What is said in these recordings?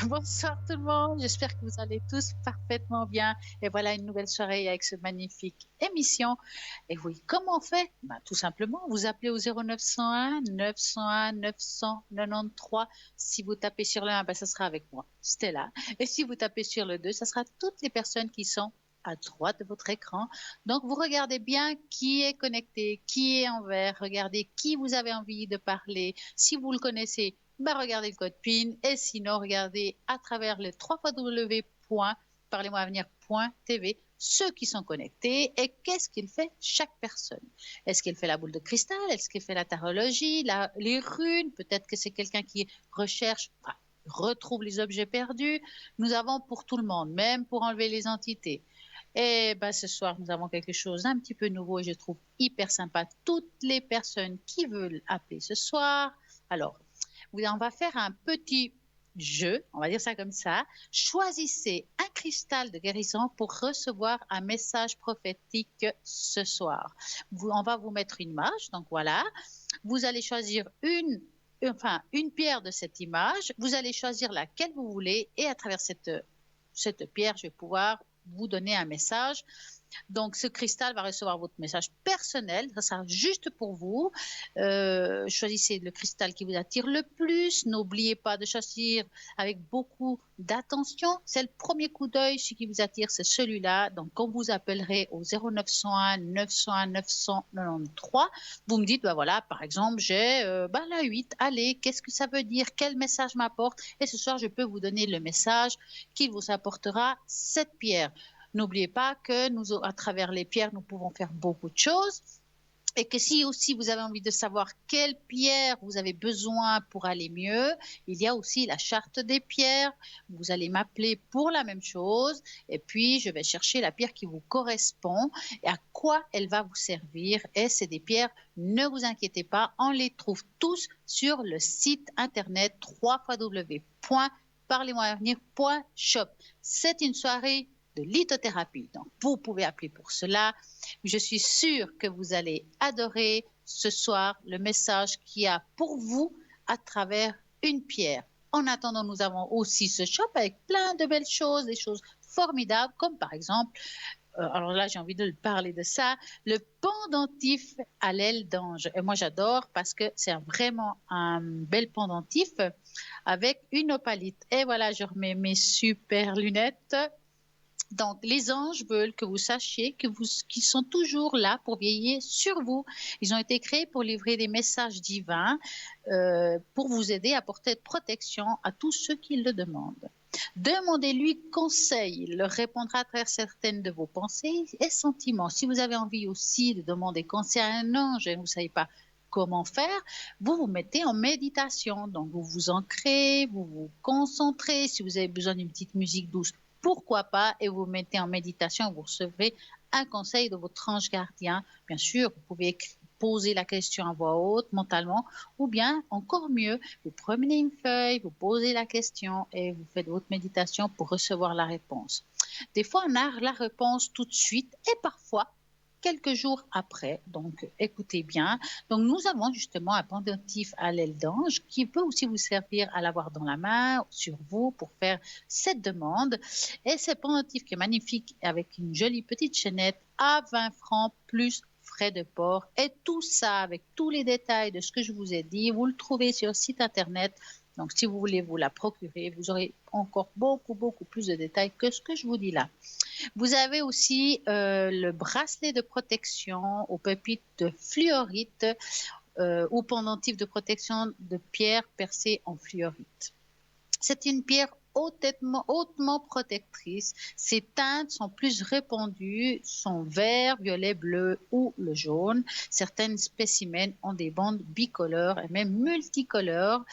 Bonsoir tout le monde, j'espère que vous allez tous parfaitement bien. Et voilà une nouvelle soirée avec ce magnifique émission. Et oui, comment on fait? Ben, tout simplement, vous appelez au 0901 901 993. Si vous tapez sur le 1, ben, ça sera avec moi, Stella. Et si vous tapez sur le 2, ça sera toutes les personnes qui sont à droite de votre écran. Donc, vous regardez bien qui est connecté, qui est en vert, regardez qui vous avez envie de parler. Si vous le connaissez, bah, regardez le code PIN et sinon, regardez à travers le www.parlez-moi-avenir.tv ceux qui sont connectés et qu'est-ce qu'il fait chaque personne. Est-ce qu'il fait la boule de cristal? Est-ce qu'il fait la tarologie, les runes? Peut-être que c'est quelqu'un qui recherche, enfin, retrouve les objets perdus. Nous avons pour tout le monde, même pour enlever les entités. Et ben, ce soir, nous avons quelque chose d'un petit peu nouveau et je trouve hyper sympa. Toutes les personnes qui veulent appeler ce soir. Alors, on va faire un petit jeu, on va dire ça comme ça. Choisissez un cristal de guérison pour recevoir un message prophétique ce soir. On va vous mettre une image, donc voilà. Vous allez choisir une pierre de cette image. Vous allez choisir laquelle vous voulez et à travers cette pierre, je vais pouvoir vous donner un message. Donc, ce cristal va recevoir votre message personnel. Ça sera juste pour vous. Choisissez le cristal qui vous attire le plus. N'oubliez pas de choisir avec beaucoup d'attention. C'est le premier coup d'œil. Ce qui vous attire, c'est celui-là. Donc, quand vous appellerez au 0901 901 993, vous me dites, ben voilà, par exemple, j'ai la 8. Allez, qu'est-ce que ça veut dire? Quel message m'apporte? Et ce soir, je peux vous donner le message qui vous apportera cette pierre. N'oubliez pas que nous, à travers les pierres, nous pouvons faire beaucoup de choses. Et que si aussi vous avez envie de savoir quelle pierre vous avez besoin pour aller mieux, il y a aussi la charte des pierres. Vous allez m'appeler pour la même chose. Et puis, je vais chercher la pierre qui vous correspond et à quoi elle va vous servir. Et c'est des pierres, ne vous inquiétez pas, on les trouve tous sur le site internet www.parlez-moi-avenir.shop. C'est une soirée de lithothérapie. Donc, vous pouvez appeler pour cela. Je suis sûre que vous allez adorer ce soir le message qu'il y a pour vous à travers une pierre. En attendant, nous avons aussi ce shop avec plein de belles choses, des choses formidables, comme par exemple, alors là, j'ai envie de parler de ça, le pendentif à l'aile d'ange. Et moi, j'adore parce que c'est vraiment un bel pendentif avec une opalite. Et voilà, je remets mes super lunettes. Donc, les anges veulent que vous sachiez qu'ils sont toujours là pour veiller sur vous. Ils ont été créés pour livrer des messages divins, pour vous aider à porter protection à tous ceux qui le demandent. Demandez-lui conseil, il leur répondra à travers certaines de vos pensées et sentiments. Si vous avez envie aussi de demander conseil à un ange et vous ne savez pas comment faire, vous vous mettez en méditation. Donc, vous vous ancrez, vous vous concentrez. Si vous avez besoin d'une petite musique douce, pourquoi pas, et vous mettez en méditation, vous recevrez un conseil de votre ange gardien. Bien sûr, vous pouvez poser la question à voix haute, mentalement, ou bien, encore mieux, vous prenez une feuille, vous posez la question et vous faites votre méditation pour recevoir la réponse. Des fois, on a la réponse tout de suite et parfois, quelques jours après. Donc, écoutez bien. Donc, nous avons justement un pendentif à l'aile d'ange qui peut aussi vous servir à l'avoir dans la main, sur vous, pour faire cette demande. Et ce pendentif qui est magnifique avec une jolie petite chaînette à 20 francs plus frais de port. Et tout ça, avec tous les détails de ce que je vous ai dit, vous le trouvez sur le site internet. Donc, si vous voulez vous la procurer, vous aurez encore beaucoup, beaucoup plus de détails que ce que je vous dis là. Vous avez aussi le bracelet de protection aux pépites de fluorite ou pendentif de protection de pierre percée en fluorite. C'est une pierre hautement protectrice. Ses teintes sont plus répandues, sont vert, violet, bleu ou le jaune. Certains spécimens ont des bandes bicolores et même multicolores.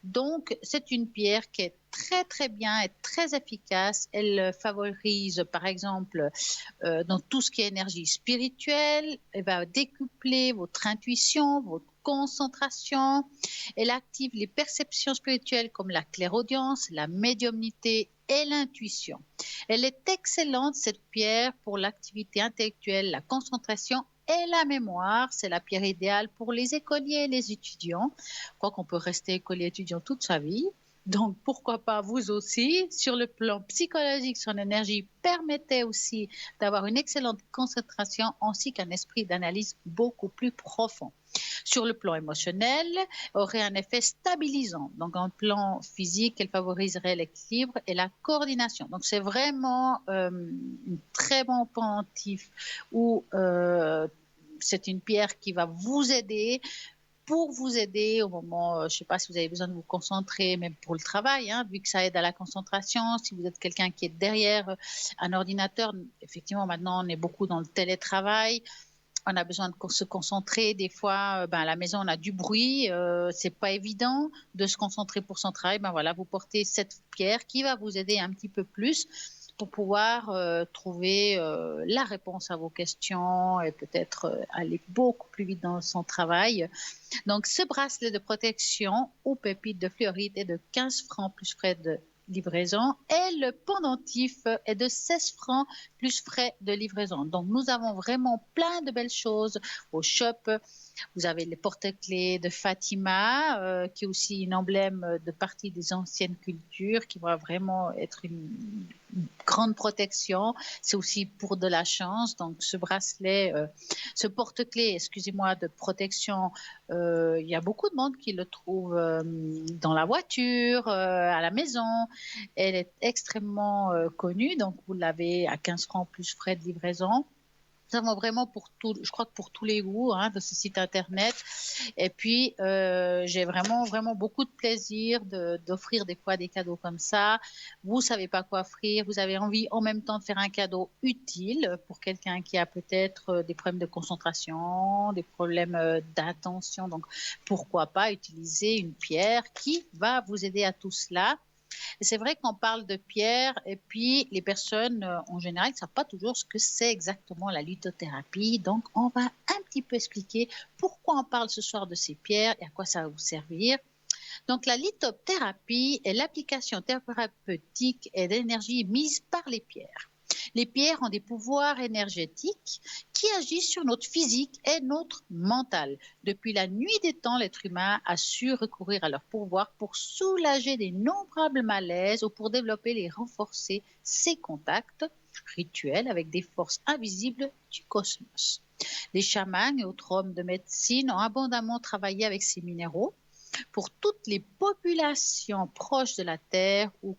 Donc, c'est une pierre qui est très très bien et très efficace. Elle favorise par exemple dans tout ce qui est énergie spirituelle. Elle va décupler votre intuition, votre concentration. Elle active les perceptions spirituelles comme la clairaudience, la médiumnité et l'intuition. Elle est excellente, cette pierre, pour l'activité intellectuelle, la concentration et la mémoire. C'est la pierre idéale pour les écoliers et les étudiants. Je crois qu'on peut rester écolier étudiant toute sa vie. Donc, pourquoi pas vous aussi? Sur le plan psychologique, son énergie permettait aussi d'avoir une excellente concentration ainsi qu'un esprit d'analyse beaucoup plus profond. Sur le plan émotionnel, aurait un effet stabilisant. Donc, en plan physique, elle favoriserait l'équilibre et la coordination. Donc, c'est vraiment un très bon pendentif où c'est une pierre qui va vous aider pour vous aider au moment, je ne sais pas si vous avez besoin de vous concentrer, même pour le travail, hein, vu que ça aide à la concentration. Si vous êtes quelqu'un qui est derrière un ordinateur, effectivement, maintenant, on est beaucoup dans le télétravail. On a besoin de se concentrer. Des fois, à la maison, on a du bruit. C'est pas évident de se concentrer pour son travail. Voilà, vous portez cette pierre qui va vous aider un petit peu plus pour pouvoir trouver la réponse à vos questions et peut-être aller beaucoup plus vite dans son travail. Donc, ce bracelet de protection aux pépites de fluorite est de 15 francs plus frais de livraison et le pendentif est de 16 francs plus frais de livraison. Donc, nous avons vraiment plein de belles choses au shop. Vous avez les porte-clés de Fatima, qui est aussi un emblème de partie des anciennes cultures, qui va vraiment être une grande protection. C'est aussi pour de la chance. Donc, ce bracelet, ce porte-clés, excusez-moi, de protection, il y a beaucoup de monde qui le trouve dans la voiture, à la maison. Elle est extrêmement connue. Donc, vous l'avez à 15 francs plus frais de livraison. Nous avons vraiment pour tout, je crois que pour tous les goûts de ce site internet. Et puis, j'ai vraiment beaucoup de plaisir d'offrir des fois des cadeaux comme ça. Vous savez pas quoi offrir, vous avez envie en même temps de faire un cadeau utile pour quelqu'un qui a peut-être des problèmes de concentration, des problèmes d'attention. Donc, pourquoi pas utiliser une pierre qui va vous aider à tout cela. Et c'est vrai qu'on parle de pierre et puis les personnes en général ne savent pas toujours ce que c'est exactement la lithothérapie. Donc, on va un petit peu expliquer pourquoi on parle ce soir de ces pierres et à quoi ça va vous servir. Donc, la lithothérapie est l'application thérapeutique et d'énergie mise par les pierres. Les pierres ont des pouvoirs énergétiques qui agissent sur notre physique et notre mental. Depuis la nuit des temps, l'être humain a su recourir à leurs pouvoirs pour soulager d'innombrables malaises ou pour développer et renforcer ses contacts rituels avec des forces invisibles du cosmos. Les chamans et autres hommes de médecine ont abondamment travaillé avec ces minéraux pour toutes les populations proches de la Terre ou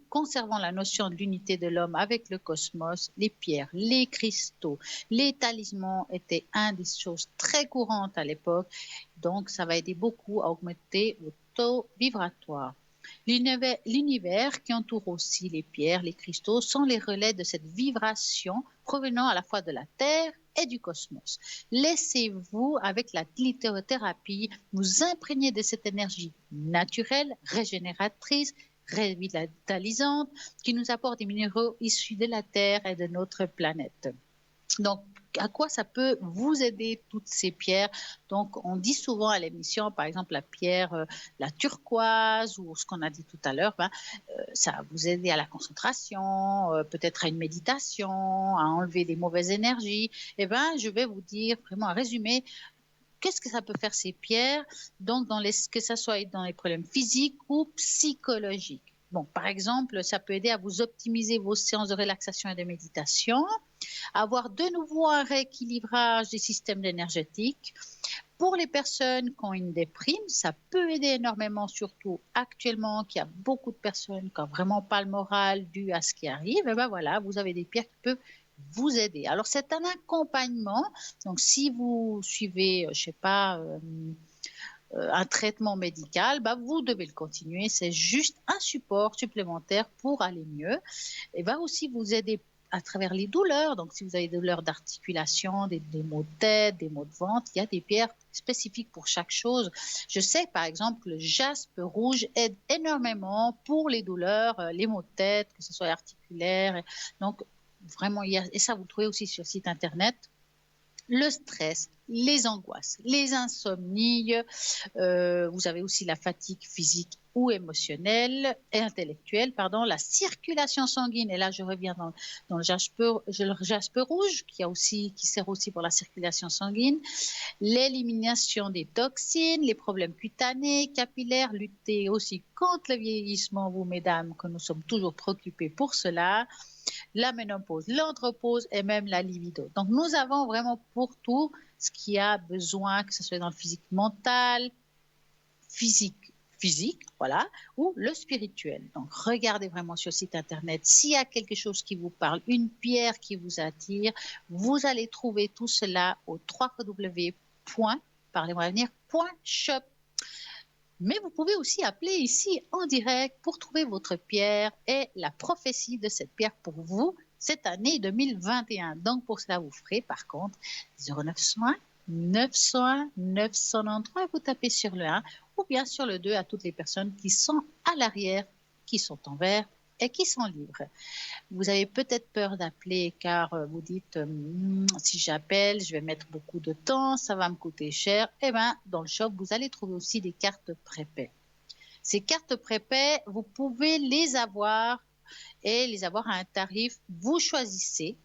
conservant la notion de l'unité de l'homme avec le cosmos, les pierres, les cristaux, les talismans étaient une des choses très courantes à l'époque. Donc, ça va aider beaucoup à augmenter le taux vibratoire. L'univers qui entoure aussi les pierres, les cristaux, sont les relais de cette vibration provenant à la fois de la Terre et du cosmos. Laissez-vous, avec la lithothérapie, vous imprégner de cette énergie naturelle, régénératrice, revitalisante, qui nous apporte des minéraux issus de la Terre et de notre planète. Donc, à quoi ça peut vous aider toutes ces pierres? Donc, on dit souvent à l'émission, par exemple, la pierre, la turquoise ou ce qu'on a dit tout à l'heure, ça va vous aider à la concentration, peut-être à une méditation, à enlever des mauvaises énergies. Je vais vous dire vraiment un résumé. Qu'est-ce que ça peut faire ces pierres? Donc, que ça soit dans les problèmes physiques ou psychologiques. Bon, par exemple, ça peut aider à vous optimiser vos séances de relaxation et de méditation, avoir de nouveau un rééquilibrage des systèmes énergétiques. Pour les personnes qui ont une déprime, ça peut aider énormément, surtout actuellement, qu'il y a beaucoup de personnes qui n'ont vraiment pas le moral dû à ce qui arrive. Voilà, vous avez des pierres qui peuvent vous aider. Alors, c'est un accompagnement. Donc, si vous suivez, je ne sais pas, un traitement médical, vous devez le continuer. C'est juste un support supplémentaire pour aller mieux. Et va aussi vous aider à travers les douleurs. Donc, si vous avez des douleurs d'articulation, des maux de tête, des maux de ventre, il y a des pierres spécifiques pour chaque chose. Je sais, par exemple, le jaspe rouge aide énormément pour les douleurs, les maux de tête, que ce soit articulaire. Donc, vraiment, et ça, vous le trouvez aussi sur le site internet. le stress, les angoisses, les insomnies. Vous avez aussi la fatigue physique ou émotionnelle et intellectuelle, pardon, la circulation sanguine. Et là, je reviens dans le jaspe rouge, qui sert aussi pour la circulation sanguine, l'élimination des toxines, les problèmes cutanés, capillaires, lutter aussi contre le vieillissement, vous, mesdames, que nous sommes toujours préoccupés pour cela, la ménopause, l'andropause et même la libido. Donc, nous avons vraiment pour tout ce qui a besoin, que ce soit dans le physique mental, physique, voilà, ou le spirituel. Donc, regardez vraiment sur le site internet. S'il y a quelque chose qui vous parle, une pierre qui vous attire, vous allez trouver tout cela au www.parlez-moi-avenir.shop. Mais vous pouvez aussi appeler ici en direct pour trouver votre pierre et la prophétie de cette pierre pour vous cette année 2021. Donc, pour cela, vous ferez par contre 0900 901 993, vous tapez sur le 1 ou bien sur le 2 à toutes les personnes qui sont à l'arrière, qui sont en vert et qui sont libres. Vous avez peut-être peur d'appeler car vous dites si j'appelle, je vais mettre beaucoup de temps, ça va me coûter cher. Eh bien, dans le shop, vous allez trouver aussi des cartes prépaies. Ces cartes prépaies, vous pouvez les avoir et les avoir à un tarif. Vous choisissez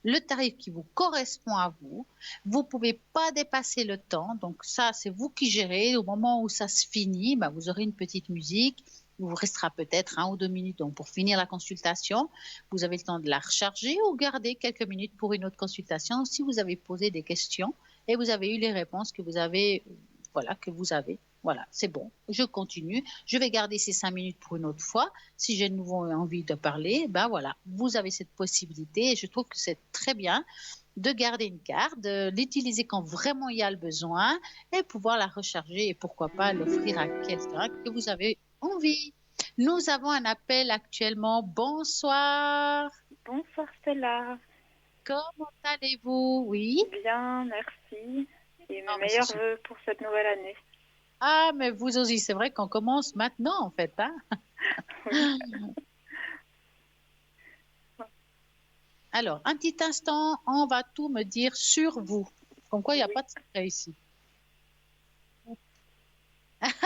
le tarif qui vous correspond à vous. Vous ne pouvez pas dépasser le temps. Donc ça, c'est vous qui gérez. Au moment où ça se finit, ben, vous aurez une petite musique. Il vous restera peut-être 1 ou 2 minutes. Donc pour finir la consultation, vous avez le temps de la recharger ou garder quelques minutes pour une autre consultation si vous avez posé des questions et vous avez eu les réponses que vous avez. Voilà, c'est bon, je continue. Je vais garder ces 5 minutes pour une autre fois. Si j'ai de nouveau envie de parler, ben voilà, vous avez cette possibilité et je trouve que c'est très bien de garder une carte, de l'utiliser quand vraiment il y a le besoin et pouvoir la recharger et pourquoi pas l'offrir à quelqu'un que vous avez envie. Nous avons un appel actuellement. Bonsoir. Bonsoir Stella. Comment allez-vous? Oui. Bien, merci. Et mes Oh, mais c'est meilleurs super. vœux pour cette nouvelle année. Ah, mais vous aussi, c'est vrai qu'on commence maintenant en fait, hein? Oui. Alors, un petit instant, on va tout me dire sur vous. Comme quoi, il n'y a Oui. pas de secret ici. On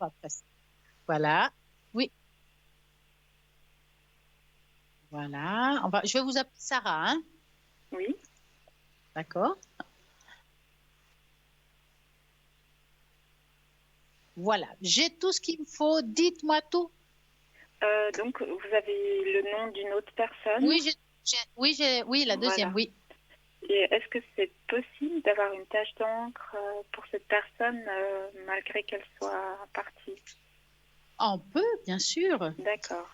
va passer. Voilà. Oui. Voilà. Je vais vous appeler Sarah, hein? Oui. D'accord. Voilà. J'ai tout ce qu'il me faut. Dites-moi tout. Donc, vous avez le nom d'une autre personne? Oui, oui, la deuxième, Voilà. oui. Et est-ce que c'est possible d'avoir une tache d'encre pour cette personne malgré qu'elle soit partie? On peut, bien sûr. D'accord.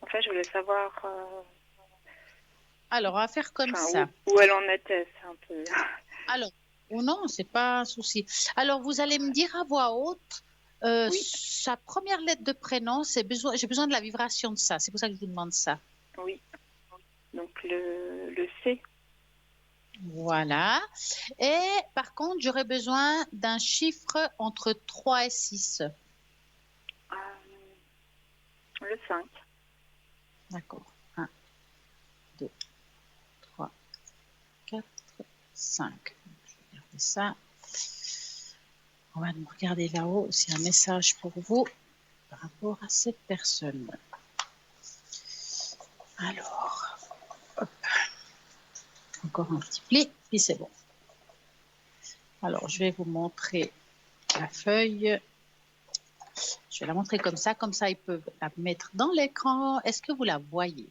En fait, je voulais savoir Alors, on va faire comme ça. où elle en était. C'est un peu... Alors, ou non, c'est pas un souci. Alors, vous allez me dire à voix haute Oui. sa première lettre de prénom. J'ai besoin de la vibration de ça. C'est pour ça que je vous demande ça. Oui. Donc, le C. Voilà. Et par contre, j'aurais besoin d'un chiffre entre 3 et 6. Le 5. D'accord. 1, 2, 3, 4, 5. Je vais regarder ça. On va nous regarder là-haut. C'est un message pour vous par rapport à cette personne. Alors, hop. Encore un petit pli, puis c'est bon. Alors, je vais vous montrer la feuille. Je vais la montrer comme ça ils peuvent la mettre dans l'écran. Est-ce que vous la voyez?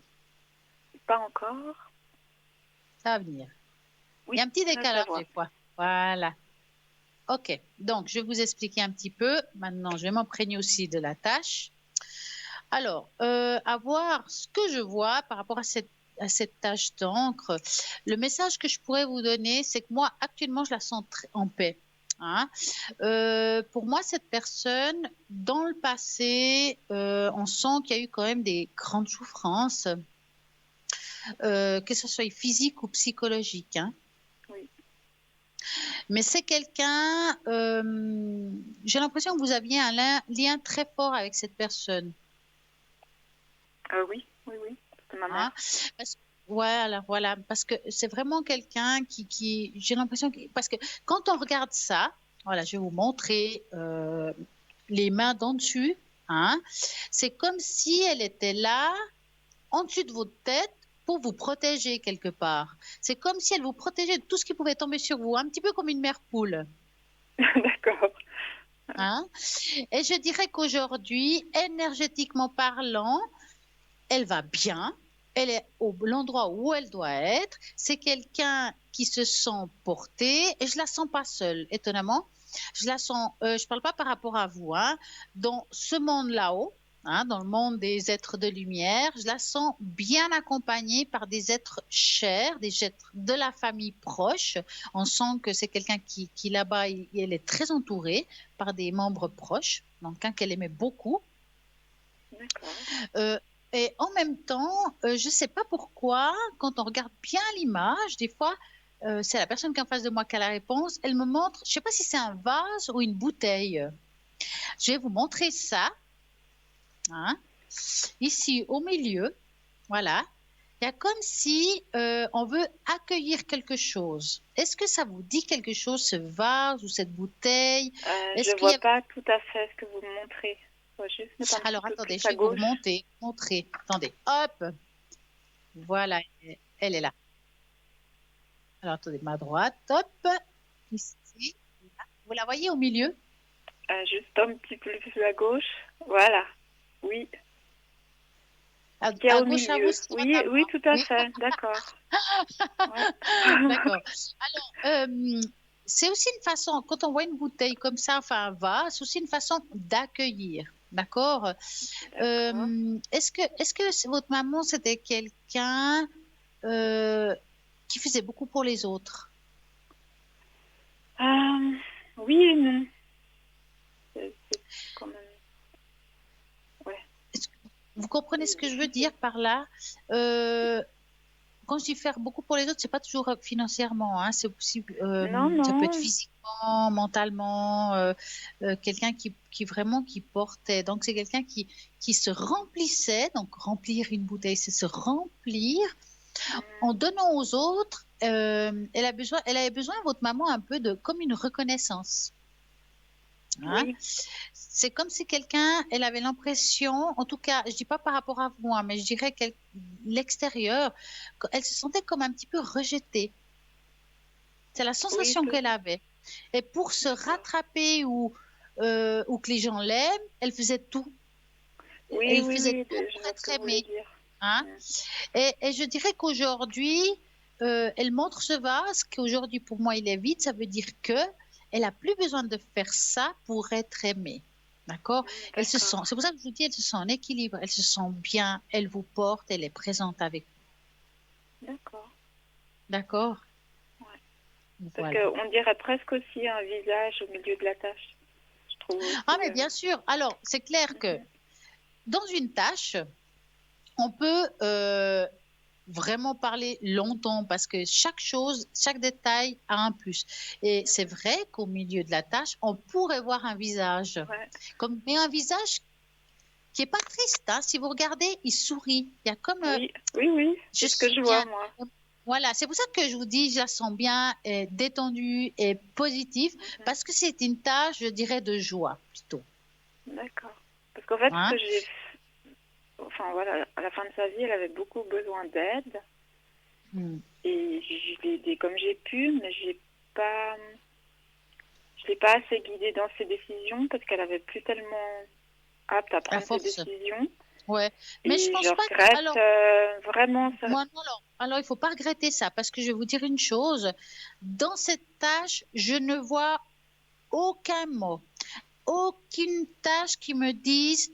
Pas encore. Ça va venir. Oui, Il y a un petit là, je la décalage vois. des fois. Voilà. Ok, donc je vais vous expliquer un petit peu. Maintenant, je vais m'imprégner aussi de la tâche. Alors, à voir ce que je vois par rapport à cette tâche d'encre. Le message que je pourrais vous donner, c'est que moi, actuellement, je la sens en paix. Hein. Pour moi, cette personne, dans le passé, on sent qu'il y a eu quand même des grandes souffrances, que ce soit physique ou psychologique. Hein. Oui. Mais c'est quelqu'un, j'ai l'impression que vous aviez un lien très fort avec cette personne. Oui, c'est ma Hein. mère. voilà, parce que c'est vraiment quelqu'un j'ai l'impression parce que quand on regarde ça, voilà, je vais vous montrer les mains d'en dessus, hein, c'est comme si elle était là, en dessus de votre tête, pour vous protéger quelque part. C'est comme si elle vous protégeait de tout ce qui pouvait tomber sur vous, un petit peu comme une mère poule. D'accord. Hein. Et je dirais qu'aujourd'hui, énergétiquement parlant, elle va bien, elle est au l'endroit où elle doit être, c'est quelqu'un qui se sent porté et je la sens pas seule, étonnamment. Je la sens, je parle pas par rapport à vous, hein, dans ce monde là-haut, hein, dans le monde des êtres de lumière, je la sens bien accompagnée par des êtres chers, des êtres de la famille proche. On sent que c'est quelqu'un qui là-bas, elle est très entourée par des membres proches, donc qu'elle aimait beaucoup. D'accord. Et en même temps, je ne sais pas pourquoi, quand on regarde bien l'image, des fois, c'est la personne qui est en face de moi qui a la réponse. Elle me montre, je ne sais pas si c'est un vase ou une bouteille. Je vais vous montrer ça. Hein. Ici, au milieu, voilà. Il y a comme si on veut accueillir quelque chose. Est-ce que ça vous dit quelque chose, ce vase ou cette bouteille? Je ne vois pas tout à fait ce que vous me montrez. Je vais juste mettre un Alors, petit peu attendez, plus je à vais vous gauche. montrer. Attendez, hop. Voilà, elle est là. Alors, attendez, ma droite, hop. Ici. Là. Vous la voyez au milieu? Juste un petit peu plus à gauche. Voilà. Oui. À Au gauche à milieu. vous, c'est Oui, à oui, moi. tout à Oui, fait. D'accord. Ouais. d'accord. Alors, c'est aussi une façon, quand on voit une bouteille comme ça, enfin un vase, c'est aussi une façon d'accueillir. D'accord? D'accord. Est-ce que votre maman, c'était quelqu'un qui faisait beaucoup pour les autres? Oui et non. C'est quand même. Ouais. Vous comprenez ce que je veux dire par là? Quand je dis faire beaucoup pour les autres, c'est pas toujours financièrement, hein, c'est aussi, Non, ça peut non. être physiquement, mentalement, quelqu'un qui vraiment qui portait. Donc c'est quelqu'un qui se remplissait. Donc remplir une bouteille, c'est se remplir en donnant aux autres. Elle avait besoin, votre maman, un peu de comme une reconnaissance. Hein. Oui. C'est comme si quelqu'un, elle avait l'impression, en tout cas, je dis pas par rapport à vous, hein, mais je dirais l'extérieur, elle se sentait comme un petit peu rejetée. C'est la Oui, sensation qu'elle avait. Et pour se rattraper ou que les gens l'aiment, elle faisait tout. Oui, Elle oui, faisait oui. tout Je pour vois ce être que vous voulez aimée. dire. Hein. Et je dirais qu'aujourd'hui, elle montre ce vase, qu'aujourd'hui pour moi il est vide, ça veut dire que elle a plus besoin de faire ça pour être aimée. D'accord? Elle se sent, c'est pour ça que je vous dis, elle se sent en équilibre, elle se sent bien, elle vous porte, elle est présente avec vous. D'accord. D'accord? Ouais. Parce Voilà. qu'on dirait presque aussi un visage au milieu de la tâche. Je trouve aussi. Ah, mais bien sûr. Alors, c'est clair que dans une tâche, on peut vraiment parler longtemps parce que chaque chose, chaque détail a un plus. Et c'est vrai qu'au milieu de la tâche, on pourrait voir un visage. Ouais. Mais un visage qui n'est pas triste. Hein. Si vous regardez, il sourit. Il y a comme... Oui, oui, oui. C'est ce que je vois, moi. Voilà, c'est pour ça que je vous dis, je la sens bien, détendue et positive, parce que c'est une tâche, je dirais, de joie plutôt. D'accord. Parce qu'en fait, Hein? ce que j'ai... Enfin, voilà, à la fin de sa vie, elle avait beaucoup besoin d'aide. Et je l'ai aidée comme j'ai pu, mais je l'ai pas assez guidée dans ses décisions parce qu'elle avait plus tellement apte à prendre ses décisions. Ouais, mais je pense pas regrette que... Alors, vraiment ça. Moi, non, alors, il faut pas regretter ça parce que je vais vous dire une chose. Dans cette tâche, je ne vois aucun mot, aucune tâche qui me dise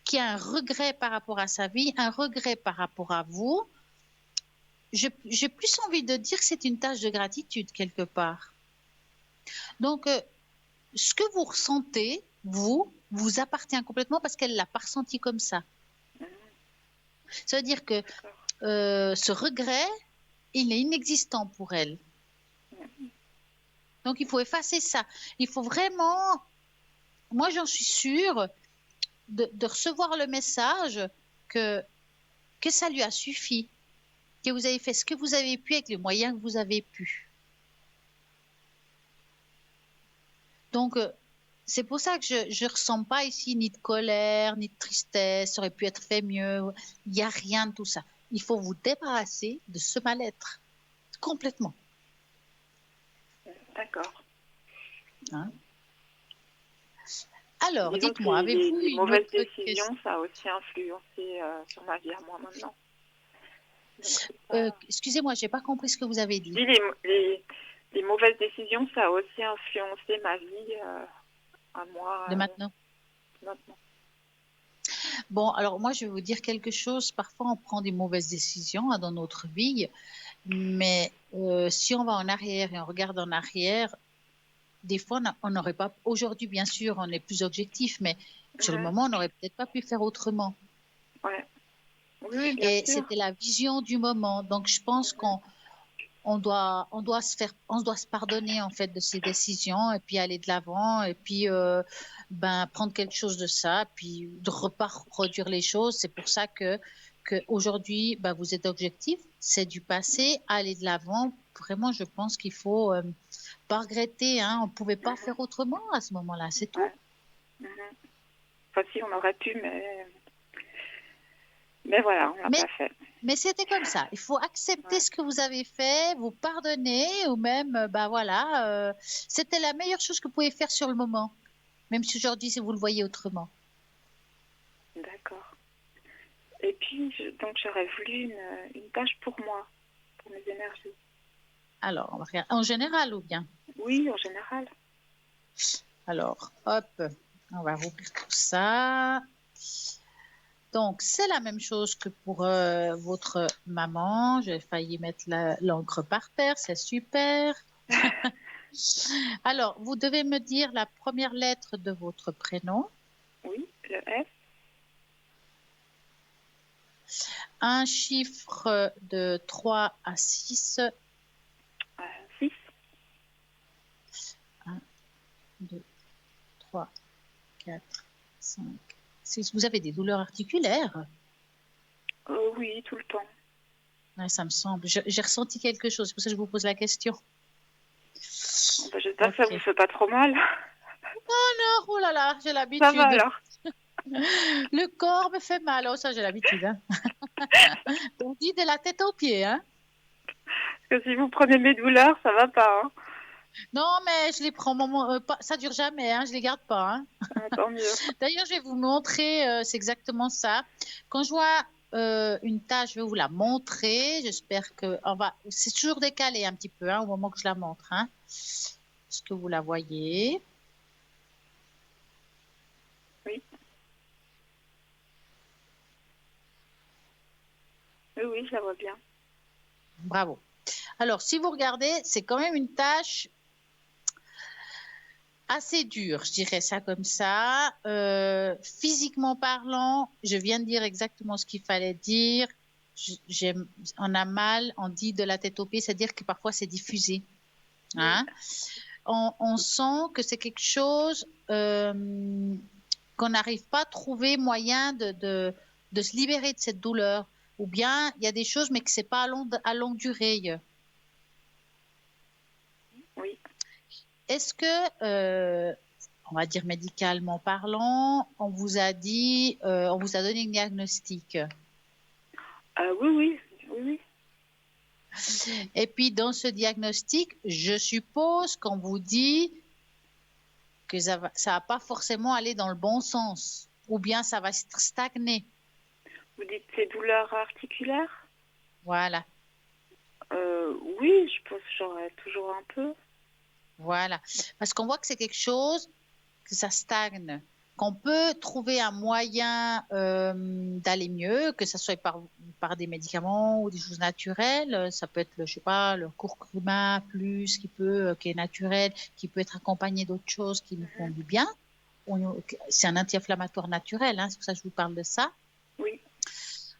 qu'il y a un regret par rapport à sa vie, un regret par rapport à vous. J'ai plus envie de dire que c'est une tâche de gratitude quelque part. Donc, ce que vous ressentez, vous appartient complètement parce qu'elle l'a pas ressenti comme ça. Ça veut dire que ce regret, il est inexistant pour elle. Donc, il faut effacer ça. Il faut vraiment, moi j'en suis sûre, de recevoir le message que ça lui a suffi. que vous avez fait ce que vous avez pu avec les moyens que vous avez pu. Donc, c'est pour ça que je ne ressens pas ici ni de colère, ni de tristesse, ça aurait pu être fait mieux. Il n'y a rien de tout ça. Il faut vous débarrasser de ce mal-être. Complètement. D'accord. Hein? Alors, disons dites-moi, avez-vous les une mauvaises autre décisions, question? ça a aussi influencé sur ma vie à moi maintenant. Excusez-moi, je n'ai pas compris ce que vous avez dit. Je dis les mauvaises décisions, ça a aussi influencé ma vie à moi. De maintenant? Bon, alors moi, je vais vous dire quelque chose. Parfois, on prend des mauvaises décisions dans notre vie, mais si on va en arrière et on regarde en arrière, des fois, on n'aurait pas... Aujourd'hui, bien sûr, on est plus objectif, mais sur le moment, on n'aurait peut-être pas pu faire autrement. Ouais. Oui, bien et sûr. C'était la vision du moment. Donc, je pense qu'on doit se pardonner en fait de ces décisions et puis aller de l'avant et puis prendre quelque chose de ça, puis de reproduire les choses. C'est pour ça que aujourd'hui, vous êtes objectif, c'est du passé, aller de l'avant. Vraiment, je pense qu'il faut pas regretter. Hein, on ne pouvait pas faire autrement à ce moment-là, c'est tout. Enfin, si, on aurait pu, mais voilà, on l'a pas fait. Mais c'était comme ça. Il faut accepter ce que vous avez fait, vous pardonner, ou même, c'était la meilleure chose que vous pouvez faire sur le moment, même si aujourd'hui, si vous le voyez autrement. D'accord. Et puis, donc, j'aurais voulu une tâche pour moi, pour mes énergies. Alors, on va regarder. En général ou bien? Oui, en général. Alors, hop, on va rouvrir tout ça. Donc, c'est la même chose que pour votre maman. J'ai failli mettre l'encre par terre, c'est super. Alors, vous devez me dire la première lettre de votre prénom. Oui, le F. Un chiffre de 3 à 6. 6. 1, 2, 3, 4, 5, 6. Vous avez des douleurs articulaires? Oui, tout le temps. Ouais, ça me semble. J'ai ressenti quelque chose, c'est pour ça que je vous pose la question. J'espère que ça ne vous fait pas trop mal. Non, oh là là, j'ai l'habitude. Ça va alors. Le corps me fait mal, oh ça j'ai l'habitude. Hein. On dit de la tête aux pieds. Hein. Parce que si vous prenez mes douleurs, ça va pas. Hein. Non, mais je les prends, ça dure jamais, hein, je les garde pas. Hein. Tant mieux. D'ailleurs, je vais vous montrer, c'est exactement ça. Quand je vois une tâche, je vais vous la montrer. J'espère que c'est toujours décalé un petit peu hein, au moment que je la montre. Hein. Est-ce que vous la voyez? Oui. Oui, je la vois bien. Bravo. Alors, si vous regardez, c'est quand même une tâche assez dure, je dirais ça comme ça. Physiquement parlant, je viens de dire exactement ce qu'il fallait dire. On a mal, on dit de la tête aux pieds, c'est-à-dire que parfois c'est diffusé. Hein? On sent que c'est quelque chose qu'on n'arrive pas à trouver moyen de se libérer de cette douleur. Ou bien il y a des choses, mais que ce n'est pas à longue durée. Oui. Est-ce que, on va dire médicalement parlant, on vous a donné un diagnostic? Oui. Et puis dans ce diagnostic, je suppose qu'on vous dit que ça va pas forcément aller dans le bon sens, ou bien ça va stagner. Vous dites ces douleurs articulaires? Voilà. Oui, je pense que j'aurais toujours un peu. Voilà. Parce qu'on voit que c'est quelque chose, que ça stagne, qu'on peut trouver un moyen d'aller mieux, que ce soit par des médicaments ou des choses naturelles. Ça peut être, je sais pas, le curcuma plus qui est naturel, qui peut être accompagné d'autres choses qui nous font du bien. C'est un anti-inflammatoire naturel, hein, c'est pour ça que je vous parle de ça. Oui.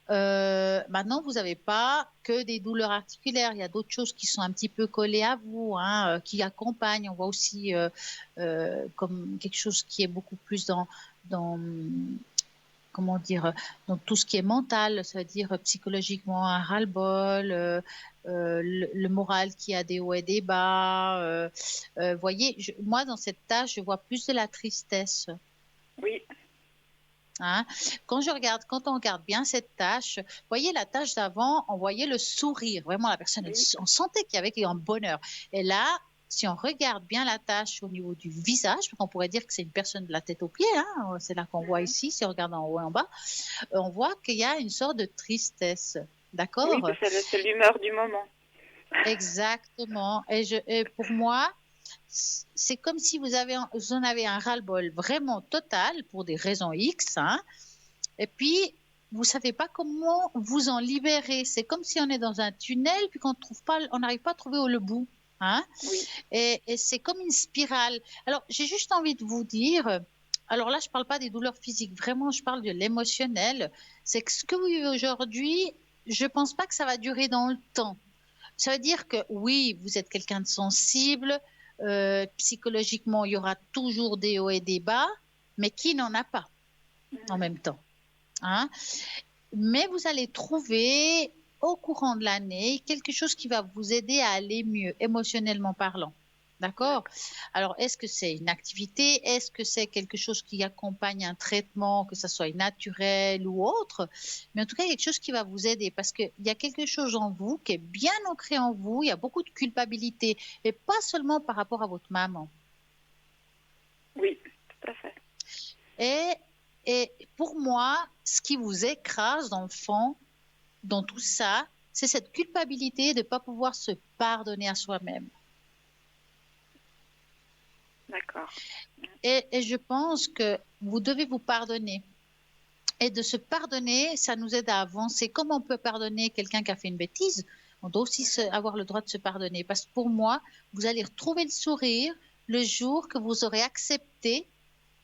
Maintenant, vous n'avez pas que des douleurs articulaires. Il y a d'autres choses qui sont un petit peu collées à vous, hein, qui accompagnent. On voit aussi comme quelque chose qui est beaucoup plus dans comment dire, donc tout ce qui est mental, ça veut dire psychologiquement un ras-le-bol, le moral qui a des hauts et des bas. Voyez, moi dans cette tâche, je vois plus de la tristesse. Oui. Hein? Quand on regarde bien cette tâche, voyez la tâche d'avant, on voyait le sourire, vraiment la personne, on sentait qu'il y avait un bonheur. Et là, si on regarde bien la tâche au niveau du visage, on pourrait dire que c'est une personne de la tête aux pieds, hein, c'est là qu'on voit ici, si on regarde en haut et en bas, on voit qu'il y a une sorte de tristesse, d'accord? Oui, c'est l'humeur du moment. Exactement. Et pour moi, c'est comme si vous en avez un ras-le-bol vraiment total pour des raisons X, hein, et puis vous savez pas comment vous en libérer. C'est comme si on est dans un tunnel puis on n'arrive pas à trouver où le bout, hein. Oui. Et c'est comme une spirale. Alors j'ai juste envie de vous dire, alors là je parle pas des douleurs physiques, vraiment je parle de l'émotionnel. C'est que ce que vous vivez aujourd'hui, je pense pas que ça va durer dans le temps. Ça veut dire que oui, vous êtes quelqu'un de sensible, psychologiquement, il y aura toujours des hauts et des bas, mais qui n'en a pas en même temps, hein? Mais vous allez trouver au courant de l'année quelque chose qui va vous aider à aller mieux, émotionnellement parlant. D'accord? Alors, est-ce que c'est une activité? Est-ce que c'est quelque chose qui accompagne un traitement, que ce soit naturel ou autre? Mais en tout cas, il y a quelque chose qui va vous aider parce qu'il y a quelque chose en vous qui est bien ancré en vous. Il y a beaucoup de culpabilité et pas seulement par rapport à votre maman. Oui, tout à fait. Et pour moi, ce qui vous écrase dans le fond, dans tout ça, c'est cette culpabilité de ne pas pouvoir se pardonner à soi-même. D'accord. Et je pense que vous devez vous pardonner. Et de se pardonner, ça nous aide à avancer. Comme on peut pardonner quelqu'un qui a fait une bêtise, on doit aussi avoir le droit de se pardonner. Parce que pour moi, vous allez retrouver le sourire le jour que vous aurez accepté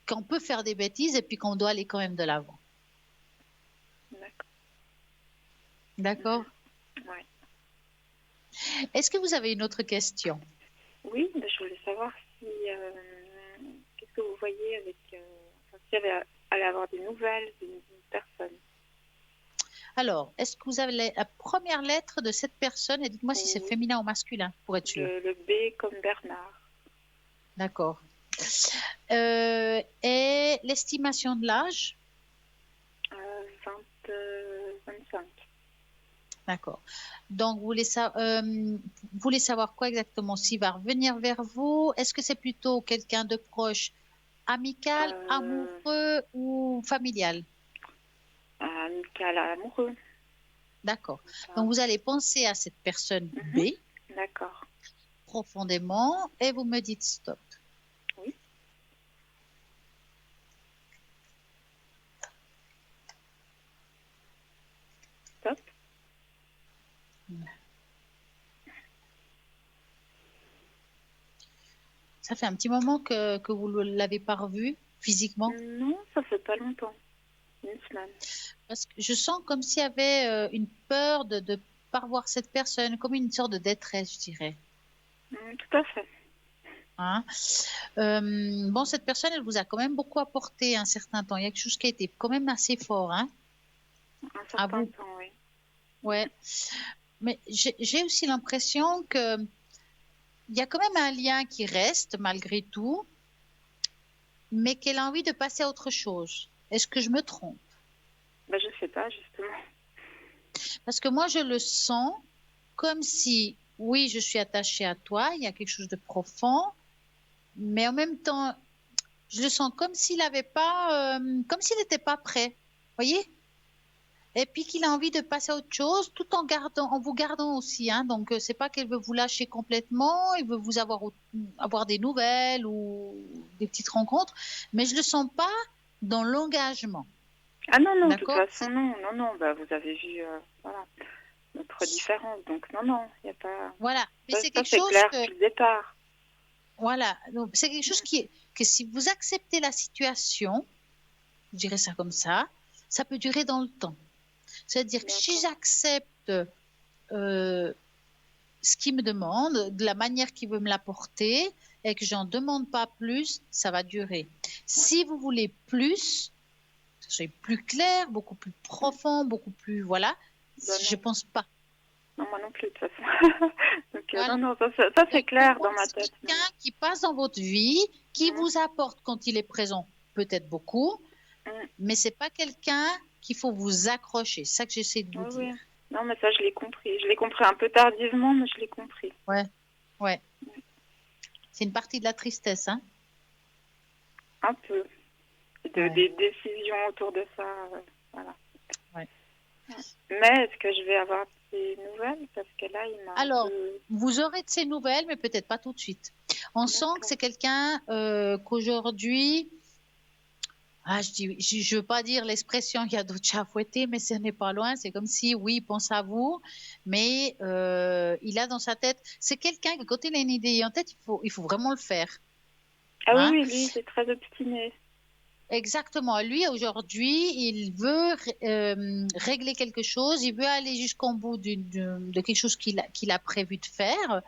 qu'on peut faire des bêtises et puis qu'on doit aller quand même de l'avant. D'accord. D'accord? Oui. Est-ce que vous avez une autre question? Oui, je voulais savoir si qu'est-ce que vous voyez avec si elle allait avoir des nouvelles d'une personne. Alors, est-ce que vous avez la première lettre de cette personne et dites-moi si c'est féminin ou masculin pour être sûr. Le B comme Bernard. D'accord. Et l'estimation de l'âge? 25. D'accord. Donc, vous voulez savoir quoi exactement? S'il va revenir vers vous? Est-ce que c'est plutôt quelqu'un de proche, amical, amoureux ou familial? Amical, amoureux. D'accord. Donc, vous allez penser à cette personne B. D'accord. Profondément et vous me dites stop. Oui. Stop. Ça fait un petit moment que vous ne l'avez pas revu physiquement? Non, ça fait pas longtemps. Une semaine. Parce que je sens comme s'il y avait une peur de ne pas revoir cette personne, comme une sorte de détresse, je dirais. Tout à fait. Hein? Bon, cette personne, elle vous a quand même beaucoup apporté un certain temps. Il y a quelque chose qui a été quand même assez fort, hein? Un certain temps, oui. Ouais. Mais j'ai aussi l'impression que il y a quand même un lien qui reste malgré tout, mais qu'elle a envie de passer à autre chose. Est-ce que je me trompe? Ben, je ne sais pas, justement. Parce que moi, je le sens comme si, oui, je suis attachée à toi, il y a quelque chose de profond, mais en même temps, je le sens comme s'il n'avait pas, comme s'il n'était pas prêt. Voyez? Et puis qu'il a envie de passer à autre chose, tout en vous gardant aussi. Hein. Donc, c'est pas qu'elle veut vous lâcher complètement, il veut vous avoir des nouvelles ou des petites rencontres, mais je le sens pas dans l'engagement. Ah non, de toute façon, non. Bah, vous avez vu, voilà, notre différence. Donc, non, il n'y a pas... Voilà. Mais ça, c'est quelque c'est chose clair depuis le départ. Voilà. Donc, c'est quelque chose que si vous acceptez la situation, je dirais ça comme ça peut durer dans le temps. C'est-à-dire que si j'accepte ce qu'il me demande, de la manière qu'il veut me l'apporter, et que j'en demande pas plus, ça va durer. Si vous voulez plus, ce soit plus clair, beaucoup plus profond, beaucoup plus... Voilà. Je pense pas. Non, moi non plus, de toute façon. Donc, voilà. Non, ça c'est clair dans ma tête. C'est quelqu'un qui passe dans votre vie, qui vous apporte quand il est présent, peut-être beaucoup, mais c'est pas quelqu'un qu'il faut vous accrocher. C'est ça que j'essaie de vous dire. Oui. Non, mais ça, je l'ai compris. Je l'ai compris un peu tardivement, mais je l'ai compris. Ouais. C'est une partie de la tristesse, hein? Un peu. Des décisions autour de ça, voilà. Ouais. Mais est-ce que je vais avoir des nouvelles? Parce que là, il m'a... Alors, vous aurez de ces nouvelles, mais peut-être pas tout de suite. On sent que c'est quelqu'un qu'aujourd'hui... je veux pas dire l'expression il y a d'autres chats fouettés, mais ce n'est pas loin. C'est comme si, oui, il pense à vous, mais il a dans sa tête... C'est quelqu'un que quand il a une idée en tête, il faut vraiment le faire. Ah oui, lui, c'est très obstiné. Exactement. Lui, aujourd'hui, il veut régler quelque chose. Il veut aller jusqu'au bout de quelque chose qu'il a prévu de faire.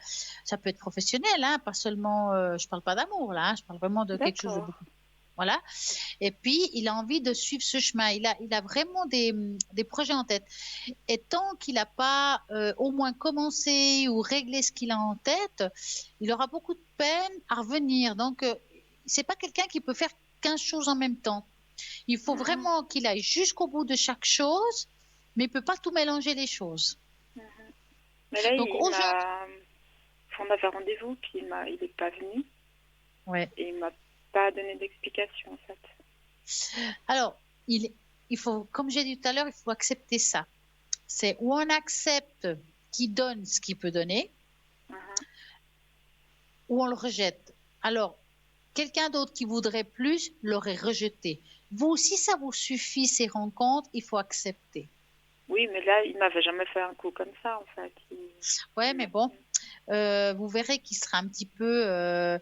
Ça peut être professionnel, hein, pas seulement... je parle pas d'amour, là. Hein, je parle vraiment de quelque chose de beaucoup... Voilà. Et puis, il a envie de suivre ce chemin. Il a vraiment des projets en tête. Et tant qu'il n'a pas au moins commencé ou réglé ce qu'il a en tête, il aura beaucoup de peine à revenir. Donc, c'est pas quelqu'un qui peut faire 15 choses en même temps. Il faut vraiment qu'il aille jusqu'au bout de chaque chose, mais il ne peut pas tout mélanger les choses. Mais là, donc, on avait rendez-vous, puis il n'est pas venu. Ouais. Et il ne m'a pas donné d'explication, en fait. Alors, il faut, comme j'ai dit tout à l'heure, il faut accepter ça. C'est où on accepte qu'il donne ce qu'il peut donner, ou on le rejette. Alors, quelqu'un d'autre qui voudrait plus l'aurait rejeté. Vous, si ça vous suffit, ces rencontres, il faut accepter. Oui, mais là, il ne m'avait jamais fait un coup comme ça, en fait. Oui, mais bon, vous verrez qu'il sera un petit peu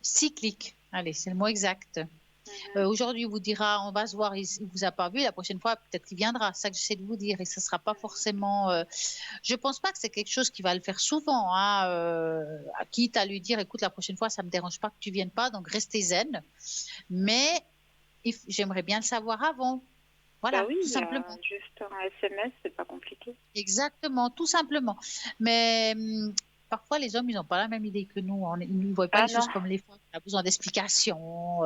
cyclique. Allez, c'est le mot exact. Aujourd'hui, il vous dira, on va se voir, il ne vous a pas vu, la prochaine fois, peut-être qu'il viendra. C'est ça que j'essaie de vous dire. Et ce ne sera pas forcément... je ne pense pas que c'est quelque chose qui va le faire souvent. Hein, quitte à lui dire, écoute, la prochaine fois, ça ne me dérange pas que tu ne viennes pas, donc restez zen. Mais j'aimerais bien le savoir avant. Voilà, bah oui, tout simplement. Juste un SMS, c'est pas compliqué. Exactement, tout simplement. Mais parfois, les hommes, ils n'ont pas la même idée que nous. Ils ne voient pas les choses comme les femmes. On a besoin d'explications.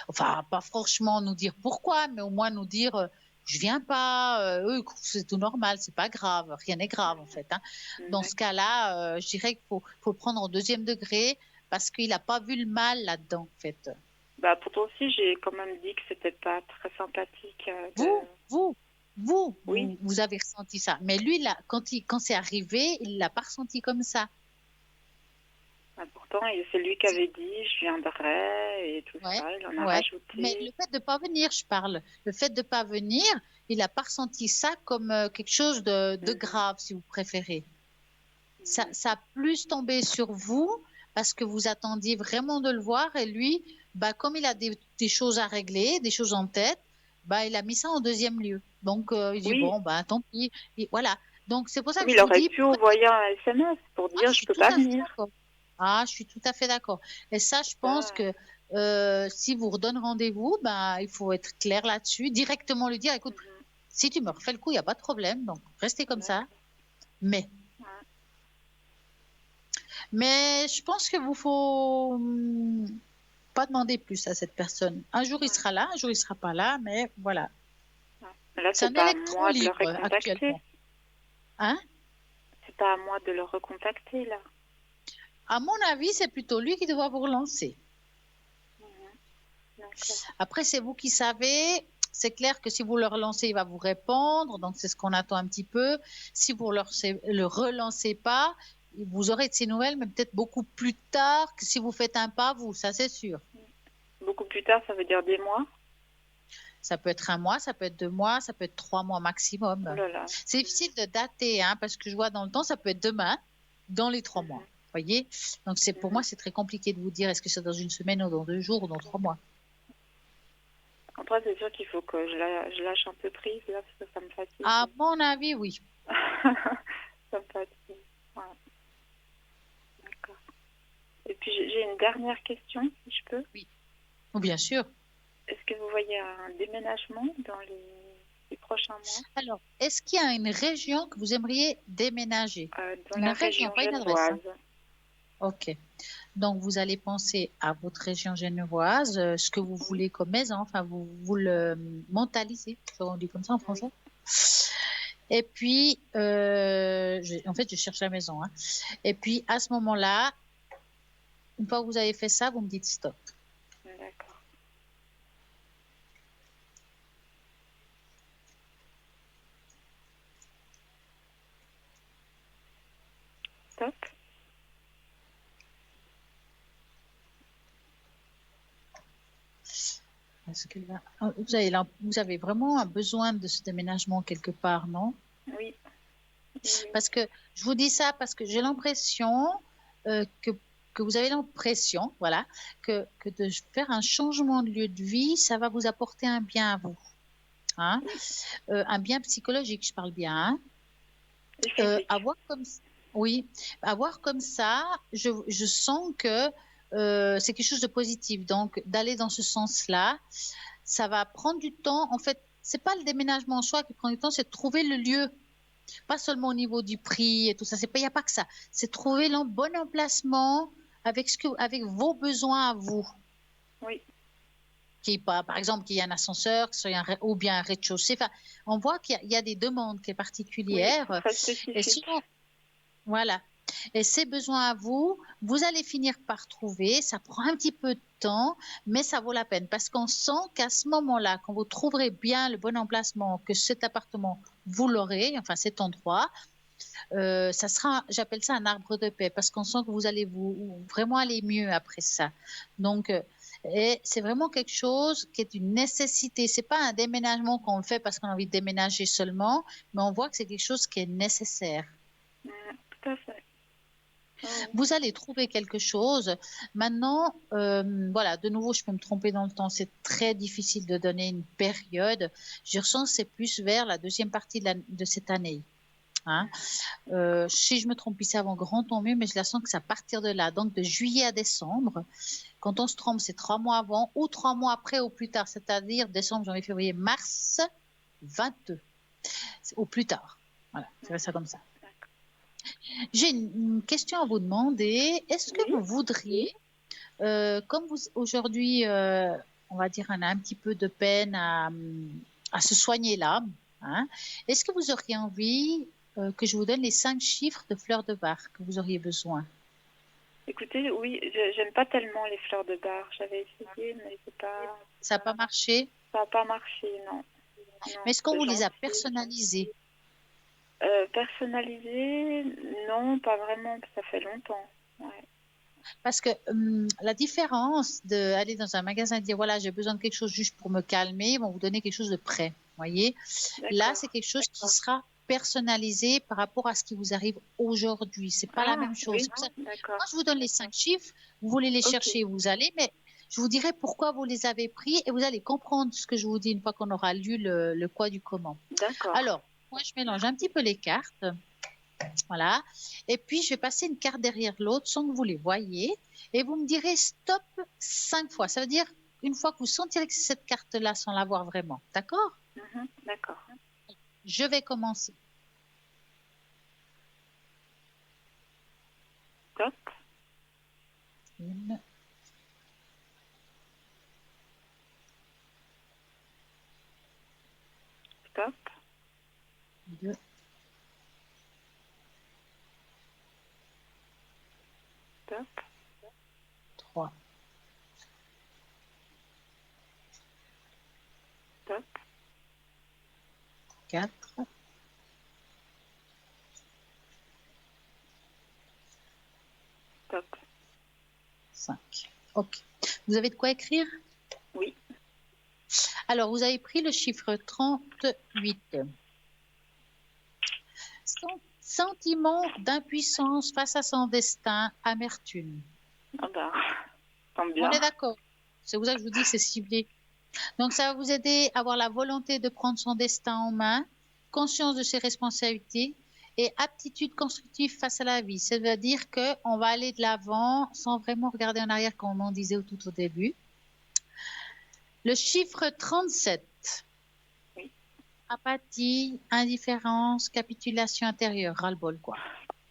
Enfin, pas franchement nous dire pourquoi, mais au moins nous dire je viens pas. C'est tout normal, c'est pas grave. Rien n'est grave, en fait. Hein. Dans ce cas-là, je dirais qu'il faut le prendre au deuxième degré parce qu'il n'a pas vu le mal là-dedans, en fait. Bah, pourtant aussi, j'ai quand même dit que c'était pas très sympathique. Vous avez ressenti ça. Mais lui, là, quand c'est arrivé, il ne l'a pas ressenti comme ça. Bah, pourtant, c'est lui qui avait dit je viendrai et tout ça. Il en a rajouté. Mais le fait de ne pas venir, je parle. Le fait de ne pas venir, il n'a pas ressenti ça comme quelque chose de grave, si vous préférez. Ça a plus tombé sur vous parce que vous attendiez vraiment de le voir. Et lui, bah, comme il a des choses à régler, des choses en tête, bah, il a mis ça en deuxième lieu. Donc, il dit, bon, bah, tant pis. Et voilà. Donc, c'est pour ça que je vous dis... Il aurait pu envoyer un SMS pour dire, je ne peux pas venir. Ah, je suis tout à fait d'accord. Et ça, je pense que si vous redonnez rendez-vous, bah, il faut être clair là-dessus. Directement lui dire, écoute, si tu me refais le coup, il n'y a pas de problème. Donc, restez comme ça. Mais je pense que vous faut pas demander plus à cette personne. Un jour, il sera là, un jour, il sera pas là, mais voilà. Là, c'est pas à moi de le recontacter. Hein? C'est pas à moi de le recontacter, là. À mon avis, c'est plutôt lui qui doit vous relancer. Après, c'est vous qui savez. C'est clair que si vous le relancez, il va vous répondre. Donc, c'est ce qu'on attend un petit peu. Si vous ne le relancez pas, vous aurez de ces nouvelles, mais peut-être beaucoup plus tard que si vous faites un pas, vous, ça c'est sûr. Beaucoup plus tard, ça veut dire des mois? Ça peut être 1 mois, ça peut être 2 mois, ça peut être 3 mois maximum. C'est difficile de dater, hein, parce que je vois dans le temps, ça peut être demain, dans les 3 mois. Voyez? Donc, pour moi, c'est très compliqué de vous dire est-ce que c'est dans 1 semaine ou dans 2 jours ou dans 3 mois. Après, c'est sûr qu'il faut que je lâche un peu prise, là, parce que ça me fatigue. À mon avis, oui. Ça me fatigue. Ouais. D'accord. Et puis, j'ai une dernière question, si je peux. Oui. Bien sûr. Est-ce que vous voyez un déménagement dans les prochains mois? Alors, est-ce qu'il y a une région que vous aimeriez déménager? Dans Une la région, région pas une adresse. Hein. genevoise. Ok. Donc, vous allez penser à votre région genevoise, ce que vous voulez comme maison, enfin, vous le mentalisez, on dit comme ça en français. Et puis, en fait, je cherche la maison. Hein. Et puis, à ce moment-là, une fois que vous avez fait ça, vous me dites stop. D'accord. Stop. Parce que là, vous avez vraiment un besoin de ce déménagement quelque part, non? Oui. Parce que je vous dis ça parce que j'ai l'impression que vous avez l'impression, voilà, que de faire un changement de lieu de vie, ça va vous apporter un bien à vous. Hein? Un bien psychologique, je parle bien. Hein? Avoir comme ça, je sens que c'est quelque chose de positif. Donc, d'aller dans ce sens-là, ça va prendre du temps. En fait, c'est pas le déménagement en soi qui prend du temps, c'est de trouver le lieu. Pas seulement au niveau du prix et tout ça. Il n'y a pas que ça. C'est trouver le bon emplacement avec vos besoins à vous. Oui. Par exemple, qu'il y ait un ascenseur, ou bien un rez-de-chaussée. Enfin, on voit qu'il y a des demandes qui sont particulières. Oui, très spécifiques. Et sinon, voilà. Et ces besoins à vous, vous allez finir par trouver. Ça prend un petit peu de temps, mais ça vaut la peine parce qu'on sent qu'à ce moment-là, quand vous trouverez bien le bon emplacement, que cet appartement, vous l'aurez, enfin cet endroit, ça sera, j'appelle ça un arbre de paix parce qu'on sent que vous allez vraiment aller mieux après ça. Donc, et c'est vraiment quelque chose qui est une nécessité. C'est pas un déménagement qu'on le fait parce qu'on a envie de déménager seulement, mais on voit que c'est quelque chose qui est nécessaire. Tout à fait. Vous allez trouver quelque chose. Maintenant, voilà, de nouveau, je peux me tromper dans le temps. C'est très difficile de donner une période. Je ressens que c'est plus vers la deuxième partie de cette année. Hein. Si je me trompe ici avant grand, tant mieux, mais je la sens que c'est à partir de là. Donc, de juillet à décembre. Quand on se trompe, c'est 3 mois avant ou 3 mois après ou plus tard, c'est-à-dire décembre, janvier, février, mars 22. Au plus tard. Voilà, c'est ça comme ça. J'ai une question à vous demander. Est-ce que vous voudriez, comme aujourd'hui, on va dire, on a un petit peu de peine à se soigner l'âme, hein, est-ce que vous auriez envie que je vous donne les 5 chiffres de fleurs de bar que vous auriez besoin? Écoutez, oui, j'aime pas tellement les fleurs de bar. J'avais essayé, mais c'est pas... Ça n'a pas marché? Ça n'a pas marché, non. Mais est-ce qu'on vous les a personnalisées? Personnalisées, non, pas vraiment. Ça fait longtemps. Ouais. Parce que la différence d'aller dans un magasin et dire voilà, j'ai besoin de quelque chose juste pour me calmer, ils vont vous donner quelque chose de prêt. Voyez, là, c'est quelque chose qui sera personnalisé par rapport à ce qui vous arrive aujourd'hui. C'est pas la même chose. Oui. Moi, je vous donne les 5 chiffres, vous voulez les chercher, vous allez, mais je vous dirai pourquoi vous les avez pris et vous allez comprendre ce que je vous dis une fois qu'on aura lu le quoi du comment. D'accord. Alors, moi, je mélange un petit peu les cartes. Voilà. Et puis, je vais passer une carte derrière l'autre sans que vous les voyez. Et vous me direz stop 5 fois. Ça veut dire une fois que vous sentirez que c'est cette carte-là sans la voir vraiment. D'accord? D'accord. Je vais commencer. Stop. 1. Stop. 2. Stop. 3. Stop. 4. Stop. 5. Ok. Vous avez de quoi écrire? Oui. Alors, vous avez pris le chiffre 38. Sentiment d'impuissance face à son destin, amertume. Ah bah, tant bien. On est d'accord. C'est pour ça que je vous dis que c'est ciblé. Donc, ça va vous aider à avoir la volonté de prendre son destin en main, conscience de ses responsabilités et aptitude constructive face à la vie. C'est-à-dire qu'on va aller de l'avant sans vraiment regarder en arrière, comme on disait tout au début. Le chiffre 37. Oui. Apathie, indifférence, capitulation intérieure, ras-le-bol quoi.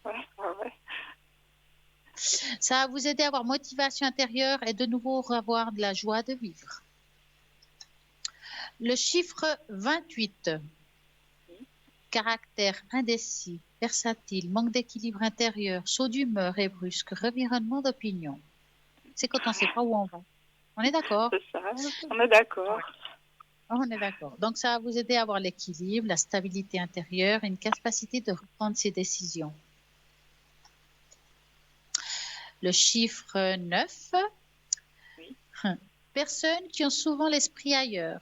Ouais. Ça va vous aider à avoir motivation intérieure et de nouveau avoir de la joie de vivre. Le chiffre 28. Caractère indécis, versatile, manque d'équilibre intérieur, saut d'humeur et brusque, revirement d'opinion. C'est quand on ne sait pas où on va. On est d'accord? C'est ça, on est d'accord. On est d'accord. Donc, ça va vous aider à avoir l'équilibre, la stabilité intérieure et une capacité de reprendre ses décisions. Le chiffre 9. Oui. Personnes qui ont souvent l'esprit ailleurs,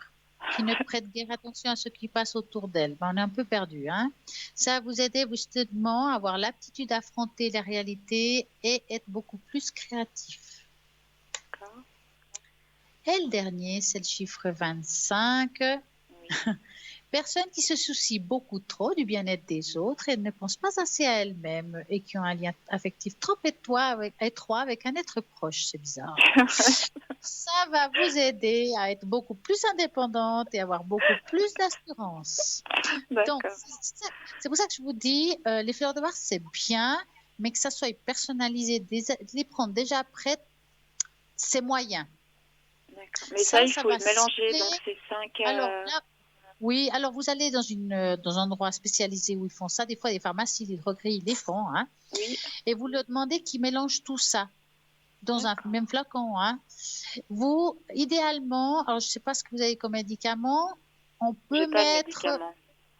qui ne prêtent guère attention à ce qui passe autour d'elles. Ben, on est un peu perdu. Hein? Ça va vous aider justement à avoir l'aptitude d'affronter la réalité et être beaucoup plus créatif. D'accord. Et le dernier, c'est le chiffre 25. Oui. Personnes qui se soucient beaucoup trop du bien-être des autres et ne pensent pas assez à elles-mêmes et qui ont un lien affectif trop étroit avec un être proche. C'est bizarre. Ça va vous aider à être beaucoup plus indépendante et avoir beaucoup plus d'assurance. Donc, c'est pour ça que je vous dis, les fleurs de Mars, c'est bien, mais que ça soit personnalisé, de les prendre déjà prêtes, c'est moyen. D'accord. Mais ça il faut va mélanger, donc c'est 5... Alors là, oui, alors vous allez dans un endroit spécialisé où ils font ça. Des fois, les pharmacies, les drogueries, ils les font. Hein, oui. Et vous leur demandez qu'ils mélangent tout ça dans un même flacon. Hein. Vous, idéalement, alors je ne sais pas ce que vous avez comme médicament, on peut mettre...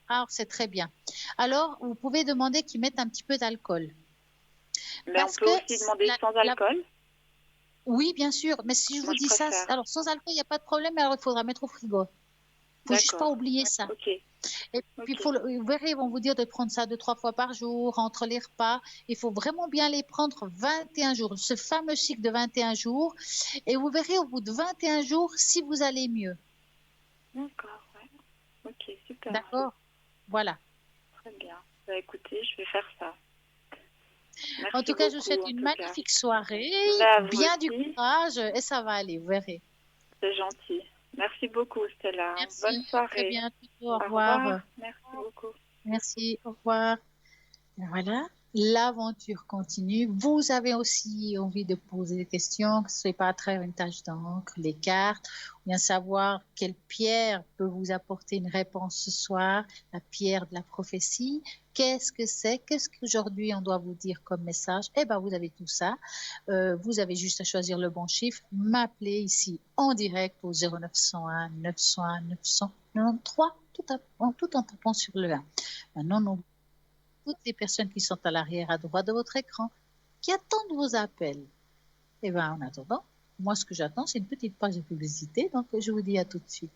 Alors, c'est très bien. Alors, vous pouvez demander qu'ils mettent un petit peu d'alcool. Mais on peut aussi demander sans alcool? Oui, bien sûr. Mais si je vous dis ça, alors sans alcool, il n'y a pas de problème, alors il faudra mettre au frigo. Il ne faut juste pas oublier ça. Okay. Et puis, vous verrez, ils vont vous dire de prendre ça 2-3 fois par jour, entre les repas. Il faut vraiment bien les prendre 21 jours, ce fameux cycle de 21 jours. Et vous verrez au bout de 21 jours si vous allez mieux. D'accord, ouais. Ok, super. D'accord, voilà. Très bien. Bah, écoutez, je vais faire ça. Merci en tout cas, je vous souhaite une magnifique soirée, bien du courage et ça va aller, vous verrez. C'est gentil. Merci beaucoup, Stella. Merci. Bonne soirée. Très bientôt. Au revoir. Merci beaucoup. Merci. Au revoir. Voilà. L'aventure continue. Vous avez aussi envie de poser des questions, que ce soit pas à travers une tâche d'encre, les cartes, ou bien savoir quelle pierre peut vous apporter une réponse ce soir, la pierre de la prophétie. Qu'est-ce que c'est? Qu'est-ce qu'aujourd'hui on doit vous dire comme message? Eh bien, vous avez tout ça. Vous avez juste à choisir le bon chiffre. M'appeler ici en direct au 0901 901 993, tout en tapant sur le 1. Maintenant, toutes les personnes qui sont à l'arrière à droite de votre écran, qui attendent vos appels. Et bien, en attendant, moi, ce que j'attends, c'est une petite page de publicité. Donc, je vous dis à tout de suite.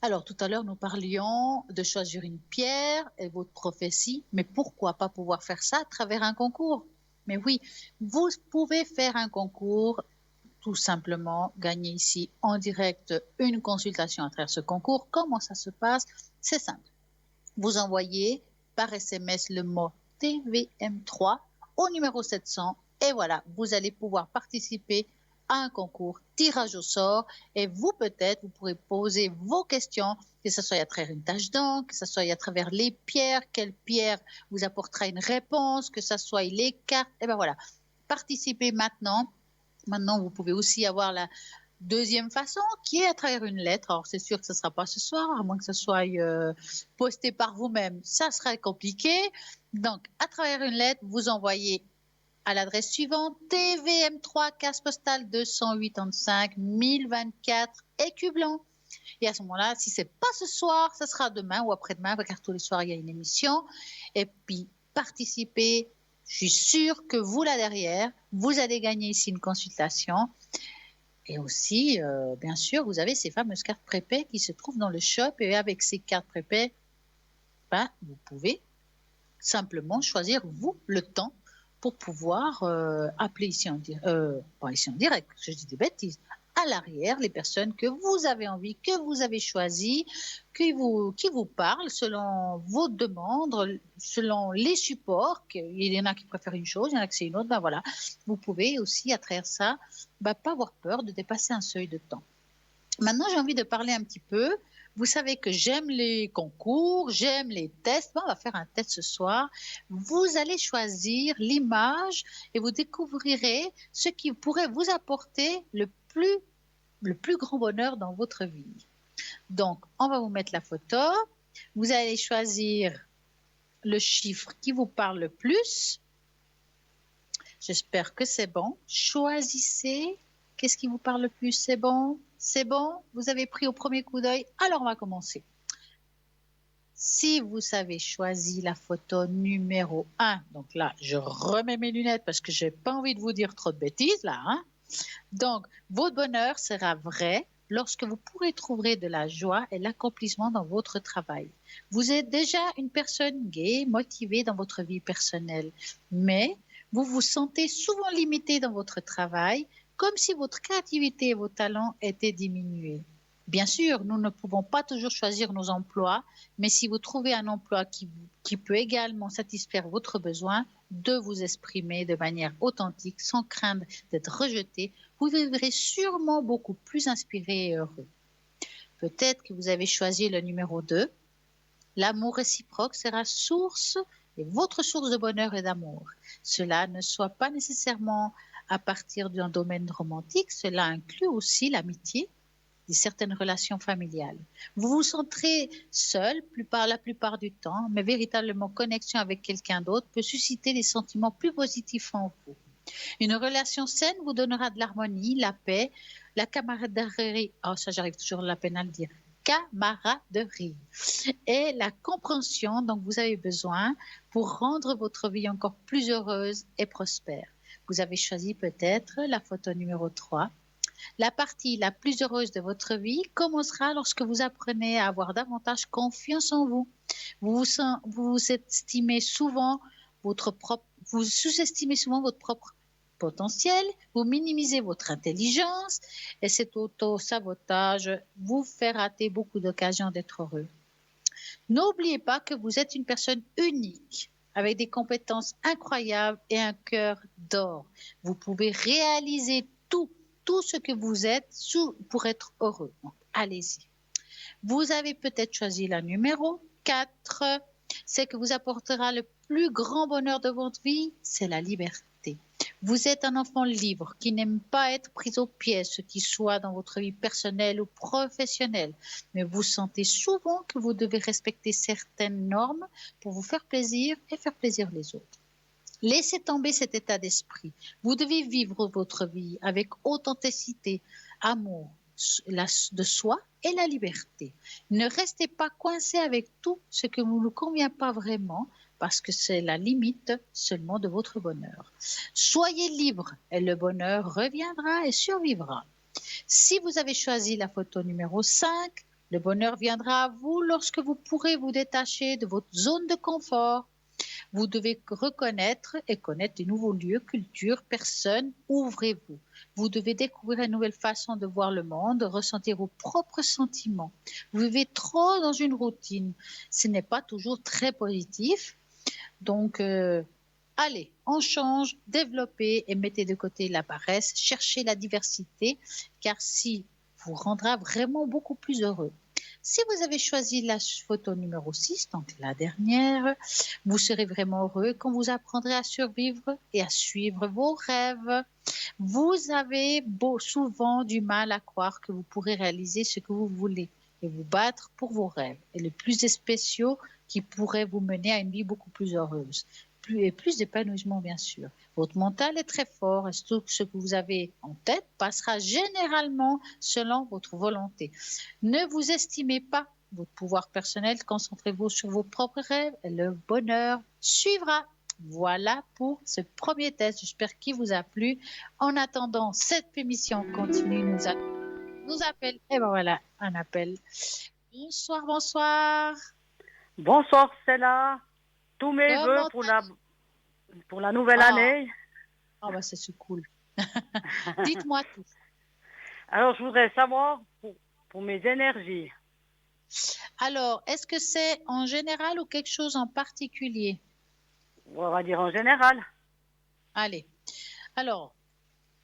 Alors, tout à l'heure, nous parlions de choisir une pierre et votre prophétie, mais pourquoi pas pouvoir faire ça à travers un concours? Mais oui, vous pouvez faire un concours, tout simplement gagner ici en direct une consultation à travers ce concours. Comment ça se passe? C'est simple. Vous envoyez par SMS le mot TVM3 au numéro 700 et voilà, vous allez pouvoir participer à un concours tirage au sort et vous peut-être vous pourrez poser vos questions, que ce soit à travers une tache d'encre, que ce soit à travers les pierres, quelle pierre vous apportera une réponse, que ce soit les cartes, et bien voilà, participez maintenant. Maintenant, vous pouvez aussi avoir la deuxième façon qui est à travers une lettre. Alors, c'est sûr que ce ne sera pas ce soir, à moins que ce soit posté par vous-même. Ça serait compliqué. Donc, à travers une lettre, vous envoyez à l'adresse suivante, TVM3, case postale 285 1024, Écublanc. Et à ce moment-là, si ce n'est pas ce soir, ce sera demain ou après-demain, car tous les soirs, il y a une émission. Et puis, participez. Je suis sûre que vous, là derrière, vous allez gagner ici une consultation. Et aussi, bien sûr, vous avez ces fameuses cartes prépay qui se trouvent dans le shop. Et avec ces cartes prépay, ben, vous pouvez simplement choisir, vous, le temps pour pouvoir appeler ici pas ici en direct, je dis des bêtises, à l'arrière, les personnes que vous avez envie, que vous avez choisies, qui vous parlent selon vos demandes, selon les supports. Il y en a qui préfèrent une chose, il y en a qui c'est une autre. Ben voilà, vous pouvez aussi, à travers ça, pas avoir peur de dépasser un seuil de temps. Maintenant, j'ai envie de parler un petit peu. Vous savez que j'aime les concours, j'aime les tests. Bon, on va faire un test ce soir. Vous allez choisir l'image et vous découvrirez ce qui pourrait vous apporter le plus grand bonheur dans votre vie. Donc, on va vous mettre la photo. Vous allez choisir le chiffre qui vous parle le plus. J'espère que c'est bon. Choisissez. Qu'est-ce qui vous parle le plus? C'est bon? C'est bon? Vous avez pris au premier coup d'œil? Alors, on va commencer. Si vous avez choisi la photo numéro 1, donc là, je remets mes lunettes parce que je n'ai pas envie de vous dire trop de bêtises là. Hein? Donc, votre bonheur sera vrai lorsque vous pourrez trouver de la joie et l'accomplissement dans votre travail. Vous êtes déjà une personne gaie, motivée dans votre vie personnelle, mais vous vous sentez souvent limité dans votre travail, comme si votre créativité et vos talents étaient diminués. Bien sûr, nous ne pouvons pas toujours choisir nos emplois, mais si vous trouvez un emploi qui peut également satisfaire votre besoin de vous exprimer de manière authentique, sans craindre d'être rejeté, vous vivrez sûrement beaucoup plus inspiré et heureux. Peut-être que vous avez choisi le numéro 2. L'amour réciproque sera source et votre source de bonheur et d'amour. Cela ne soit pas nécessairement à partir d'un domaine romantique, cela inclut aussi l'amitié et certaines relations familiales. Vous vous sentirez seul la plupart du temps, mais véritablement connexion avec quelqu'un d'autre peut susciter des sentiments plus positifs en vous. Une relation saine vous donnera de l'harmonie, la paix, la camaraderie, ça j'arrive toujours à la peine à le dire, camaraderie et la compréhension dont vous avez besoin pour rendre votre vie encore plus heureuse et prospère. Vous avez choisi peut-être la photo numéro 3. La partie la plus heureuse de votre vie commencera lorsque vous apprenez à avoir davantage confiance en vous. Vous sous-estimez souvent votre propre potentiel, vous minimisez votre intelligence et cet auto-sabotage vous fait rater beaucoup d'occasions d'être heureux. N'oubliez pas que vous êtes une personne unique avec des compétences incroyables et un cœur d'or. Vous pouvez réaliser tout ce que vous êtes pour être heureux. Donc, allez-y. Vous avez peut-être choisi la numéro 4. C'est que vous apportera le plus grand bonheur de votre vie, c'est la liberté. Vous êtes un enfant libre qui n'aime pas être pris au piège, ce qui soit dans votre vie personnelle ou professionnelle. Mais vous sentez souvent que vous devez respecter certaines normes pour vous faire plaisir et faire plaisir les autres. Laissez tomber cet état d'esprit. Vous devez vivre votre vie avec authenticité, amour de soi et la liberté. Ne restez pas coincé avec tout ce qui ne vous convient pas vraiment parce que c'est la limite seulement de votre bonheur. Soyez libre et le bonheur reviendra et survivra. Si vous avez choisi la photo numéro 5, le bonheur viendra à vous lorsque vous pourrez vous détacher de votre zone de confort. Vous devez reconnaître et connaître de nouveaux lieux, cultures, personnes. Ouvrez-vous. Vous devez découvrir une nouvelle façon de voir le monde, ressentir vos propres sentiments. Vous vivez trop dans une routine. Ce n'est pas toujours très positif. Donc, allez, on change, développez et mettez de côté la paresse. Cherchez la diversité, car si vous rendra vraiment beaucoup plus heureux. Si vous avez choisi la photo numéro 6, donc la dernière, vous serez vraiment heureux quand vous apprendrez à survivre et à suivre vos rêves. Vous avez souvent du mal à croire que vous pourrez réaliser ce que vous voulez et vous battre pour vos rêves et les plus spéciaux qui pourraient vous mener à une vie beaucoup plus heureuse. Plus d'épanouissement, bien sûr. Votre mental est très fort et tout ce que vous avez en tête passera généralement selon votre volonté. Ne vous estimez pas votre pouvoir personnel, concentrez-vous sur vos propres rêves et le bonheur suivra. Voilà pour ce premier test. J'espère qu'il vous a plu. En attendant, cette émission continue. Nous appelle. Et ben voilà, un appel. Bonsoir, bonsoir. Bonsoir, Stella. Tous mes voeux pour la... pour la nouvelle année. Ah, bah, c'est cool. Dites-moi tout. Alors, je voudrais savoir pour mes énergies. Alors, est-ce que c'est en général ou quelque chose en particulier? On va dire en général. Allez. Alors,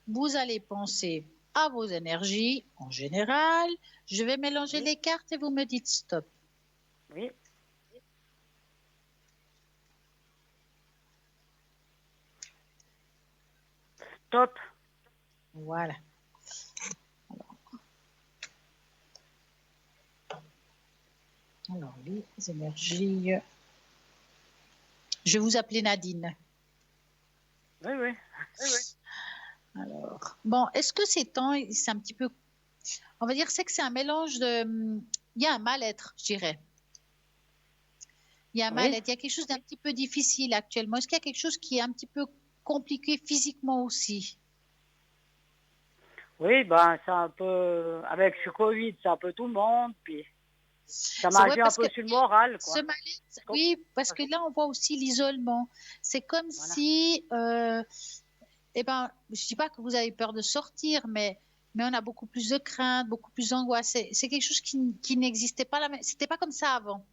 vous allez penser à vos énergies en général. Je vais mélanger les cartes et vous me dites stop. Oui. Stop. Voilà. Alors, les énergies. Je vais vous appeler Nadine. Oui, oui. Alors, bon, est-ce que c'est un petit peu, on va dire, c'est que c'est un mélange de, il y a un mal-être, je dirais. Il y a un mal-être, il y a quelque chose d'un petit peu difficile actuellement. Est-ce qu'il y a quelque chose qui est un petit peu compliqué physiquement aussi? Oui, ben, c'est un peu, avec ce Covid, c'est un peu tout le monde, puis ça m'a joué un peu sur le moral, quoi. Ce mal-être, oui, parce que là, on voit aussi l'isolement. C'est comme si, eh ben, je ne dis pas que vous avez peur de sortir, mais on a beaucoup plus de crainte, beaucoup plus d'angoisse. C'est quelque chose qui n'existait pas, c'était pas comme ça avant.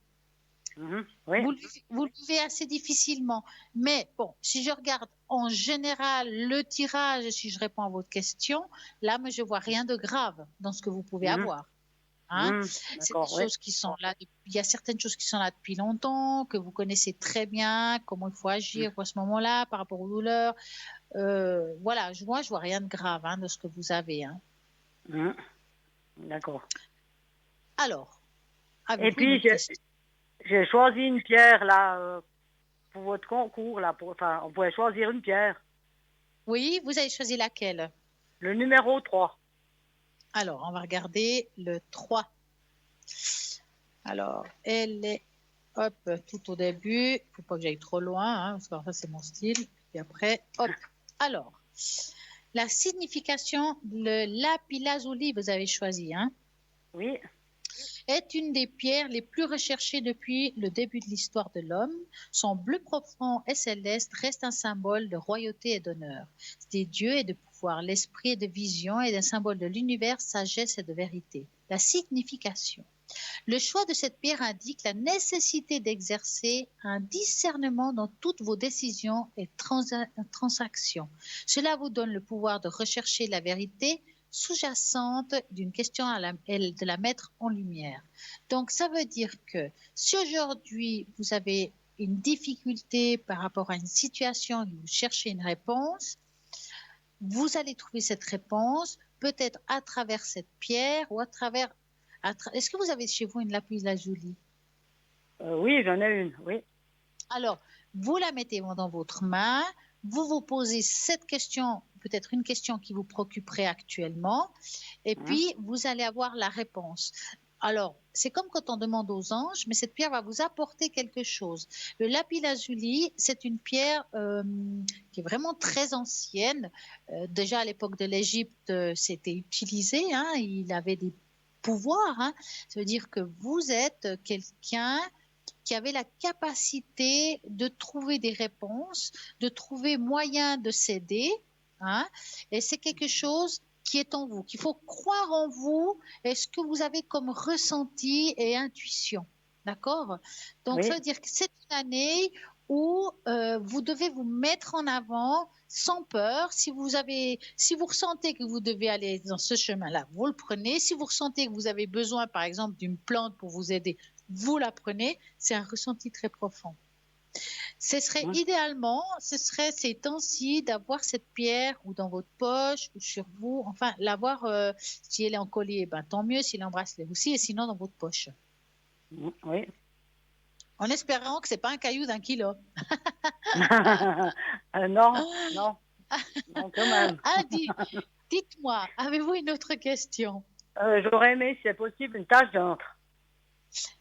Oui. Vous le vivez assez difficilement. Mais bon, si je regarde en général le tirage, si je réponds à votre question, là, mais je vois rien de grave dans ce que vous pouvez avoir. Hein? C'est des choses qui sont là. Il y a certaines choses qui sont là depuis longtemps, que vous connaissez très bien, comment il faut agir à ce moment-là par rapport aux douleurs. Voilà, moi, je vois rien de grave de ce que vous avez. Hein. D'accord. Alors, et puis, j'ai choisi une pierre là pour votre concours. Là, enfin, on pouvait choisir une pierre. Oui, vous avez choisi laquelle? Le numéro 3. Alors, on va regarder le 3. Alors, elle est, hop, tout au début. Il ne faut pas que j'aille trop loin, parce que ça, c'est mon style. Et après, hop. Alors, la signification, le lapis-lazuli, vous avez choisi, hein? Oui. Est une des pierres les plus recherchées depuis le début de l'histoire de l'homme. Son bleu profond et céleste reste un symbole de royauté et d'honneur, des dieux et de pouvoir. L'esprit et de vision est un symbole de l'univers, sagesse et de vérité. La signification. Le choix de cette pierre indique la nécessité d'exercer un discernement dans toutes vos décisions et transactions. Cela vous donne le pouvoir de rechercher la vérité sous-jacente d'une question et de la mettre en lumière. Donc, ça veut dire que si aujourd'hui vous avez une difficulté par rapport à une situation et vous cherchez une réponse, vous allez trouver cette réponse peut-être à travers cette pierre ou à travers... Est-ce que vous avez chez vous une lapis-lazuli? Oui, j'en ai une, oui. Alors, vous la mettez dans votre main, vous vous posez cette question, peut-être une question qui vous préoccuperait actuellement, et puis vous allez avoir la réponse. Alors, c'est comme quand on demande aux anges, mais cette pierre va vous apporter quelque chose. Le lapis-lazuli, c'est une pierre qui est vraiment très ancienne. Déjà à l'époque de l'Égypte, c'était utilisé. Hein, il avait des pouvoirs. Hein. Ça veut dire que vous êtes quelqu'un qui avait la capacité de trouver des réponses, de trouver moyen de s'aider. Hein, et c'est quelque chose qui est en vous, qu'il faut croire en vous et ce que vous avez comme ressenti et intuition. D'accord? Donc, ça veut dire que c'est une année où vous devez vous mettre en avant sans peur. Si vous ressentez que vous devez aller dans ce chemin-là, vous le prenez. Si vous ressentez que vous avez besoin, par exemple, d'une plante pour vous aider, vous la prenez. C'est un ressenti très profond. Ce serait idéalement, ces temps-ci d'avoir cette pierre ou dans votre poche ou sur vous, enfin l'avoir, si elle est en collier, ben, tant mieux, s'il en bracelet aussi, et sinon dans votre poche. Oui. En espérant que ce n'est pas un caillou d'1 kilo. Non, non, non, quand même. Dites-moi, avez-vous une autre question? J'aurais aimé, si c'est possible, une tache d'encre.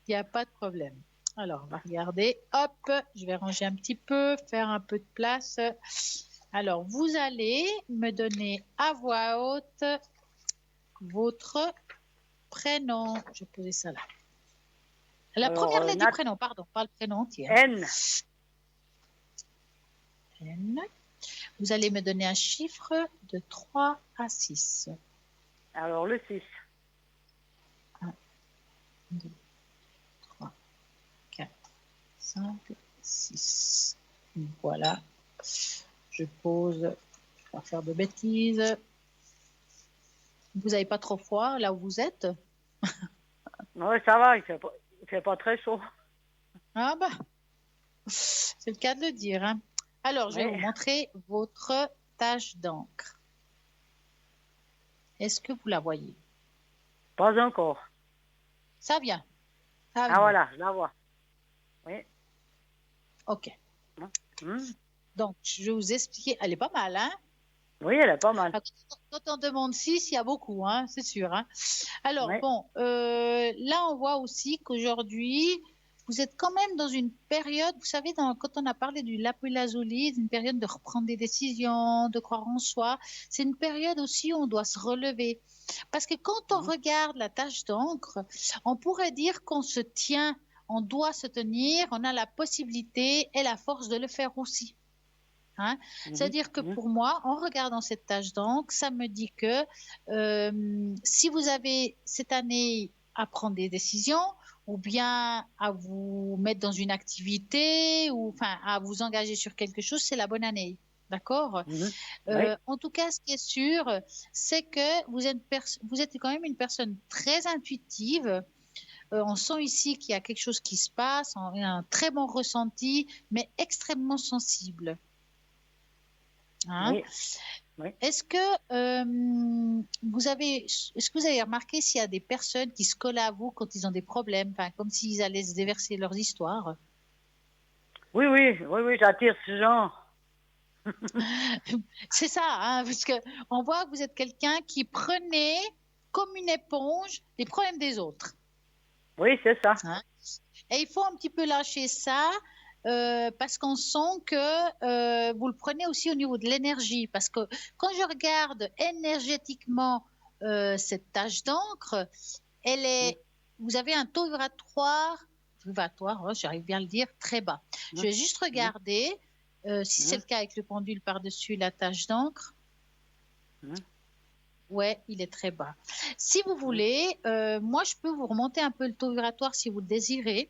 Il n'y a pas de problème. Alors, on va regarder. Hop, je vais ranger un petit peu, faire un peu de place. Alors, vous allez me donner à voix haute votre prénom. Je vais poser ça là. La première lettre du prénom, pardon, pas le prénom entier. N. N. Vous allez me donner un chiffre de 3 à 6. Alors, le 6. 1, 2, 3, 4, 5, 6. Voilà. Je pose. Je ne vais pas faire de bêtises. Vous n'avez pas trop froid là où vous êtes? Oui, ça va, il fait pas très chaud. Ah bah, c'est le cas de le dire. Hein. Alors, je vais vous montrer votre tache d'encre. Est-ce que vous la voyez? Pas encore. Ça vient. Ça Ah voilà, je la vois. Oui. Ok. Donc, je vais vous expliquer. Elle est pas mal, hein? Oui, elle est pas mal. Quand on demande 6, il y a beaucoup, hein, c'est sûr. Hein. Alors, bon, là, on voit aussi qu'aujourd'hui, vous êtes quand même dans une période, vous savez, quand on a parlé du lapis-lazuli, une période de reprendre des décisions, de croire en soi, c'est une période aussi où on doit se relever. Parce que quand on regarde la tache d'encre, on pourrait dire qu'on se tient, on doit se tenir, on a la possibilité et la force de le faire aussi. Hein? C'est-à-dire que pour moi, en regardant cette tache d'encre, ça me dit que si vous avez cette année à prendre des décisions ou bien à vous mettre dans une activité ou enfin à vous engager sur quelque chose, c'est la bonne année. D'accord? En tout cas, ce qui est sûr, c'est que vous êtes quand même une personne très intuitive. On sent ici qu'il y a quelque chose qui se passe, on a un très bon ressenti, mais extrêmement sensible. Hein? Oui. Est-ce que vous avez remarqué s'il y a des personnes qui se collent à vous quand ils ont des problèmes, enfin, comme s'ils allaient se déverser leurs histoires? Oui, j'attire ce genre. C'est ça, hein, parce que on voit que vous êtes quelqu'un qui prenait comme une éponge les problèmes des autres. Oui, c'est ça. Hein? Et il faut un petit peu lâcher ça. Parce qu'on sent que vous le prenez aussi au niveau de l'énergie. Parce que quand je regarde énergétiquement cette tache d'encre, vous avez un taux vibratoire, j'arrive bien à le dire, très bas. Je vais juste regarder si c'est le cas avec le pendule par-dessus la tache d'encre. Ouais, il est très bas. Si vous voulez, moi, je peux vous remonter un peu le taux vibratoire si vous le désirez.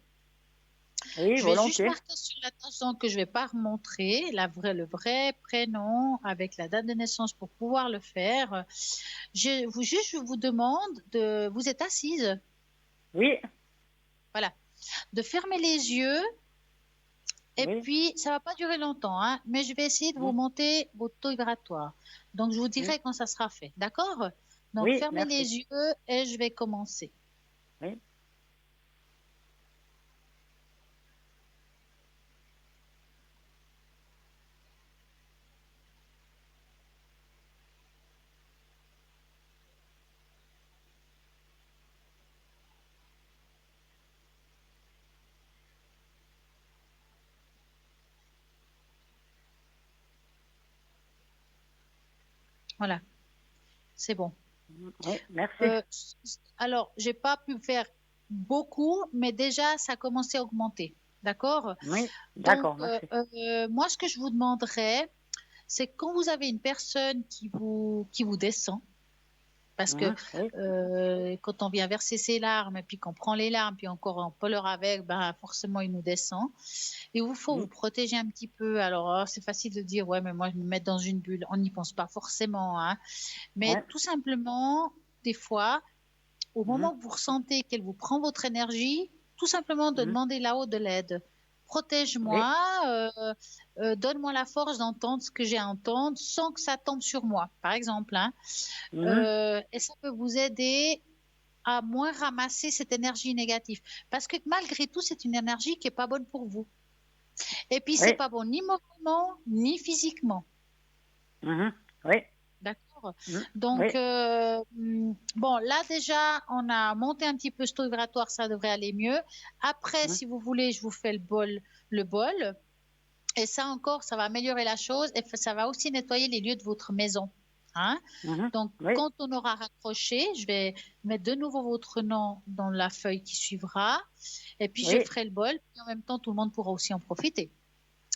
Oui, je vais juste marquer sur la tache d'encre que je ne vais pas remontrer le vrai prénom avec la date de naissance pour pouvoir le faire. Je vous demande vous êtes assise? Oui. Voilà. De fermer les yeux. Et puis, ça ne va pas durer longtemps, hein, mais je vais essayer de vous monter votre taux vibratoire. Donc, je vous dirai quand ça sera fait. D'accord? Donc, fermez les yeux et je vais commencer. Oui. Voilà, c'est bon. Oui, merci. Alors, je n'ai pas pu faire beaucoup, mais déjà, ça a commencé à augmenter. D'accord? Oui, d'accord, merci. Moi, ce que je vous demanderais, c'est quand vous avez une personne qui vous descend, parce que quand on vient verser ses larmes, et puis qu'on prend les larmes, puis encore on pleure avec, ben forcément il nous descend. Et il faut vous protéger un petit peu. Alors c'est facile de dire, ouais, mais moi je me mets dans une bulle. On n'y pense pas forcément, hein. Mais tout simplement, des fois, au moment où vous ressentez qu'elle vous prend votre énergie, tout simplement de demander là-haut de l'aide. Protège-moi, donne-moi la force d'entendre ce que j'ai à entendre sans que ça tombe sur moi, par exemple. Hein. Et ça peut vous aider à moins ramasser cette énergie négative. Parce que malgré tout, c'est une énergie qui n'est pas bonne pour vous. Et puis, c'est pas bon ni moralement, ni physiquement. Oui. D'accord. Donc, bon, là déjà, on a monté un petit peu ce taux vibratoire, ça devrait aller mieux. Après, si vous voulez, je vous fais le bol. Et ça encore, ça va améliorer la chose et ça va aussi nettoyer les lieux de votre maison. Hein? Donc, quand on aura raccroché, je vais mettre de nouveau votre nom dans la feuille qui suivra. Et puis, je ferai le bol. Et en même temps, tout le monde pourra aussi en profiter.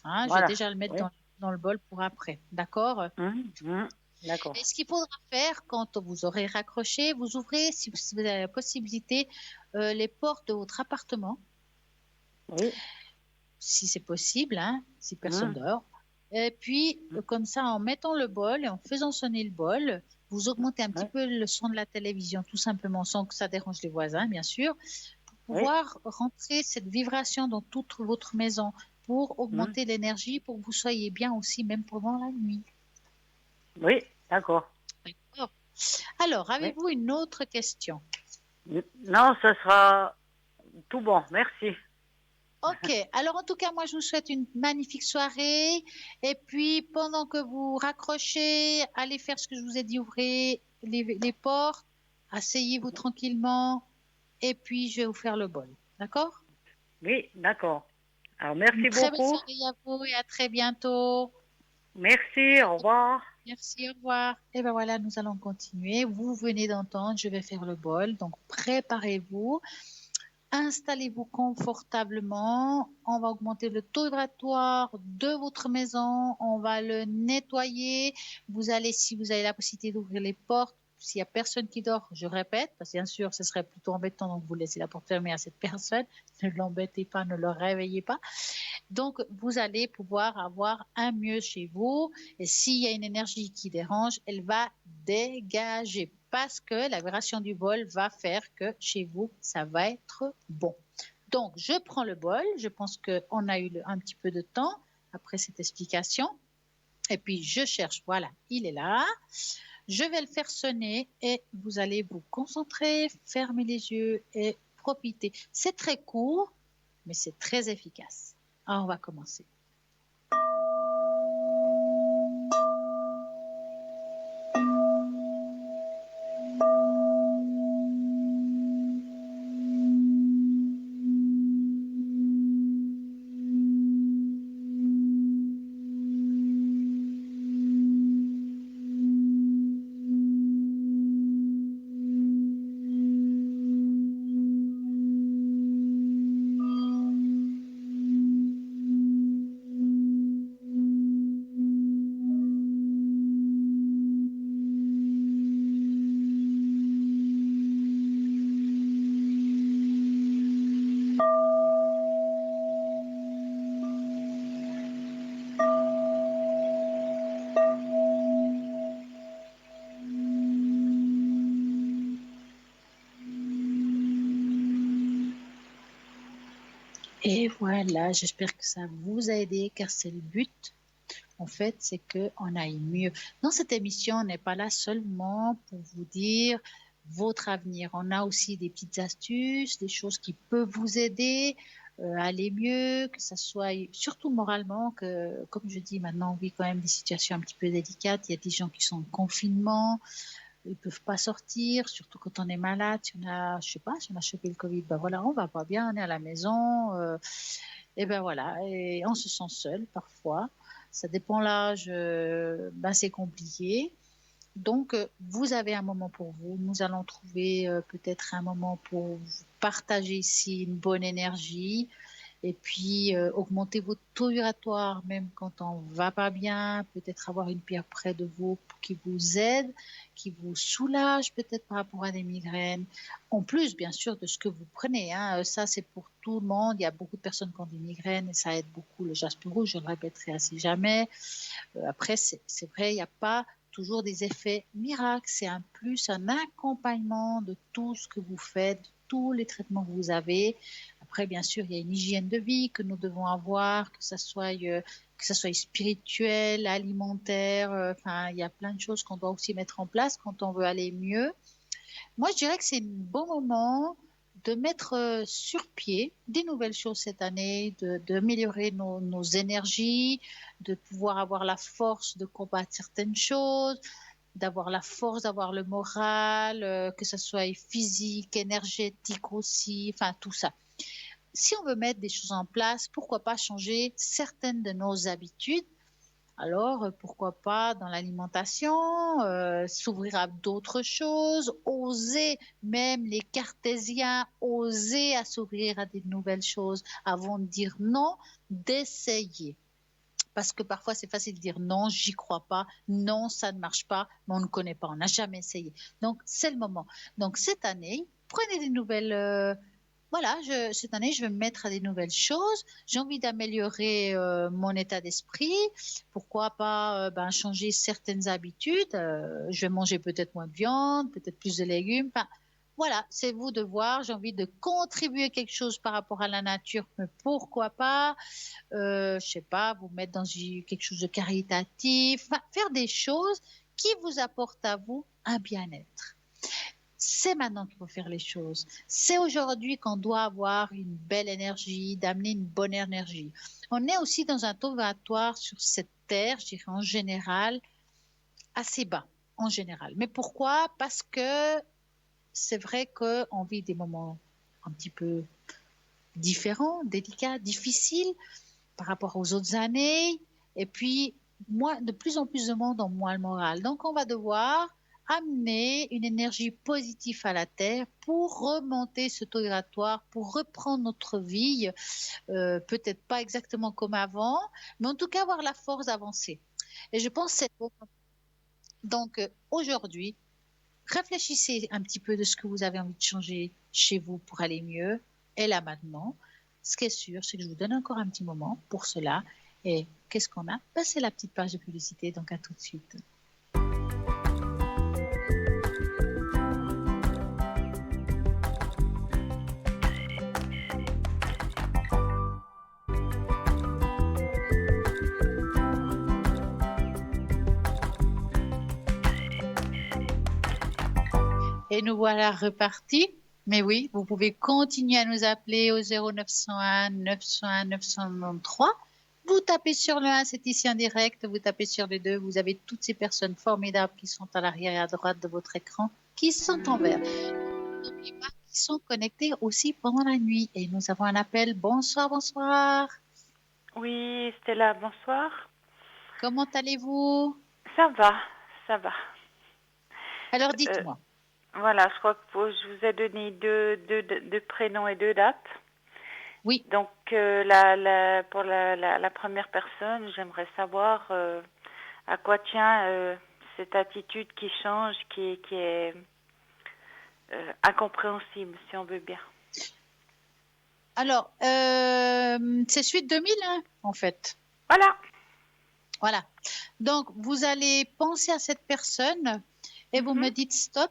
Hein? Je vais déjà le mettre dans dans le bol pour après. D'accord? D'accord. Et ce qu'il faudra faire quand vous aurez raccroché, vous ouvrez, si vous avez la possibilité, les portes de votre appartement. Oui. Si c'est possible, hein, si personne dort. Et puis, comme ça, en mettant le bol et en faisant sonner le bol, vous augmentez un petit peu le son de la télévision, tout simplement, sans que ça dérange les voisins, bien sûr, pour pouvoir rentrer cette vibration dans toute votre maison, pour augmenter l'énergie, pour que vous soyez bien aussi, même pendant la nuit. Oui, d'accord. D'accord. Alors, avez-vous une autre question? Non, ce sera tout bon, merci. Ok, alors en tout cas, moi je vous souhaite une magnifique soirée. Et puis pendant que vous raccrochez, allez faire ce que je vous ai dit, ouvrez les portes, asseyez-vous tranquillement. Et puis je vais vous faire le bol. D'accord? Oui, d'accord. Alors merci Une très belle beaucoup. soirée à vous et à très bientôt. Merci, au revoir. Merci, au revoir. Et ben voilà, nous allons continuer. Vous venez d'entendre, je vais faire le bol. Donc préparez-vous. Installez-vous confortablement. On va augmenter le taux vibratoire de votre maison. On va le nettoyer. Vous allez, si vous avez la possibilité d'ouvrir les portes, s'il n'y a personne qui dort, je répète, parce que bien sûr, ce serait plutôt embêtant, donc vous laissez la porte fermée à cette personne. Ne l'embêtez pas, ne le réveillez pas. Donc, vous allez pouvoir avoir un mieux chez vous. Et s'il y a une énergie qui dérange, elle va dégager parce que la vibration du bol va faire que chez vous, ça va être bon. Donc, je prends le bol. Je pense qu'on a eu un petit peu de temps après cette explication. Et puis, je cherche. Voilà, il est là. Je vais le faire sonner et vous allez vous concentrer, fermer les yeux et profiter. C'est très court, mais c'est très efficace. Alors, on va commencer. Et voilà, j'espère que ça vous a aidé car c'est le but. En fait, c'est qu'on aille mieux. Dans cette émission, on n'est pas là seulement pour vous dire votre avenir. On a aussi des petites astuces, des choses qui peuvent vous aider à aller mieux, que ça soit surtout moralement, que comme je dis maintenant, on vit quand même des situations un petit peu délicates. Il y a des gens qui sont en confinement. Ils ne peuvent pas sortir, surtout quand on est malade. Si on a, je sais pas, si on a chopé le Covid, ben voilà, on va pas bien, on est à la maison. Et ben voilà, et on se sent seul parfois. Ça dépend l'âge, ben c'est compliqué. Donc, vous avez un moment pour vous. Nous allons trouver peut-être un moment pour partager ici une bonne énergie. Et puis, augmenter votre taux vibratoire, même quand on ne va pas bien, peut-être avoir une pierre près de vous qui vous aide, qui vous soulage peut-être par rapport à des migraines. En plus, bien sûr, de ce que vous prenez. Hein. Ça, c'est pour tout le monde. Il y a beaucoup de personnes qui ont des migraines et ça aide beaucoup le jaspe rouge. Je le répéterai assez jamais. Après, c'est vrai, il n'y a pas toujours des effets miracles. C'est un plus, un accompagnement de tout ce que vous faites, de tous les traitements que vous avez. Après, bien sûr, il y a une hygiène de vie que nous devons avoir, que ça soit spirituel, alimentaire. Enfin, il y a plein de choses qu'on doit aussi mettre en place quand on veut aller mieux. Moi, je dirais que c'est un bon moment de mettre sur pied des nouvelles choses cette année, d'améliorer nos énergies, de pouvoir avoir la force de combattre certaines choses, d'avoir la force, d'avoir le moral, que ce soit physique, énergétique aussi, enfin tout ça. Si on veut mettre des choses en place, pourquoi pas changer certaines de nos habitudes? Alors, pourquoi pas dans l'alimentation, s'ouvrir à d'autres choses, oser, même les cartésiens, oser à s'ouvrir à des nouvelles choses avant de dire non, d'essayer. Parce que parfois, c'est facile de dire non, j'y crois pas, non, ça ne marche pas, mais on ne connaît pas, on n'a jamais essayé. Donc, c'est le moment. Donc, cette année, prenez des nouvelles... voilà, cette année, je vais me mettre à des nouvelles choses. J'ai envie d'améliorer mon état d'esprit. Pourquoi pas changer certaines habitudes. Je vais manger peut-être moins de viande, peut-être plus de légumes. Enfin, voilà, c'est vous de voir. J'ai envie de contribuer quelque chose par rapport à la nature, mais pourquoi pas, je sais pas, vous mettre dans quelque chose de caritatif, enfin, faire des choses qui vous apportent à vous un bien-être. C'est maintenant qu'il faut faire les choses. C'est aujourd'hui qu'on doit avoir une belle énergie, d'amener une bonne énergie. On est aussi dans un taux vibratoire sur cette terre, je dirais en général, assez bas, en général. Mais pourquoi? Parce que c'est vrai qu'on vit des moments un petit peu différents, délicats, difficiles par rapport aux autres années. Et puis, de plus en plus de monde ont moins le moral. Donc, on va devoir amener une énergie positive à la Terre pour remonter ce taux vibratoire, pour reprendre notre vie, peut-être pas exactement comme avant, mais en tout cas avoir la force d'avancer. Et je pense que c'est bon. Donc, aujourd'hui, réfléchissez un petit peu de ce que vous avez envie de changer chez vous pour aller mieux. Et là maintenant, ce qui est sûr, c'est que je vous donne encore un petit moment pour cela. Et qu'est-ce qu'on a? C'est la petite page de publicité, donc à tout de suite. Et nous voilà repartis. Mais oui, vous pouvez continuer à nous appeler au 0901 901 993. Vous tapez sur le 1, c'est ici en direct. Vous tapez sur le 2, vous avez toutes ces personnes formidables qui sont à l'arrière et à droite de votre écran, qui sont en vert. N'oubliez pas qu'ils sont connectés aussi pendant la nuit. Et nous avons un appel. Bonsoir, bonsoir. Oui, Stella, bonsoir. Comment allez-vous? Ça va, ça va. Alors, dites-moi. Voilà, je crois que je vous ai donné deux prénoms et 2 dates. Oui. Donc, pour la première personne, j'aimerais savoir à quoi tient cette attitude qui change, qui est incompréhensible, si on veut bien. Alors, c'est suite 2001, en fait. Voilà. Donc, vous allez penser à cette personne et vous me dites stop.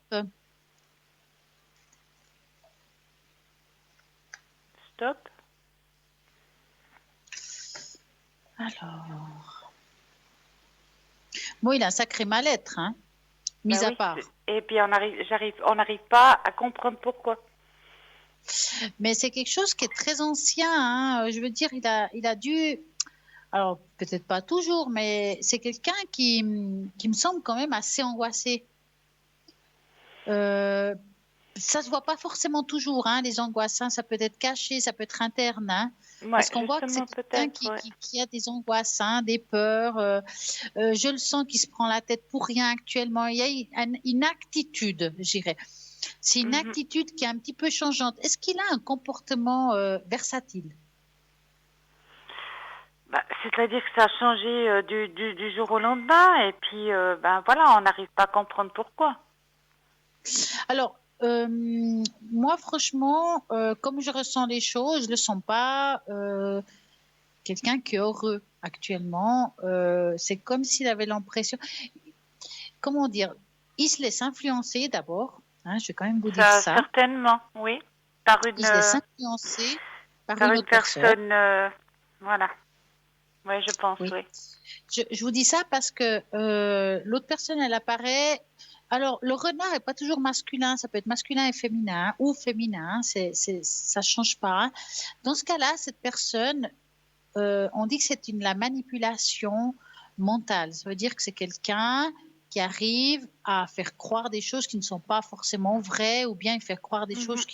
Stop. Alors. Bon, il a un sacré mal-être, hein, mis à part. Et puis, on n'arrive pas à comprendre pourquoi. Mais c'est quelque chose qui est très ancien, hein. Je veux dire, il a dû... Alors, peut-être pas toujours, mais c'est quelqu'un qui me semble quand même assez angoissé. Ça se voit pas forcément toujours, hein, les angoisses, hein, ça peut être caché, ça peut être interne, hein, parce qu'on voit que c'est quelqu'un qui a des angoisses, hein, des peurs. Je le sens qu'il se prend la tête pour rien actuellement. Il y a une attitude, je dirais. C'est une attitude qui est un petit peu changeante. Est-ce qu'il a un comportement versatile? C'est-à-dire que ça a changé du jour au lendemain, et puis voilà, on n'arrive pas à comprendre pourquoi. Alors, moi, franchement, comme je ressens les choses, je ne le sens pas quelqu'un qui est heureux actuellement. C'est comme s'il avait l'impression... Comment dire? Il se laisse influencer d'abord. Hein, je vais quand même vous dire ça. Certainement, oui. Il se laisse influencer par une autre personne. Voilà. Oui, je pense, oui. Je vous dis ça parce que l'autre personne, elle apparaît... Alors, le renard n'est pas toujours masculin, ça peut être masculin et féminin, hein, ou féminin, ça ne change pas. Hein. Dans ce cas-là, cette personne, on dit que c'est la manipulation mentale. Ça veut dire que c'est quelqu'un qui arrive à faire croire des choses qui ne sont pas forcément vraies, ou bien faire croire des choses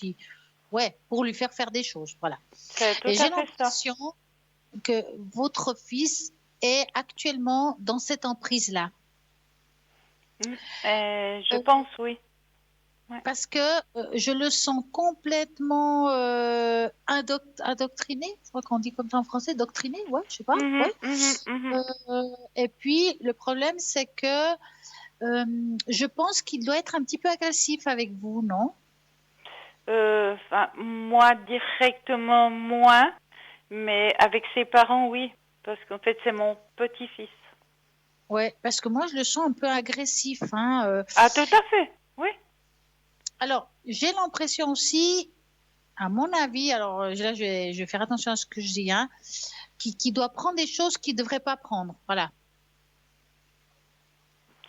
pour lui faire des choses. Voilà. Et j'ai l'impression que votre fils est actuellement dans cette emprise-là. Je pense, oui. Ouais. Parce que je le sens complètement indoctriné. Je crois qu'on dit comme ça en français, doctriné, ouais, je sais pas. Ouais. Et puis, le problème, c'est que je pense qu'il doit être un petit peu agressif avec vous, non? Moi, directement, moins. Mais avec ses parents, oui. Parce qu'en fait, c'est mon petit-fils. Ouais, parce que moi, je le sens un peu agressif. Hein, Ah, tout à fait, oui. Alors, j'ai l'impression aussi, à mon avis, alors là, je vais faire attention à ce que je dis, hein, qui doit prendre des choses qu'il ne devrait pas prendre. Voilà.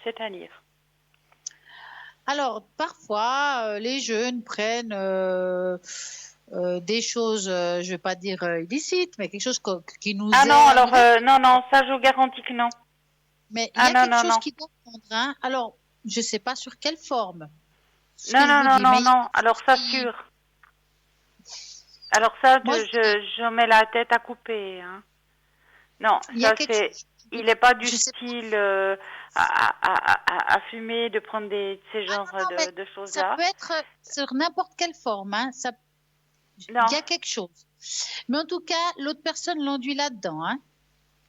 C'est-à-dire? Alors, parfois, les jeunes prennent des choses, je ne vais pas dire illicites, mais quelque chose qui nous Ah est non, alors, agréable. non, ça, je vous garantis que non. Mais il y Ah a non, quelque non, chose non. qui doit prendre. Hein. Alors, je ne sais pas sur quelle forme, ce Non, que je non, vous non, dis, non, mais il y a non. quelque Alors, chose ça, qui... sûr. Alors, ça, Moi, je mets la tête à couper, hein. Non, il y a ça, quelque c'est... chose... Il n'est pas du Je sais pas. style à fumer, de prendre ces Ah genres non, non, mais de ça choses-là. peut être sur n'importe quelle forme. Hein. Non, Il y a quelque chose. Mais en tout cas, l'autre personne l'enduit là-dedans. Hein.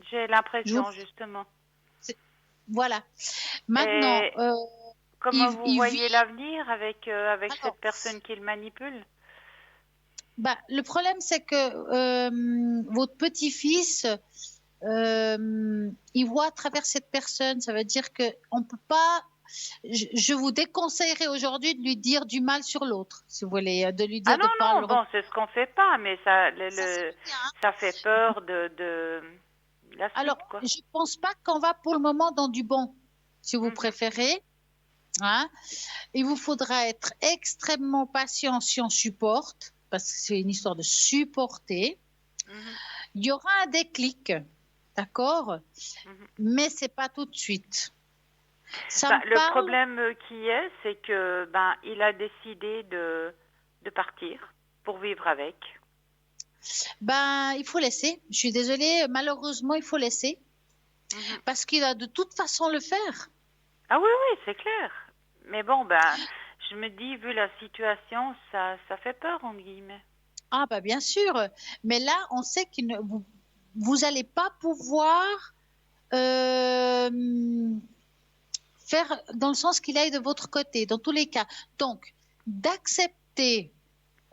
j'ai Je vous- l'impression, justement. Voilà. Maintenant, Et comment vous il voyez vit. l'avenir avec Alors, cette personne qui le manipule? bah, le problème, c'est que votre petit-fils, il voit à travers cette personne. Ça veut dire que on peut pas. Je vous déconseillerais aujourd'hui de lui dire du mal sur l'autre, si vous voulez, de lui Ah dire de non, pas non, le. bon, c'est ce qu'on fait pas, mais ça, Ça, c'est bien. Hein. ça fait peur de la Alors, suite, quoi. je pense pas qu'on va pour le moment dans du bon, si vous Mhm, préférez. Hein. Il vous faudra être extrêmement patient si on supporte, parce que c'est une histoire de supporter. mhm, Il y aura un déclic, d'accord, mhm. mais c'est pas tout de suite. Ça me Le parle. problème qui est, c'est que il a décidé de partir pour vivre avec. Ben, il faut laisser. Je suis désolée, malheureusement, il faut laisser Mhm. parce qu'il va de toute façon le faire. Ah oui, oui, c'est clair. Mais bon, je me dis, vu la situation, ça fait peur, entre guillemets. Ah, ben, bien sûr. Mais là, on sait qu'il ne, vous allez pas pouvoir euh, faire dans le sens qu'il aille de votre côté, dans tous les cas. Donc, d'accepter,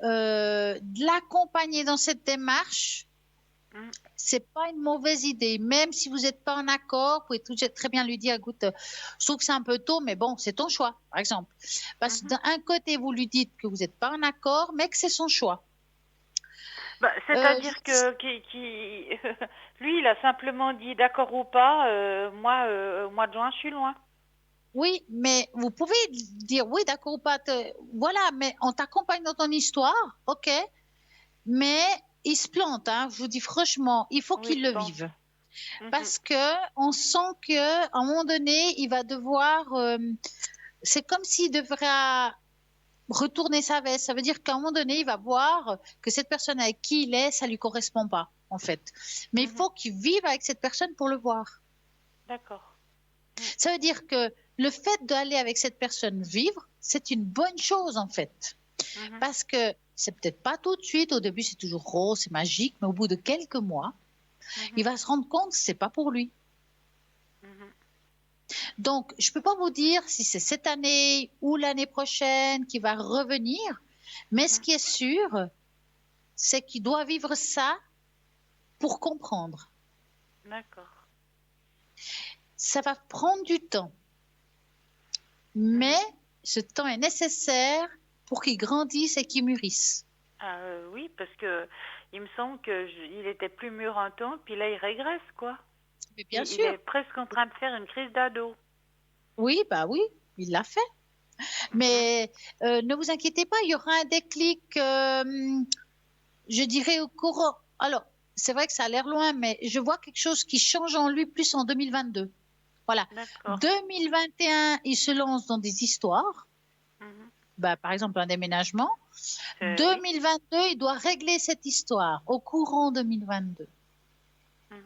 de l'accompagner dans cette démarche, Mhm, c'est pas une mauvaise idée. Même si vous n'êtes pas en accord, vous pouvez très bien lui dire, écoute, je trouve que c'est un peu tôt, mais bon, c'est ton choix, par exemple. Parce que mhm. d'un côté, vous lui dites que vous n'êtes pas en accord, mais que c'est son choix. C'est-à-dire lui, il a simplement dit d'accord ou pas, moi, au mois de juin, je suis loin. Oui, mais vous pouvez dire oui, d'accord ou pas. Voilà, mais on t'accompagne dans ton histoire, ok. Mais il se plante, hein, je vous dis franchement, il faut Oui, qu'il je le pense. vive. Mhm, Parce que on sent que à un moment donné, il va devoir. C'est comme s'il devrait retourner sa veste. Ça veut dire qu'à un moment donné, il va voir que cette personne avec qui il est, ça lui correspond pas, en fait. Mais il mhm. faut qu'il vive avec cette personne pour le voir. D'accord. Ça veut dire que le fait d'aller avec cette personne vivre, c'est une bonne chose, en fait. Mhm, Parce que c'est peut-être pas tout de suite. Au début, c'est toujours rose, c'est magique, mais au bout de quelques mois, il mhm, va se rendre compte que c'est pas pour lui. mhm. Donc, je peux pas vous dire si c'est cette année ou l'année prochaine qui va revenir, mais ce qui est sûr, c'est qu'il doit vivre ça pour comprendre. D'accord. Ça va prendre du temps, mais ce temps est nécessaire pour qu'il grandisse et qu'il mûrisse. Ah, oui, parce que il me semble il était plus mûr un temps, puis là, il régresse, quoi. Mais bien Il est sûr, presque en train de faire une crise d'ado. oui, bah oui, il l'a fait. Mhm. Mais ne vous inquiétez pas, il y aura un déclic, je dirais au courant. Alors, c'est vrai que ça a l'air loin, mais je vois quelque chose qui change en lui plus en 2022. Voilà. D'accord. 2021, il se lance dans des histoires, Mhm. par exemple un déménagement. Oui. 2022, il doit régler cette histoire au courant 2022. Mhm.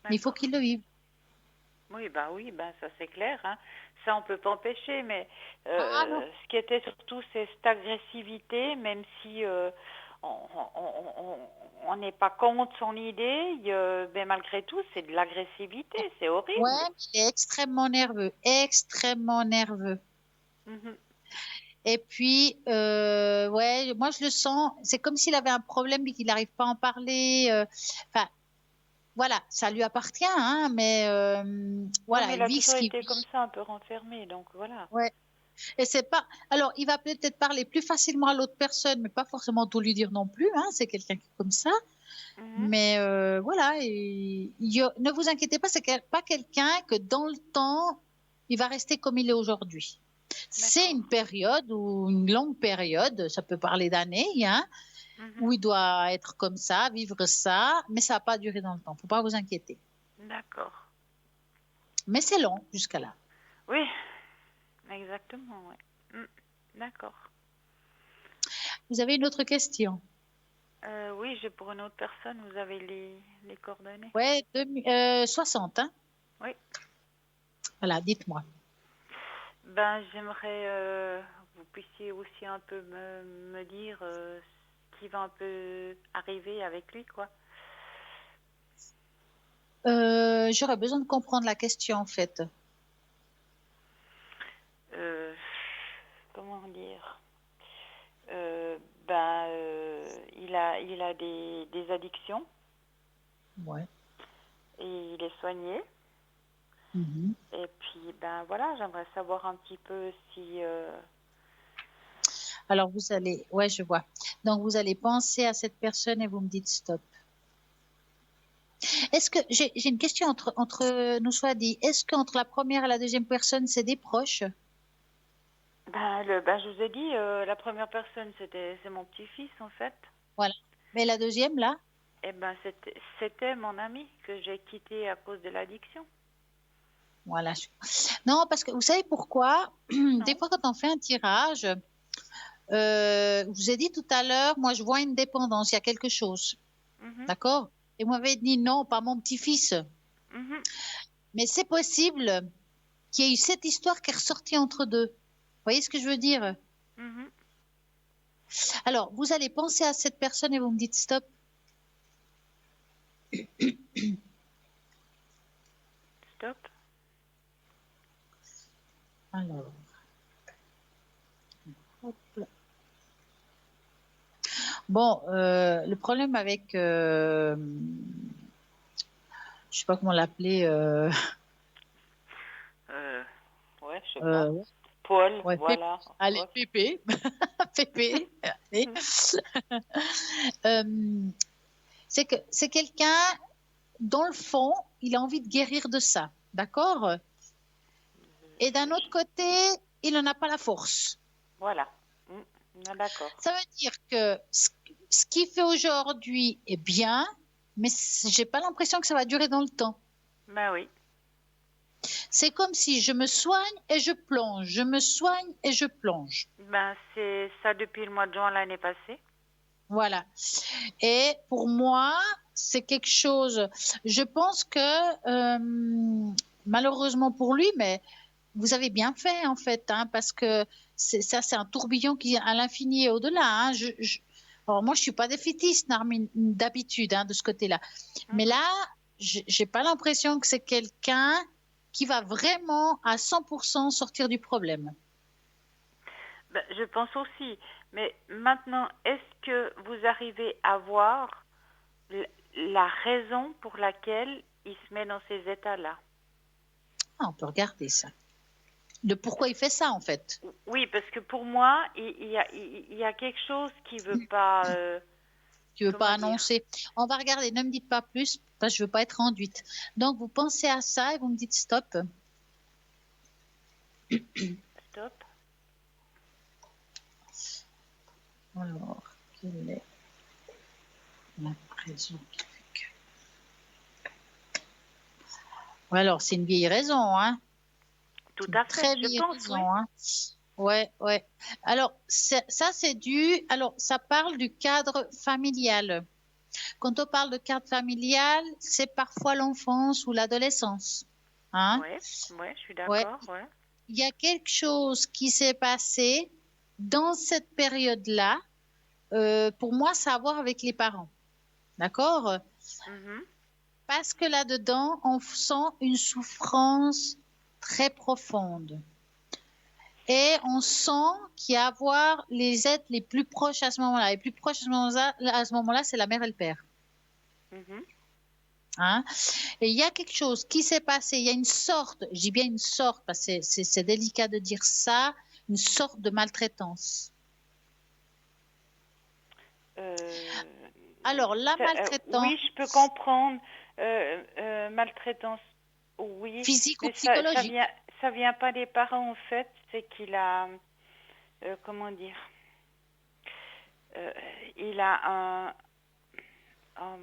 Mais il faut D'accord. qu'il le vive. Oui, oui, ça c'est clair, hein. ça on peut pas empêcher, mais non. ce qui était surtout, c'est cette agressivité, même si on n'est pas contre son idée, mais malgré tout, c'est de l'agressivité, c'est horrible. Ouais, il est extrêmement nerveux, extrêmement nerveux. Mhm. Et puis, ouais, moi je le sens, c'est comme s'il avait un problème et qu'il n'arrive pas à en parler. Enfin, voilà, ça lui appartient, hein, mais voilà, mais il il a vit ce toujours qu'il été vit. comme ça, un peu renfermé, donc voilà. Ouais. Et c'est pas. Alors, il va peut-être parler plus facilement à l'autre personne, mais pas forcément tout lui dire non plus. Hein, c'est quelqu'un qui est comme ça. Mais voilà, ne vous inquiétez pas, c'est pas quelqu'un que dans le temps, il va rester comme il est aujourd'hui. C'est une période ou une longue période, ça peut parler d'années, hein, où il doit être comme ça, vivre ça, mais ça va pas durer dans le temps. Faut pas vous inquiéter. D'accord. Mais c'est long jusqu'à là. Oui, exactement, oui. D'accord. Vous avez une autre question? Oui, j'ai pour une autre personne, vous avez les coordonnées? Ouais, 60, hein? Oui. Voilà, dites-moi. Ben, j'aimerais vous puissiez aussi un peu me dire ce qui va un peu arriver avec lui, quoi. J'aurais besoin de comprendre la question, en fait. Comment dire? Il a des addictions. Ouais. Et il est soigné. Et puis, ben voilà, j'aimerais savoir un petit peu si... Alors, vous allez... Ouais, je vois. Donc, vous allez penser à cette personne et vous me dites stop. Est-ce que... J'ai une question entre nous soit dit. Est-ce qu'entre la première et la deuxième personne, c'est des proches? je vous ai dit, la première personne, c'est mon petit-fils, en fait. Voilà. Mais la deuxième, là? Eh ben, c'était mon ami que j'ai quitté à cause de l'addiction. Voilà. Non, parce que vous savez pourquoi? Des fois, quand on fait un tirage, je vous ai dit tout à l'heure, moi, je vois une dépendance, il y a quelque chose. D'accord? Et vous m'avez dit non, pas mon petit-fils. Mais c'est possible qu'il y ait eu cette histoire qui est ressortie entre deux. Vous voyez ce que je veux dire? Alors, vous allez penser à cette personne et vous me dites stop. Stop. Alors. Hop là. Bon, le problème avec, je sais pas comment l'appeler. Ouais, je sais pas. Paul, ouais, voilà. Allez, Pépé. Pépé. Allez. C'est que c'est quelqu'un, dans le fond, il a envie de guérir de ça. D'accord? Et d'un autre côté, il n'en a pas la force. Voilà. D'accord. Ça veut dire que ce qu'il fait aujourd'hui est bien, mais j'ai pas l'impression que ça va durer dans le temps. Ben oui. C'est comme si je me soigne et je plonge, je me soigne et je plonge. Ben c'est ça depuis le mois de juin l'année passée. Voilà. Et pour moi, c'est quelque chose, je pense que malheureusement pour lui, mais vous avez bien fait en fait, hein, parce que c'est un tourbillon qui est à l'infini et au-delà. Hein. Alors moi, je suis pas défaitiste d'habitude hein, de ce côté-là, mais là, j'ai pas l'impression que c'est quelqu'un qui va vraiment à 100% sortir du problème. Ben, je pense aussi. Mais maintenant, est-ce que vous arrivez à voir la raison pour laquelle il se met dans ces états-là? On peut regarder ça. De pourquoi il fait ça, en fait. Oui, parce que pour moi, il y a quelque chose qui ne veut pas... qui ne veut pas annoncer. On va regarder, ne me dites pas plus, parce que je ne veux pas être enduite. Donc, vous pensez à ça et vous me dites stop. Stop. Alors, quelle est la raison qui fait que... Alors, c'est une vieille raison, hein? Tout à fait, très vieille raison, hein? Ouais. Alors, ça, c'est dû... Alors, ça parle du cadre familial. Quand on parle de cadre familial, c'est parfois l'enfance ou l'adolescence. Hein? Oui, je suis d'accord. Ouais. il y a quelque chose qui s'est passé dans cette période-là. Pour moi, ça a à voir avec les parents. D'accord? Parce que là-dedans, on sent une souffrance très profonde. Et on sent qu'il y a à voir les êtres les plus proches à ce moment-là. Les plus proches à ce moment-là, c'est la mère et le père. Hein? Et il y a quelque chose qui s'est passé. Il y a une sorte, je dis bien une sorte, parce que c'est délicat de dire ça, une sorte de maltraitance. Alors, la maltraitance... oui, je peux comprendre. Maltraitance, oui. Physique ou psychologique. Ça vient pas des parents, en fait. C'est qu'il a... comment dire, il a un...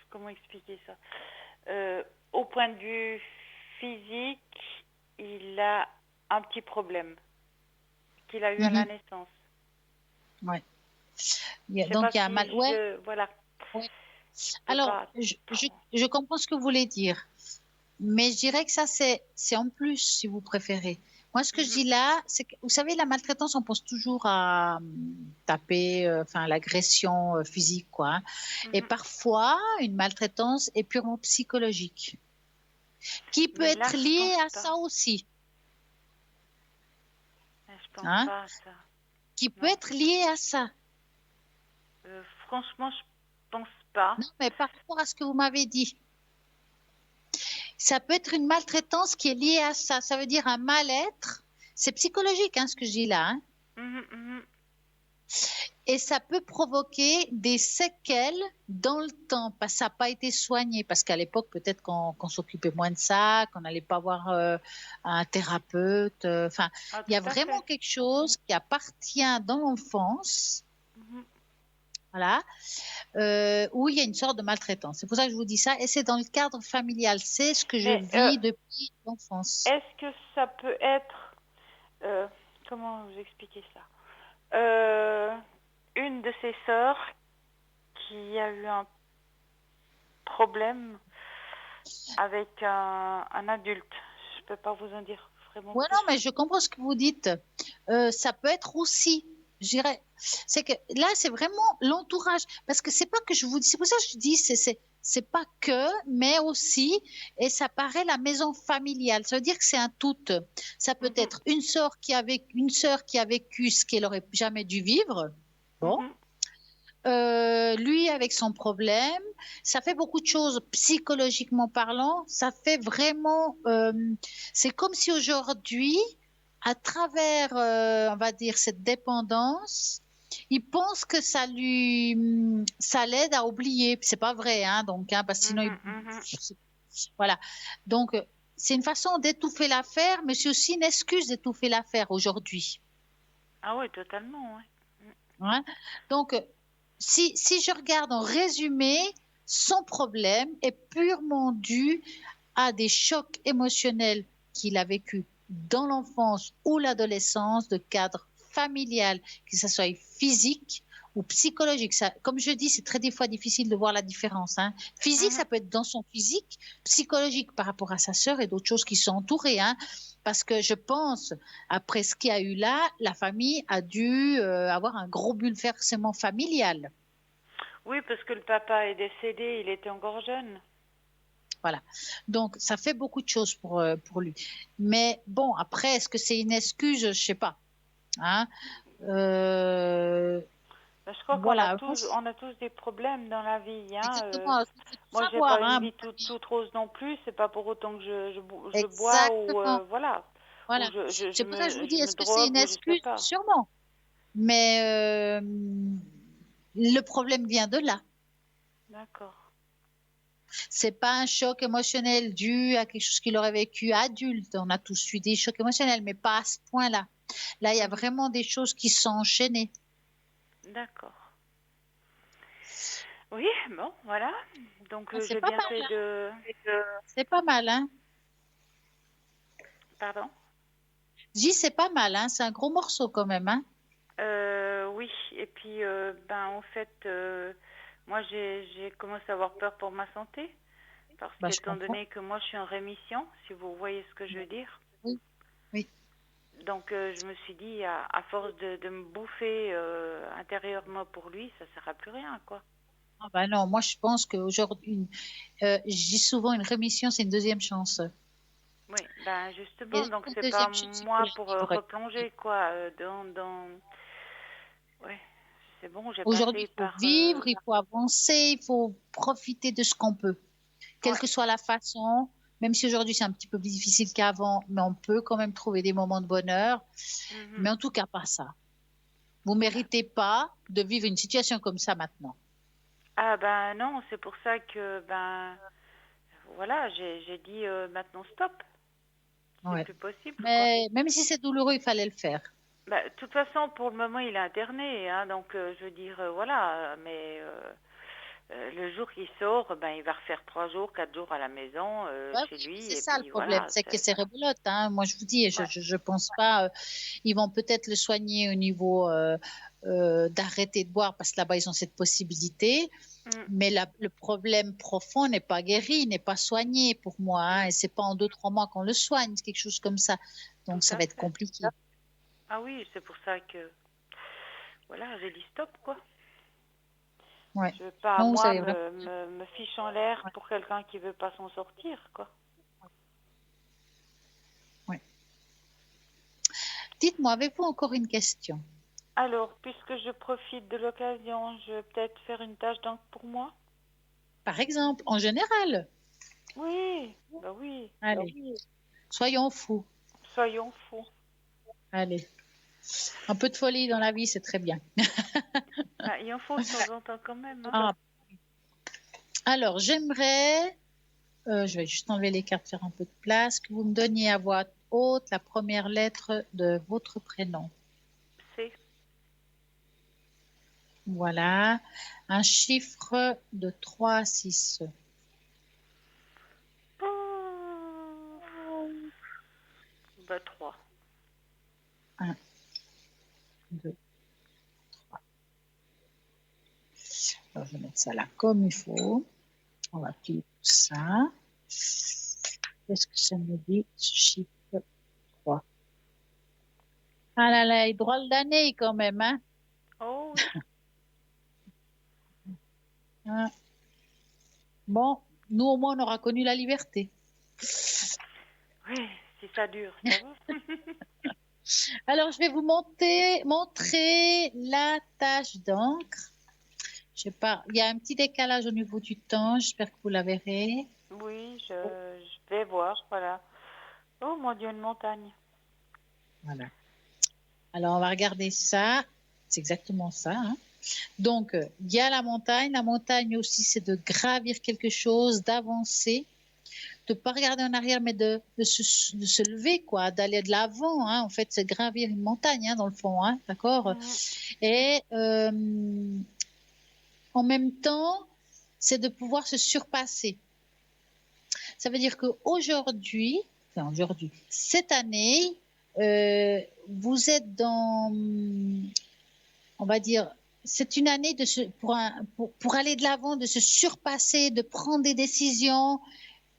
comment expliquer ça, au point de vue physique, il a un petit problème qu'il a eu à la naissance. Ouais. Donc il y a un mal. Ouais. Voilà. Ouais. Alors, je comprends ce que vous voulez dire, mais je dirais que ça c'est en plus, si vous préférez. Moi, ce que je dis là, c'est que, vous savez, la maltraitance, on pense toujours à taper, l'agression physique, quoi. Hein. Et parfois, une maltraitance est purement psychologique, qui peut être liée à ça aussi. Je pense pas à ça. Qui peut être liée à ça. Franchement, je pense pas. Non, mais par rapport à ce que vous m'avez dit. Ça peut être une maltraitance qui est liée à ça. Ça veut dire un mal-être. C'est psychologique, ce que je dis là. Et ça peut provoquer des séquelles dans le temps, parce que ça n'a pas été soigné. Parce qu'à l'époque, peut-être qu'on s'occupait moins de ça, qu'on n'allait pas voir un thérapeute. Il y a vraiment quelque chose qui appartient dans l'enfance. Voilà, où il y a une sorte de maltraitance. C'est pour ça que je vous dis ça. Et c'est dans le cadre familial. C'est ce que je vis depuis l'enfance. Est-ce que ça peut être... comment vous expliquer ça, une de ses sœurs qui a eu un problème avec un adulte. Je ne peux pas vous en dire vraiment. Oui, non, mais je comprends ce que vous dites. Ça peut être aussi... Je dirais, c'est que là, c'est vraiment l'entourage. Parce que c'est pas que je vous dis, c'est pour ça que je dis, c'est pas que, mais aussi, et ça paraît la maison familiale. Ça veut dire que c'est un tout. Ça peut être une sœur qui a vécu ce qu'elle aurait jamais dû vivre. Bon. Lui avec son problème, ça fait beaucoup de choses psychologiquement parlant. Ça fait vraiment, c'est comme si aujourd'hui, à travers, on va dire, cette dépendance, il pense que ça l'aide à oublier. C'est pas vrai, donc, parce que sinon, voilà. Donc, c'est une façon d'étouffer l'affaire, mais c'est aussi une excuse d'étouffer l'affaire aujourd'hui. Ah oui, totalement, oui. Ouais. Donc, si je regarde en résumé, son problème est purement dû à des chocs émotionnels qu'il a vécu dans l'enfance ou l'adolescence, de cadre familial, que ce soit physique ou psychologique. Ça, comme je dis, c'est des fois difficile de voir la différence. Physique, ça peut être dans son physique, psychologique par rapport à sa sœur et d'autres choses qui sont entourées. Parce que je pense, après ce qu'il y a eu là, la famille a dû avoir un gros bouleversement familial. Oui, parce que le papa est décédé, il était encore jeune. Voilà. Donc, ça fait beaucoup de choses pour lui. Mais bon, après, est-ce que c'est une excuse? Je ne sais pas. Je crois qu'on a tous des problèmes dans la vie. Exactement. Moi, je n'ai pas une vie toute rose non plus. C'est pas pour autant que je bois ou voilà. Voilà. C'est pour ça que je vous dis, est-ce que c'est une excuse? Sûrement. Mais le problème vient de là. D'accord. C'est pas un choc émotionnel dû à quelque chose qu'il aurait vécu adulte. On a tous eu des chocs émotionnels, mais pas à ce point-là. Là, il y a vraiment des choses qui sont enchaînées. D'accord. Oui, bon, voilà. Donc, j'ai bien fait de... C'est pas mal, Pardon? Je dis c'est pas mal, c'est un gros morceau quand même, oui, et puis, en fait, moi, j'ai commencé à avoir peur pour ma santé, parce qu'étant donné que moi, je suis en rémission, si vous voyez ce que je veux dire. Oui. Donc, je me suis dit, à force de me bouffer intérieurement pour lui, ça ne sert à plus rien, quoi. Ah ben non, moi je pense qu'aujourd'hui, je dis souvent une rémission, c'est une deuxième chance. Oui, ben justement, Et donc la c'est pas deuxième chance, il faut moi la pour vivre. replonger, quoi, dans... Ouais, c'est bon, j'ai Aujourd'hui, passé il faut par... vivre, il faut avancer, il faut profiter de ce qu'on peut. Quelle Ouais. que soit la façon, même si aujourd'hui c'est un petit peu plus difficile qu'avant, mais on peut quand même trouver des moments de bonheur. Mais en tout cas, pas ça. Vous ne méritez pas de vivre une situation comme ça maintenant. Ah ben non, c'est pour ça que, ben, voilà, j'ai dit maintenant stop. C'est plus possible, mais même si c'est douloureux, il fallait le faire. Bah, de toute façon, pour le moment, il est interné, hein, donc je veux dire, voilà, mais le jour qu'il sort, ben, il va refaire 3 jours, 4 jours à la maison, chez lui, C'est et ça puis le problème, voilà. c'est que c'est rebelote. Hein. Moi, je vous dis, je pense pas. Ils vont peut-être le soigner au niveau d'arrêter de boire parce que là-bas ils ont cette possibilité. Mais le problème profond n'est pas guéri, n'est pas soigné pour moi. Hein, et c'est pas en 2-3 mois qu'on le soigne, c'est quelque chose comme ça. Donc ça va être compliqué. Ah oui, c'est pour ça que, voilà, j'ai dit stop, quoi. Ouais. Je veux pas, Non, moi, me fiche en l'air pour quelqu'un qui veut pas s'en sortir, quoi. Ouais. Dites-moi, avez-vous encore une question? Alors, puisque je profite de l'occasion, je vais peut-être faire une tâche d'encre pour moi. Par exemple, en général. Oui, bah oui. Allez, soyons fous. Soyons fous. Allez. Un peu de folie dans la vie, c'est très bien. Bah, il en faut de temps en temps quand même. Hein. Ah. Alors, j'aimerais, je vais juste enlever les cartes, faire un peu de place, que vous me donniez à voix haute la première lettre de votre prénom. C. Voilà. Un chiffre de 3 à 6. Bah, 3. 1, 2, 3. Alors, je vais mettre ça là comme il faut. On va plier tout ça. Qu'est-ce que ça me dit, ce chiffre 3? Ah là là, il est drôle d'année quand même, hein? Oh oui. Bon, nous au moins on aura connu la liberté. Oui, si ça dure, ça va. Alors, je vais vous montrer la tâche d'encre. Je sais pas, il y a un petit décalage au niveau du temps, j'espère que vous la verrez. Oui, je vais voir, voilà. Oh mon Dieu, une montagne. Voilà. Alors, on va regarder ça. C'est exactement ça. Hein. Donc, il y a la montagne. La montagne aussi, c'est de gravir quelque chose, d'avancer, de ne pas regarder en arrière, mais de se lever, quoi, d'aller de l'avant. Hein. En fait, c'est gravir une montagne, hein, dans le fond. Hein, d'accord. Et en même temps, c'est de pouvoir se surpasser. Ça veut dire qu'aujourd'hui, cette année, vous êtes dans, on va dire, c'est une année pour aller de l'avant, de se surpasser, de prendre des décisions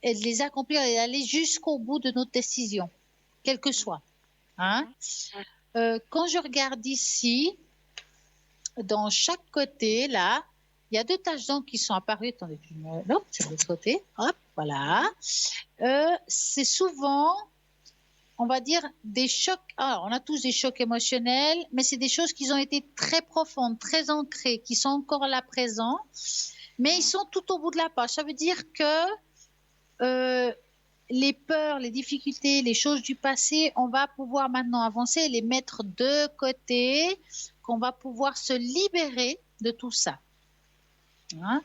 et de les accomplir et d'aller jusqu'au bout de notre décision, quelle que soit. Hein? Quand je regarde ici, dans chaque côté, là, il y a 2 taches d'encre qui sont apparues. Attendez, hop, c'est de l'autre côté. Hop, voilà. C'est souvent, on va dire, des chocs. Alors, on a tous des chocs émotionnels, mais c'est des choses qui ont été très profondes, très ancrées, qui sont encore là présents, mais ils sont tout au bout de la page. Ça veut dire que les peurs, les difficultés, les choses du passé, on va pouvoir maintenant avancer et les mettre de côté, qu'on va pouvoir se libérer de tout ça. Hein?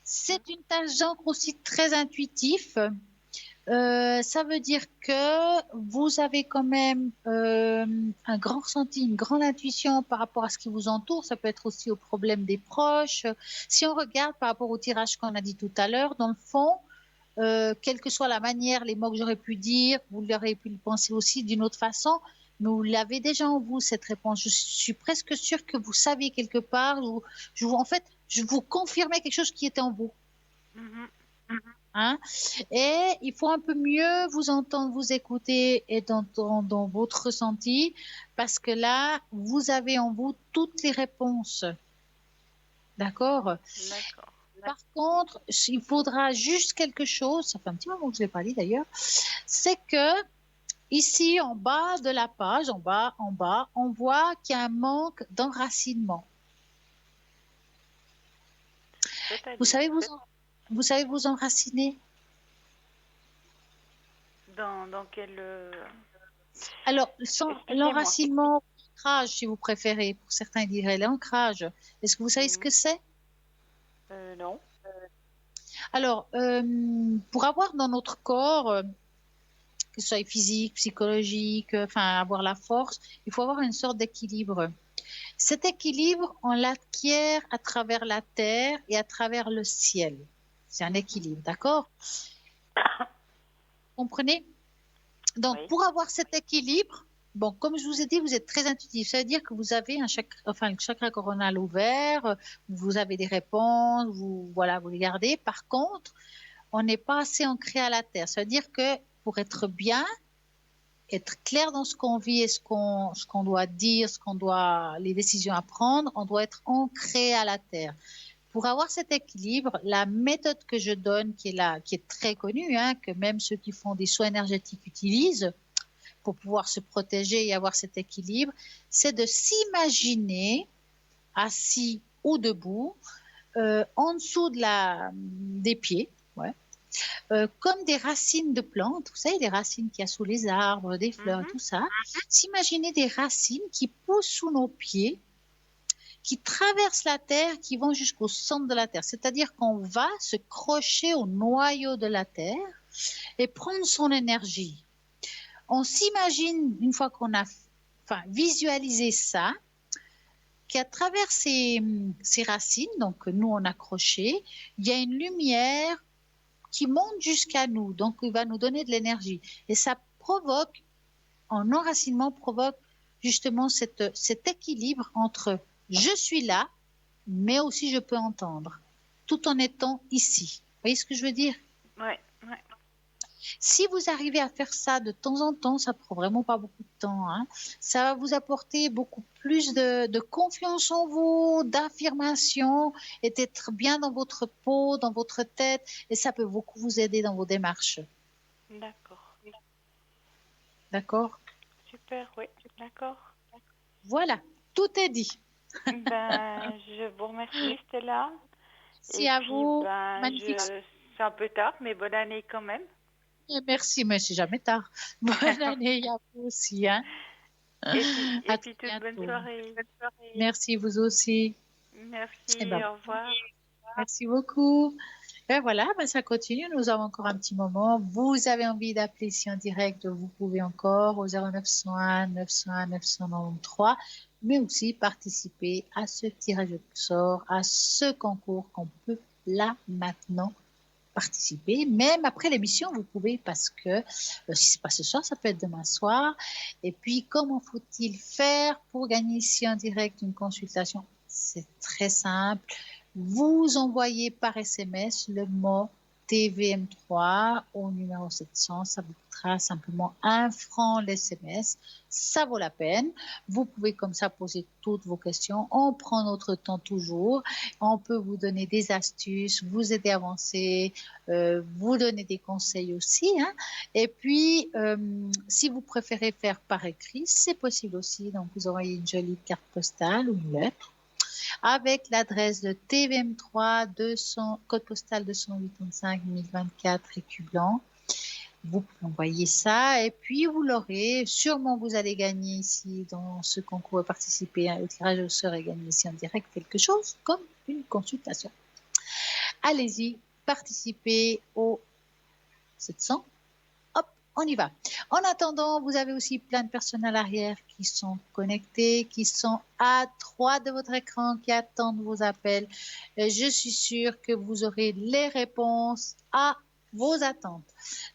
C'est une tâche d'encre aussi très intuitif. Ça veut dire que vous avez quand même un grand ressenti, une grande intuition par rapport à ce qui vous entoure. Ça peut être aussi au problème des proches. Si on regarde par rapport au tirage qu'on a dit tout à l'heure, dans le fond, quelle que soit la manière, les mots que j'aurais pu dire, vous l'aurez pu le penser aussi d'une autre façon, mais vous l'avez déjà en vous, cette réponse. Je suis presque sûre que vous saviez quelque part, en fait, je vous confirmais quelque chose qui était en vous. Hein? Et il faut un peu mieux vous entendre, vous écouter et dans votre ressenti, parce que là, vous avez en vous toutes les réponses. D'accord? D'accord. Par contre, il faudra juste quelque chose, ça fait un petit moment que je ne l'ai pas dit d'ailleurs, c'est que ici, en bas de la page, en bas, on voit qu'il y a un manque d'enracinement. Vous savez vous enraciner? Dans quel... Alors, l'enracinement, l'ancrage, si vous préférez, pour certains ils diraient l'ancrage. Est-ce que vous savez ce que c'est? Non. Alors, pour avoir dans notre corps, que ce soit physique, psychologique, enfin avoir la force, il faut avoir une sorte d'équilibre. Cet équilibre, on l'acquiert à travers la terre et à travers le ciel. C'est un équilibre, d'accord? Comprenez? Donc, Oui. pour avoir cet équilibre, bon, comme je vous ai dit, vous êtes très intuitif. Ça veut dire que vous avez le chakra coronal ouvert, vous avez des réponses, vous les gardez. Par contre, on n'est pas assez ancré à la terre. Ça veut dire que pour être bien, être clair dans ce qu'on vit et ce qu'on doit dire, les décisions à prendre, on doit être ancré à la terre. Pour avoir cet équilibre, la méthode que je donne, qui est très connue, hein, que même ceux qui font des soins énergétiques utilisent pour pouvoir se protéger et avoir cet équilibre, c'est de s'imaginer assis ou debout, en dessous des pieds, comme des racines de plantes, vous savez, les racines qu'il y a sous les arbres, des fleurs et tout ça. S'imaginer des racines qui poussent sous nos pieds, qui traversent la terre, qui vont jusqu'au centre de la terre. C'est-à-dire qu'on va se crocher au noyau de la terre et prendre son énergie. On s'imagine, une fois qu'on a visualisé ça, qu'à travers ces racines, donc que nous on a accrochées, il y a une lumière qui monte jusqu'à nous, donc il va nous donner de l'énergie. Et ça provoque, en enracinement, provoque justement cet équilibre entre je suis là, mais aussi je peux entendre, tout en étant ici. Vous voyez ce que je veux dire? Oui. Si vous arrivez à faire ça de temps en temps, ça prend vraiment pas beaucoup de temps, hein, ça va vous apporter beaucoup plus de confiance en vous, d'affirmation et d'être bien dans votre peau, dans votre tête, et ça peut beaucoup vous aider dans vos démarches. D'accord. D'accord? Super, oui, d'accord. Voilà, tout est dit. Je vous remercie, Stella. Merci à vous. Magnifique. C'est un peu tard, mais bonne année quand même. Merci, mais c'est jamais tard. Bonne année à vous aussi. Hein. Et puis toute bonne soirée. Merci, vous aussi. Merci, au revoir. Merci beaucoup. Et voilà, ça continue. Nous avons encore un petit moment. Vous avez envie d'appeler ici en direct, vous pouvez encore au 0901 901 993, mais aussi participer à ce tirage au sort, à ce concours qu'on peut là maintenant participer. Même après l'émission, vous pouvez, parce que si c'est pas ce soir, ça peut être demain soir. Et puis, comment faut-il faire pour gagner ici en direct une consultation? C'est très simple. Vous envoyez par SMS le mot TVM3 au numéro 700. Ça vous coûtera simplement 1 franc l'SMS. Ça vaut la peine. Vous pouvez comme ça poser toutes vos questions. On prend notre temps toujours. On peut vous donner des astuces, vous aider à avancer, vous donner des conseils aussi. Hein. Et puis, si vous préférez faire par écrit, c'est possible aussi. Donc, vous envoyez une jolie carte postale ou une lettre avec l'adresse de TVM3 200, code postal 285 1024 écu blanc. Vous pouvez envoyer ça et puis vous l'aurez. Sûrement, vous allez gagner ici dans ce concours et participer au tirage au sort et gagner ici en direct quelque chose comme une consultation. Allez-y, participez au 700. Hop, on y va. En attendant, vous avez aussi plein de personnes à l'arrière qui sont connectées, qui sont à droite de votre écran, qui attendent vos appels. Je suis sûre que vous aurez les réponses à vos attentes.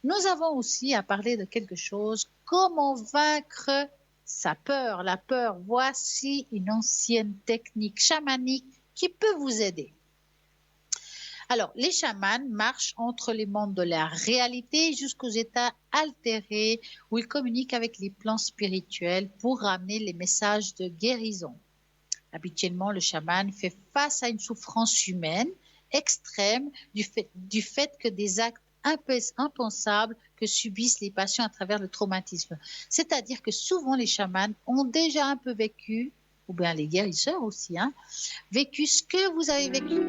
Nous avons aussi à parler de quelque chose, comment vaincre sa peur. La peur, voici une ancienne technique chamanique qui peut vous aider. Alors, les chamans marchent entre les mondes de la réalité jusqu'aux états altérés où ils communiquent avec les plans spirituels pour ramener les messages de guérison. Habituellement, le chaman fait face à une souffrance humaine extrême du fait que des actes impensables que subissent les patients à travers le traumatisme. C'est-à-dire que souvent les chamans ont déjà un peu vécu, ou bien les guérisseurs aussi, vécu ce que vous avez vécu.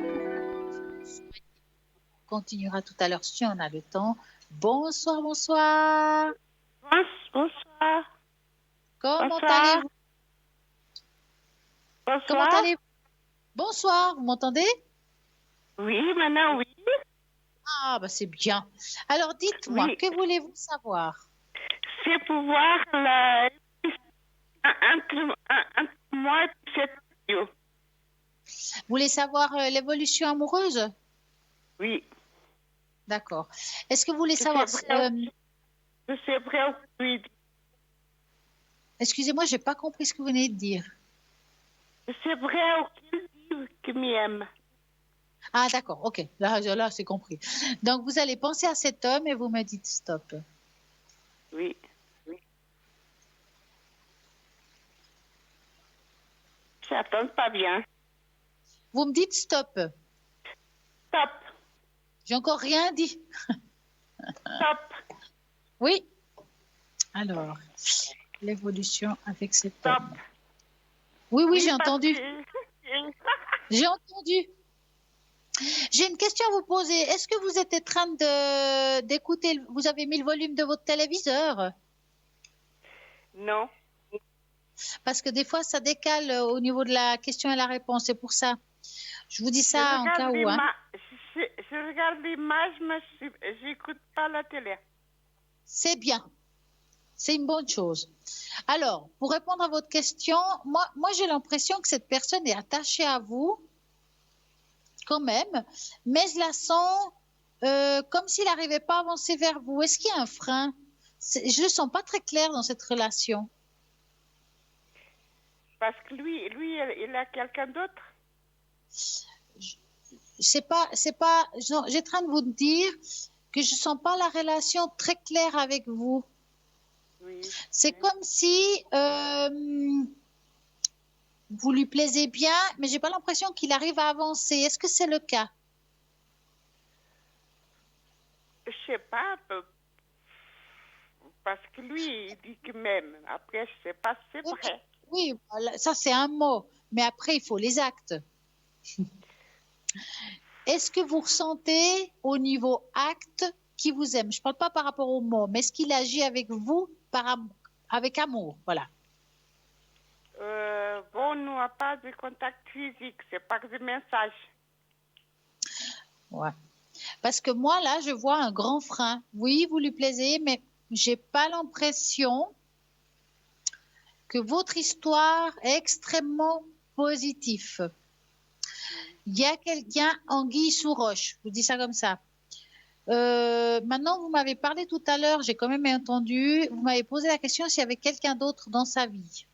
On continuera tout à l'heure si on a le temps. Bonsoir, bonsoir. Bonsoir. Comment allez-vous? Bonsoir. Comment allez-vous? Bonsoir, vous m'entendez? Oui, maintenant oui. Ah, bah c'est bien. Alors dites-moi, Oui. que voulez-vous savoir? C'est pour voir entre moi et cette vidéo. Vous voulez savoir l'évolution amoureuse? Oui. D'accord. Est-ce que vous voulez savoir... C'est vrai ou oui. Excusez-moi, je n'ai pas compris ce que vous venez de dire. C'est vrai ou qu'il m'aime. Ah, d'accord, ok. Là c'est compris. Donc, vous allez penser à cet homme et vous me dites stop. Oui. Ça tombe pas bien. Vous me dites stop. Stop. J'ai encore rien dit. Stop. Oui. Alors, l'évolution avec cet homme. Oui, j'ai entendu. J'ai entendu. J'ai une question à vous poser. Est-ce que vous êtes en train d'écouter, vous avez mis le volume de votre téléviseur? Non. Parce que des fois, ça décale au niveau de la question et la réponse. C'est pour ça. Je vous dis ça en cas où. Je regarde l'image, mais je n'écoute pas la télé. C'est bien. C'est une bonne chose. Alors, pour répondre à votre question, moi j'ai l'impression que cette personne est attachée à vous, quand même, mais je la sens comme s'il n'arrivait pas à avancer vers vous. Est-ce qu'il y a un frein? Je ne le sens pas très clair dans cette relation. Parce que lui, il a quelqu'un d'autre. J'ai en train de vous dire que je ne sens pas la relation très claire avec vous. Oui. C'est comme si vous lui plaisez bien, mais je n'ai pas l'impression qu'il arrive à avancer. Est-ce que c'est le cas? Je ne sais pas, parce que lui, il dit qu'il m'aime. Après, je ne sais pas si c'est vrai. Oui, ça c'est un mot, mais après, il faut les actes. Est-ce que vous ressentez au niveau acte qu'il vous aime? Je ne parle pas par rapport au mot, mais est-ce qu'il agit avec vous avec amour? Voilà. Bon, nous n'avons pas de contact physique, c'est pas que des messages. Ouais. Parce que moi, là, je vois un grand frein. Oui, vous lui plaisez, mais je n'ai pas l'impression que votre histoire est extrêmement positive. Il y a quelqu'un anguille sous roche, je vous dis ça comme ça. Maintenant, vous m'avez parlé tout à l'heure, j'ai quand même entendu, vous m'avez posé la question s'il y avait quelqu'un d'autre dans sa vie.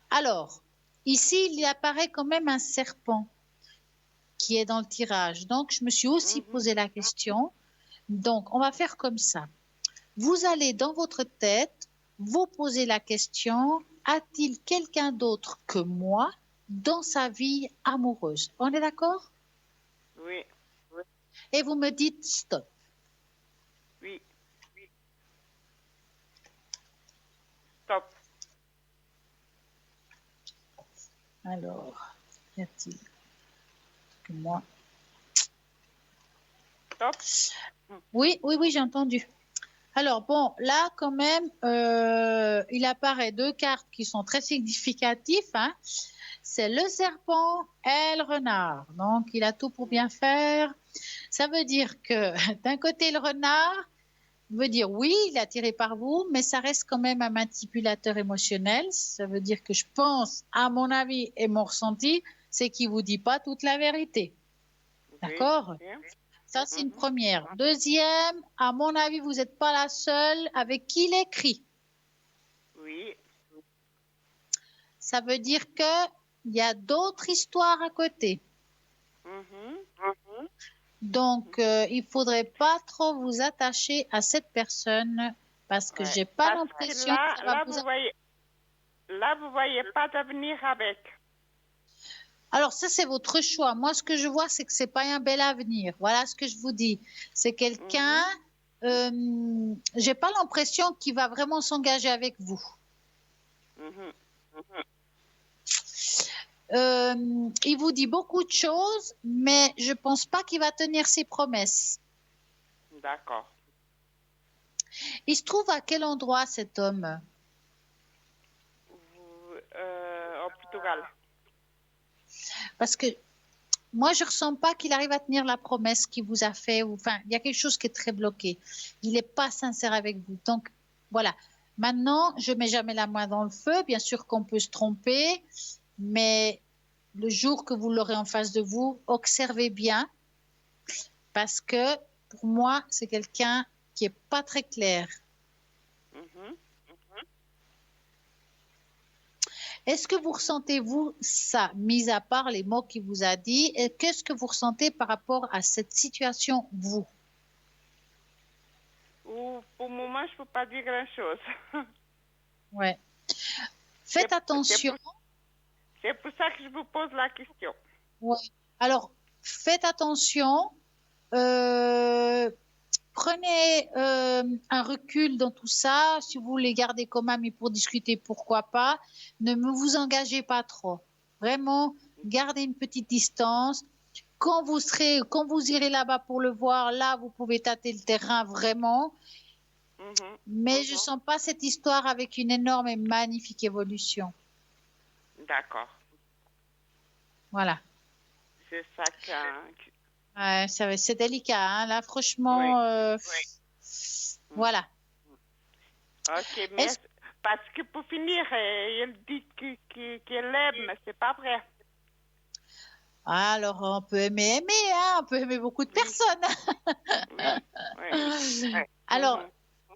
Alors, ici, il apparaît quand même un serpent qui est dans le tirage. Donc, je me suis aussi posé la question. Donc, on va faire comme ça. Vous allez dans votre tête, vous poser la question, a-t-il quelqu'un d'autre que moi dans sa vie amoureuse? On est d'accord? Oui. Et vous me dites stop. Oui. Stop. Alors, y a-t-il que moi? Stop. Oui, j'ai entendu. Alors, bon, là, quand même, il apparaît deux cartes qui sont très significatives. C'est le serpent et le renard. Donc, il a tout pour bien faire. Ça veut dire que, d'un côté, le renard veut dire oui, il est attiré par vous, mais ça reste quand même un manipulateur émotionnel. Ça veut dire que je pense, à mon avis et mon ressenti, c'est qu'il ne vous dit pas toute la vérité. D'accord? Ça, c'est une première. Deuxième, à mon avis, vous n'êtes pas la seule avec qui il écrit. Oui. Ça veut dire qu'il y a d'autres histoires à côté. Donc, il faudrait pas trop vous attacher à cette personne parce que j'ai pas l'impression que ça va vous voyez pas d'avenir avec. Alors, ça, c'est votre choix. Moi, ce que je vois, c'est que c'est pas un bel avenir. Voilà ce que je vous dis. C'est quelqu'un, j'ai pas l'impression qu'il va vraiment s'engager avec vous. Il vous dit beaucoup de choses, mais je pense pas qu'il va tenir ses promesses. D'accord. Il se trouve à quel endroit, cet homme? Au Portugal. Parce que moi, je ressens pas qu'il arrive à tenir la promesse qu'il vous a fait. Enfin, il y a quelque chose qui est très bloqué. Il n'est pas sincère avec vous. Donc, voilà. Maintenant, je mets jamais la main dans le feu. Bien sûr qu'on peut se tromper, mais le jour que vous l'aurez en face de vous, observez bien, parce que pour moi, c'est quelqu'un qui est pas très clair. Est-ce que vous ressentez, vous, ça, mis à part les mots qu'il vous a dit, et qu'est-ce que vous ressentez par rapport à cette situation, vous? Pour le moment, je ne peux pas dire grand-chose. Ouais. Faites attention. C'est pour ça que je vous pose la question. Ouais. Alors, faites attention. Prenez un recul dans tout ça. Si vous voulez garder comme ami pour discuter, pourquoi pas. Ne vous engagez pas trop. Vraiment, gardez une petite distance. Quand vous irez là-bas pour le voir, là, vous pouvez tâter le terrain vraiment. Mais je sens pas cette histoire avec une énorme et magnifique évolution. D'accord. Voilà. C'est ça que... Ouais, c'est délicat, hein, là, franchement. Voilà. Ok, mais parce que pour finir, elle dit qu'elle aime, mais c'est pas vrai. Alors, on peut aimer, hein, on peut aimer beaucoup de personnes. Oui. Alors,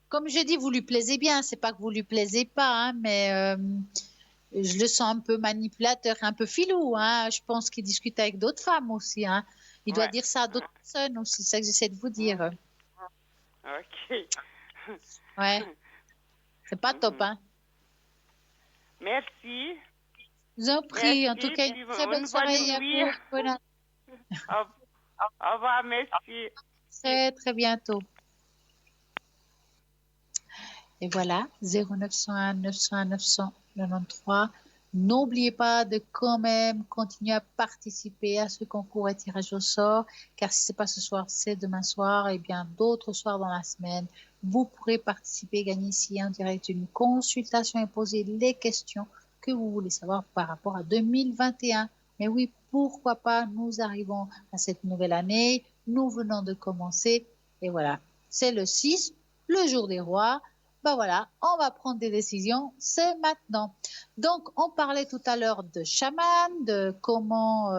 comme je dis, vous lui plaisez bien, c'est pas que vous lui plaisez pas, hein, mais je le sens un peu manipulateur, un peu filou, hein. Je pense qu'il discute avec d'autres femmes aussi, hein. Il doit dire ça à d'autres personnes aussi, c'est ça que j'essaie de vous dire. Ok. Ouais. C'est pas top, hein. Merci. Je vous en prie. En tout cas, une très bonne soirée à vous. Voilà. Au revoir, merci. Très, très bientôt. Et voilà, 0901 901 993. N'oubliez pas de quand même continuer à participer à ce concours et tirage au sort, car si ce n'est pas ce soir, c'est demain soir et bien d'autres soirs dans la semaine. Vous pourrez participer, gagner ici en direct une consultation et poser les questions que vous voulez savoir par rapport à 2021. Mais oui, pourquoi pas, nous arrivons à cette nouvelle année, nous venons de commencer et voilà, c'est le 6, le jour des rois. Ben voilà, on va prendre des décisions, c'est maintenant. Donc, on parlait tout à l'heure de chamans, de comment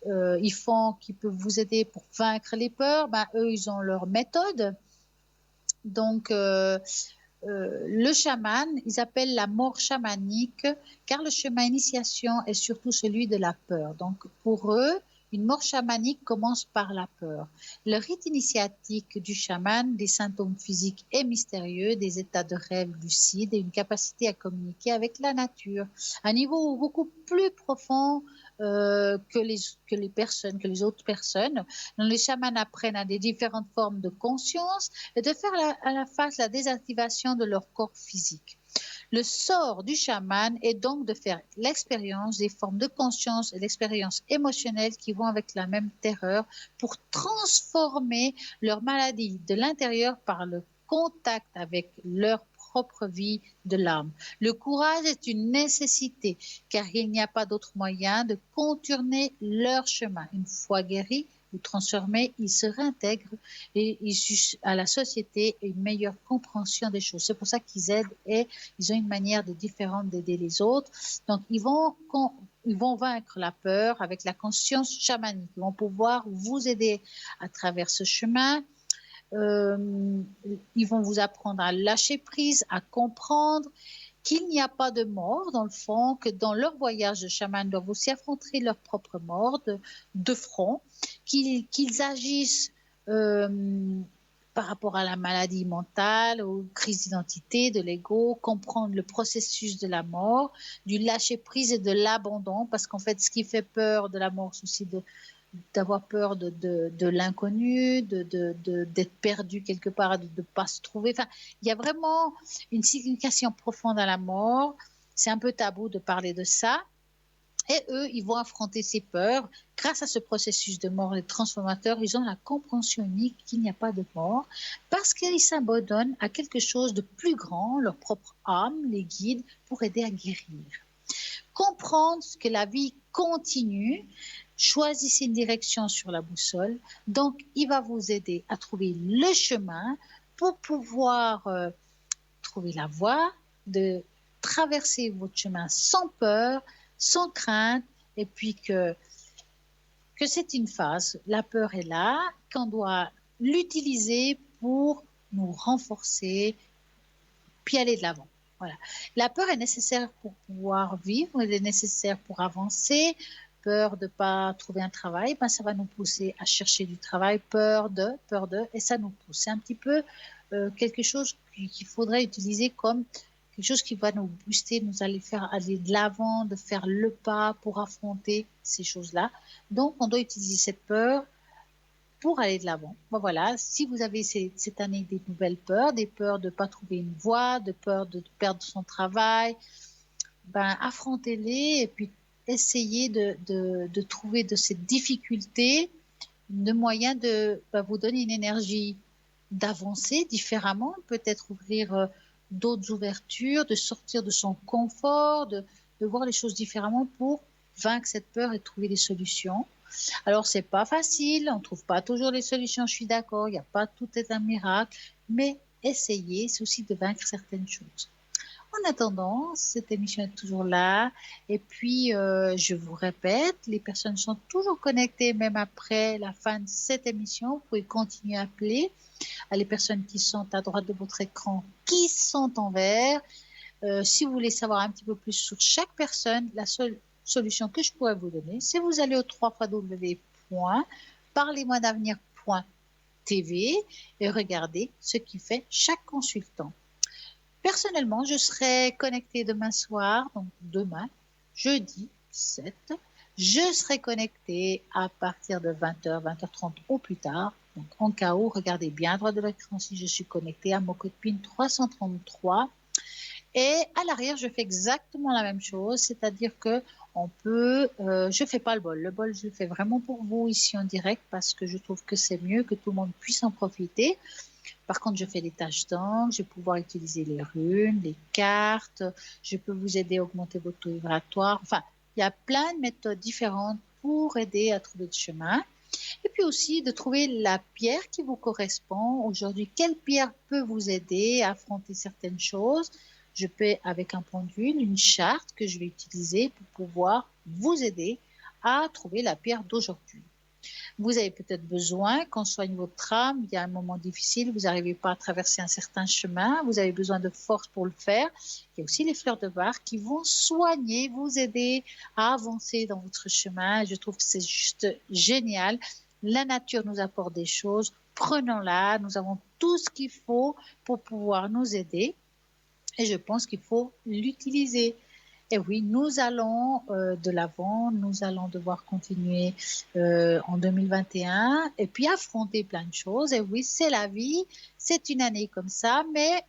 ils font, qui peuvent vous aider pour vaincre les peurs. Ben, eux, ils ont leur méthode. Donc, le chaman, ils appellent la mort chamanique, car le chemin initiation est surtout celui de la peur. Donc, pour eux, une mort chamanique commence par la peur. Le rite initiatique du chaman, des symptômes physiques et mystérieux, des états de rêve lucide et une capacité à communiquer avec la nature. À un niveau beaucoup plus profond que les autres personnes. Donc, les chamans apprennent à des différentes formes de conscience et de faire à la face la désactivation de leur corps physique. Le sort du chaman est donc de faire l'expérience des formes de conscience et l'expérience émotionnelle qui vont avec la même terreur pour transformer leur maladie de l'intérieur par le contact avec leur propre vie de l'âme. Le courage est une nécessité car il n'y a pas d'autre moyen de contourner leur chemin. Une fois guéris ou transformés, ils se réintègrent et ils sucent à la société une meilleure compréhension des choses. C'est pour ça qu'ils aident et ils ont une manière différente d'aider les autres. Donc, ils vont vaincre la peur avec la conscience chamanique. Ils vont pouvoir vous aider à travers ce chemin. Ils vont vous apprendre à lâcher prise, à comprendre qu'il n'y a pas de mort dans le fond, que dans leur voyage de chaman, ils doivent aussi affronter leur propre mort de front, qu'ils agissent par rapport à la maladie mentale, aux crises d'identité, de l'ego, comprendre le processus de la mort, du lâcher-prise et de l'abandon, parce qu'en fait, ce qui fait peur de la mort, c'est aussi d'avoir peur de l'inconnu, d'être perdu quelque part, de ne pas se trouver. Enfin, il y a vraiment une signification profonde à la mort. C'est un peu tabou de parler de ça. Et eux, ils vont affronter ces peurs. Grâce à ce processus de mort, les transformateurs, ils ont la compréhension unique qu'il n'y a pas de mort parce qu'ils s'abandonnent à quelque chose de plus grand, leur propre âme, les guides, pour aider à guérir. Comprendre que la vie continue, choisissez une direction sur la boussole. Donc, il va vous aider à trouver le chemin pour pouvoir trouver la voie, de traverser votre chemin sans peur, sans crainte, et puis que c'est une phase, la peur est là, qu'on doit l'utiliser pour nous renforcer, puis aller de l'avant. Voilà. La peur est nécessaire pour pouvoir vivre, elle est nécessaire pour avancer. Peur de ne pas trouver un travail, ben ça va nous pousser à chercher du travail, peur de, et ça nous pousse. C'est un petit peu quelque chose qu'il faudrait utiliser comme quelque chose qui va nous booster, nous aller faire aller de l'avant, de faire le pas pour affronter ces choses-là. Donc, on doit utiliser cette peur pour aller de l'avant. Bon, voilà, si vous avez cette année des nouvelles peurs, des peurs de ne pas trouver une voie, de peur de perdre son travail, ben, affrontez-les et puis essayez de trouver de cette difficulté de moyen de vous donner une énergie d'avancer différemment, peut-être ouvrir d'autres ouvertures, de sortir de son confort, de voir les choses différemment pour vaincre cette peur et trouver des solutions. Alors, c'est pas facile, on ne trouve pas toujours les solutions, je suis d'accord, il n'y a pas tout est un miracle, mais essayez, c'est aussi de vaincre certaines choses. En attendant, cette émission est toujours là. Et puis, je vous répète, les personnes sont toujours connectées même après la fin de cette émission. Vous pouvez continuer à appeler à les personnes qui sont à droite de votre écran, qui sont en vert. Si vous voulez savoir un petit peu plus sur chaque personne, la seule solution que je pourrais vous donner, c'est vous allez au www.parlez-moi-d'avenir.tv et regardez ce qui fait chaque consultant. Personnellement, je serai connectée demain soir, donc demain, jeudi 7. Je serai connectée à partir de 20h, 20h30 au plus tard. Donc, en cas où, regardez bien à droite de l'écran si je suis connectée à mon code PIN 333. Et à l'arrière, je fais exactement la même chose, c'est-à-dire que on peut, je fais pas le bol. Le bol, je le fais vraiment pour vous ici en direct parce que je trouve que c'est mieux que tout le monde puisse en profiter. Par contre, je fais des tâches d'encre, je vais pouvoir utiliser les runes, les cartes, je peux vous aider à augmenter votre taux vibratoire. Enfin, il y a plein de méthodes différentes pour aider à trouver le chemin. Et puis aussi de trouver la pierre qui vous correspond. Aujourd'hui, quelle pierre peut vous aider à affronter certaines choses? Je peux, avec un pendule, une charte que je vais utiliser pour pouvoir vous aider à trouver la pierre d'aujourd'hui. Vous avez peut-être besoin qu'on soigne votre âme, il y a un moment difficile, vous n'arrivez pas à traverser un certain chemin, vous avez besoin de force pour le faire. Il y a aussi les fleurs de Bach qui vont soigner, vous aider à avancer dans votre chemin. Je trouve que c'est juste génial. La nature nous apporte des choses, prenons-la, nous avons tout ce qu'il faut pour pouvoir nous aider et je pense qu'il faut l'utiliser. Et oui, nous allons de l'avant, nous allons devoir continuer en 2021 et puis affronter plein de choses. Et oui, c'est la vie, c'est une année comme ça, mais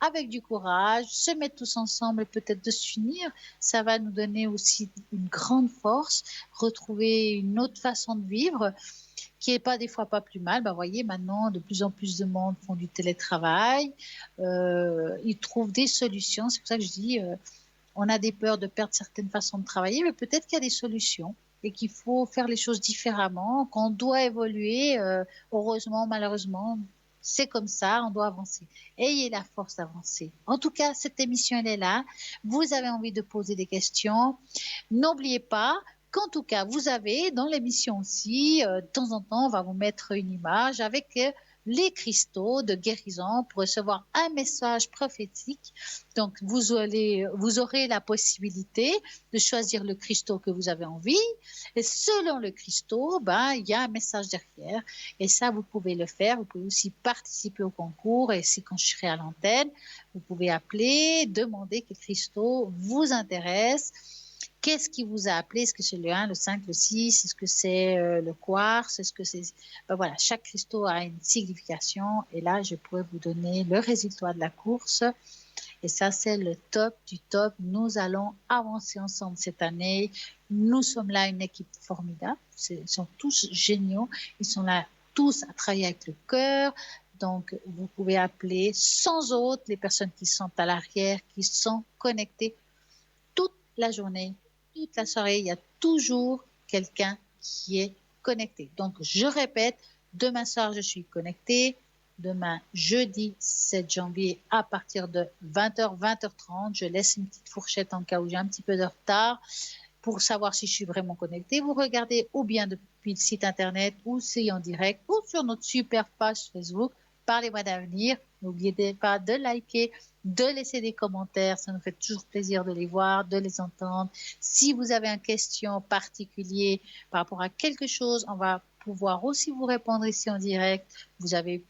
avec du courage, se mettre tous ensemble et peut-être de s'unir, ça va nous donner aussi une grande force, retrouver une autre façon de vivre qui n'est pas des fois pas plus mal. Ben, voyez, maintenant, de plus en plus de monde font du télétravail, ils trouvent des solutions. C'est pour ça que je dis... on a des peurs de perdre certaines façons de travailler, mais peut-être qu'il y a des solutions et qu'il faut faire les choses différemment, qu'on doit évoluer. Heureusement, malheureusement, c'est comme ça, on doit avancer. Ayez la force d'avancer. En tout cas, cette émission, elle est là. Vous avez envie de poser des questions. N'oubliez pas qu'en tout cas, vous avez dans l'émission aussi, de temps en temps, on va vous mettre une image avec les cristaux de guérison pour recevoir un message prophétique. Donc, vous aurez la possibilité de choisir le cristaux que vous avez envie. Et selon le cristaux, il y a un message derrière. Et ça, vous pouvez le faire. Vous pouvez aussi participer au concours. Et si quand je serai à l'antenne, vous pouvez appeler, demander quel cristaux vous intéresse. Qu'est-ce qui vous a appelé? Est-ce que c'est le 1, le 5, le 6? Est-ce que c'est le quartz? Est-ce que c'est... voilà, chaque cristaux a une signification. Et là, je pourrais vous donner le résultat de la course. Et ça, c'est le top du top. Nous allons avancer ensemble cette année. Nous sommes là une équipe formidable. Ils sont tous géniaux. Ils sont là tous à travailler avec le cœur. Donc, vous pouvez appeler sans autre les personnes qui sont à l'arrière, qui sont connectées toute la journée, toute la soirée. Il y a toujours quelqu'un qui est connecté. Donc, je répète, demain soir, je suis connectée. Demain, jeudi 7 janvier, à partir de 20h, 20h30, je laisse une petite fourchette en cas où j'ai un petit peu de retard pour savoir si je suis vraiment connectée. Vous regardez ou bien depuis le site internet ou c'est en direct ou sur notre super page Facebook. Parlez-moi d'avenir. N'oubliez pas de liker, de laisser des commentaires. Ça nous fait toujours plaisir de les voir, de les entendre. Si vous avez une question particulière par rapport à quelque chose, on va pouvoir aussi vous répondre ici en direct. Vous avez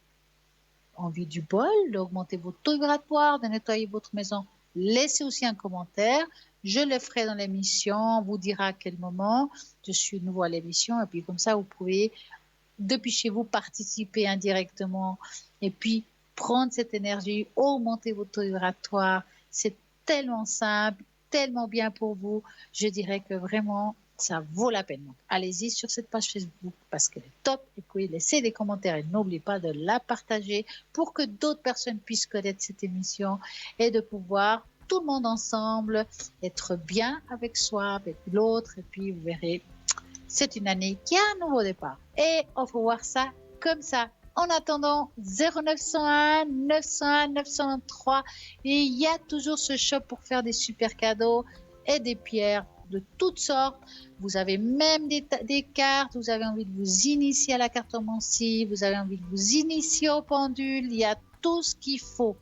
envie du bol, d'augmenter votre taux vibratoire, de nettoyer votre maison, laissez aussi un commentaire. Je le ferai dans l'émission, on vous dira à quel moment. Je suis nouveau à l'émission et puis comme ça, vous pouvez, depuis chez vous, participer indirectement et puis prendre cette énergie, augmenter votre taux vibratoire. C'est tellement simple, tellement bien pour vous. Je dirais que vraiment, ça vaut la peine. Donc, allez-y sur cette page Facebook parce qu'elle est top. Et puis, laissez des commentaires et n'oubliez pas de la partager pour que d'autres personnes puissent connaître cette émission et de pouvoir, tout le monde ensemble, être bien avec soi, avec l'autre. Et puis, vous verrez, c'est une année qui a un nouveau départ. Et on va voir ça comme ça. En attendant, 0901 901 903. Et il y a toujours ce shop pour faire des super cadeaux et des pierres de toutes sortes. Vous avez même des cartes, vous avez envie de vous initier à la cartomancie, vous avez envie de vous initier au pendule, il y a tout ce qu'il faut.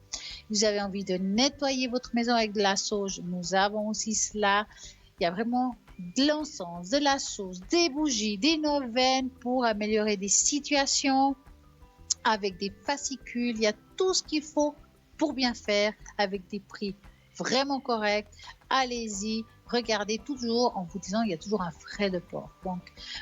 Vous avez envie de nettoyer votre maison avec de la sauge, nous avons aussi cela. Il y a vraiment de l'encens, de la sauge, des bougies, des neuvaines pour améliorer des situations avec des fascicules. Il y a tout ce qu'il faut pour bien faire avec des prix vraiment corrects. Allez-y. Regardez toujours en vous disant il y a toujours un frais de port. Donc,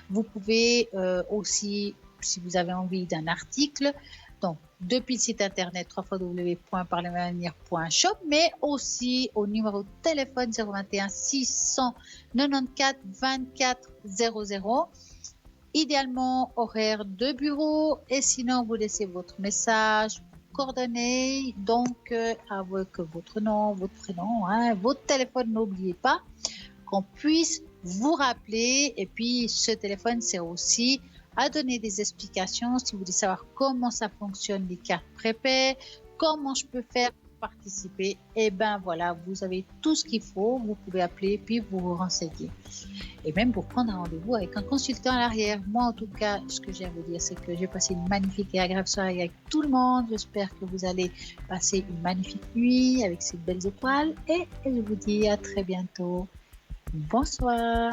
vous pouvez aussi, si vous avez envie d'un article, donc depuis le site internet www.parlermadavenir.shop, mais aussi au numéro de téléphone 021 694 24 00. Idéalement, horaire de bureau et sinon, vous laissez votre message, coordonnées, donc avec votre nom, votre prénom, votre téléphone, n'oubliez pas qu'on puisse vous rappeler. Et puis, ce téléphone sert aussi à donner des explications si vous voulez savoir comment ça fonctionne, les cartes prépaies, comment je peux faire pour participer. Et ben voilà, vous avez tout ce qu'il faut, vous pouvez appeler puis vous vous renseigner. Et même pour prendre un rendez-vous avec un consultant à l'arrière. Moi, en tout cas, ce que j'ai à vous dire, c'est que j'ai passé une magnifique et agréable soirée avec tout le monde. J'espère que vous allez passer une magnifique nuit avec ces belles étoiles. Et je vous dis à très bientôt. Bonsoir.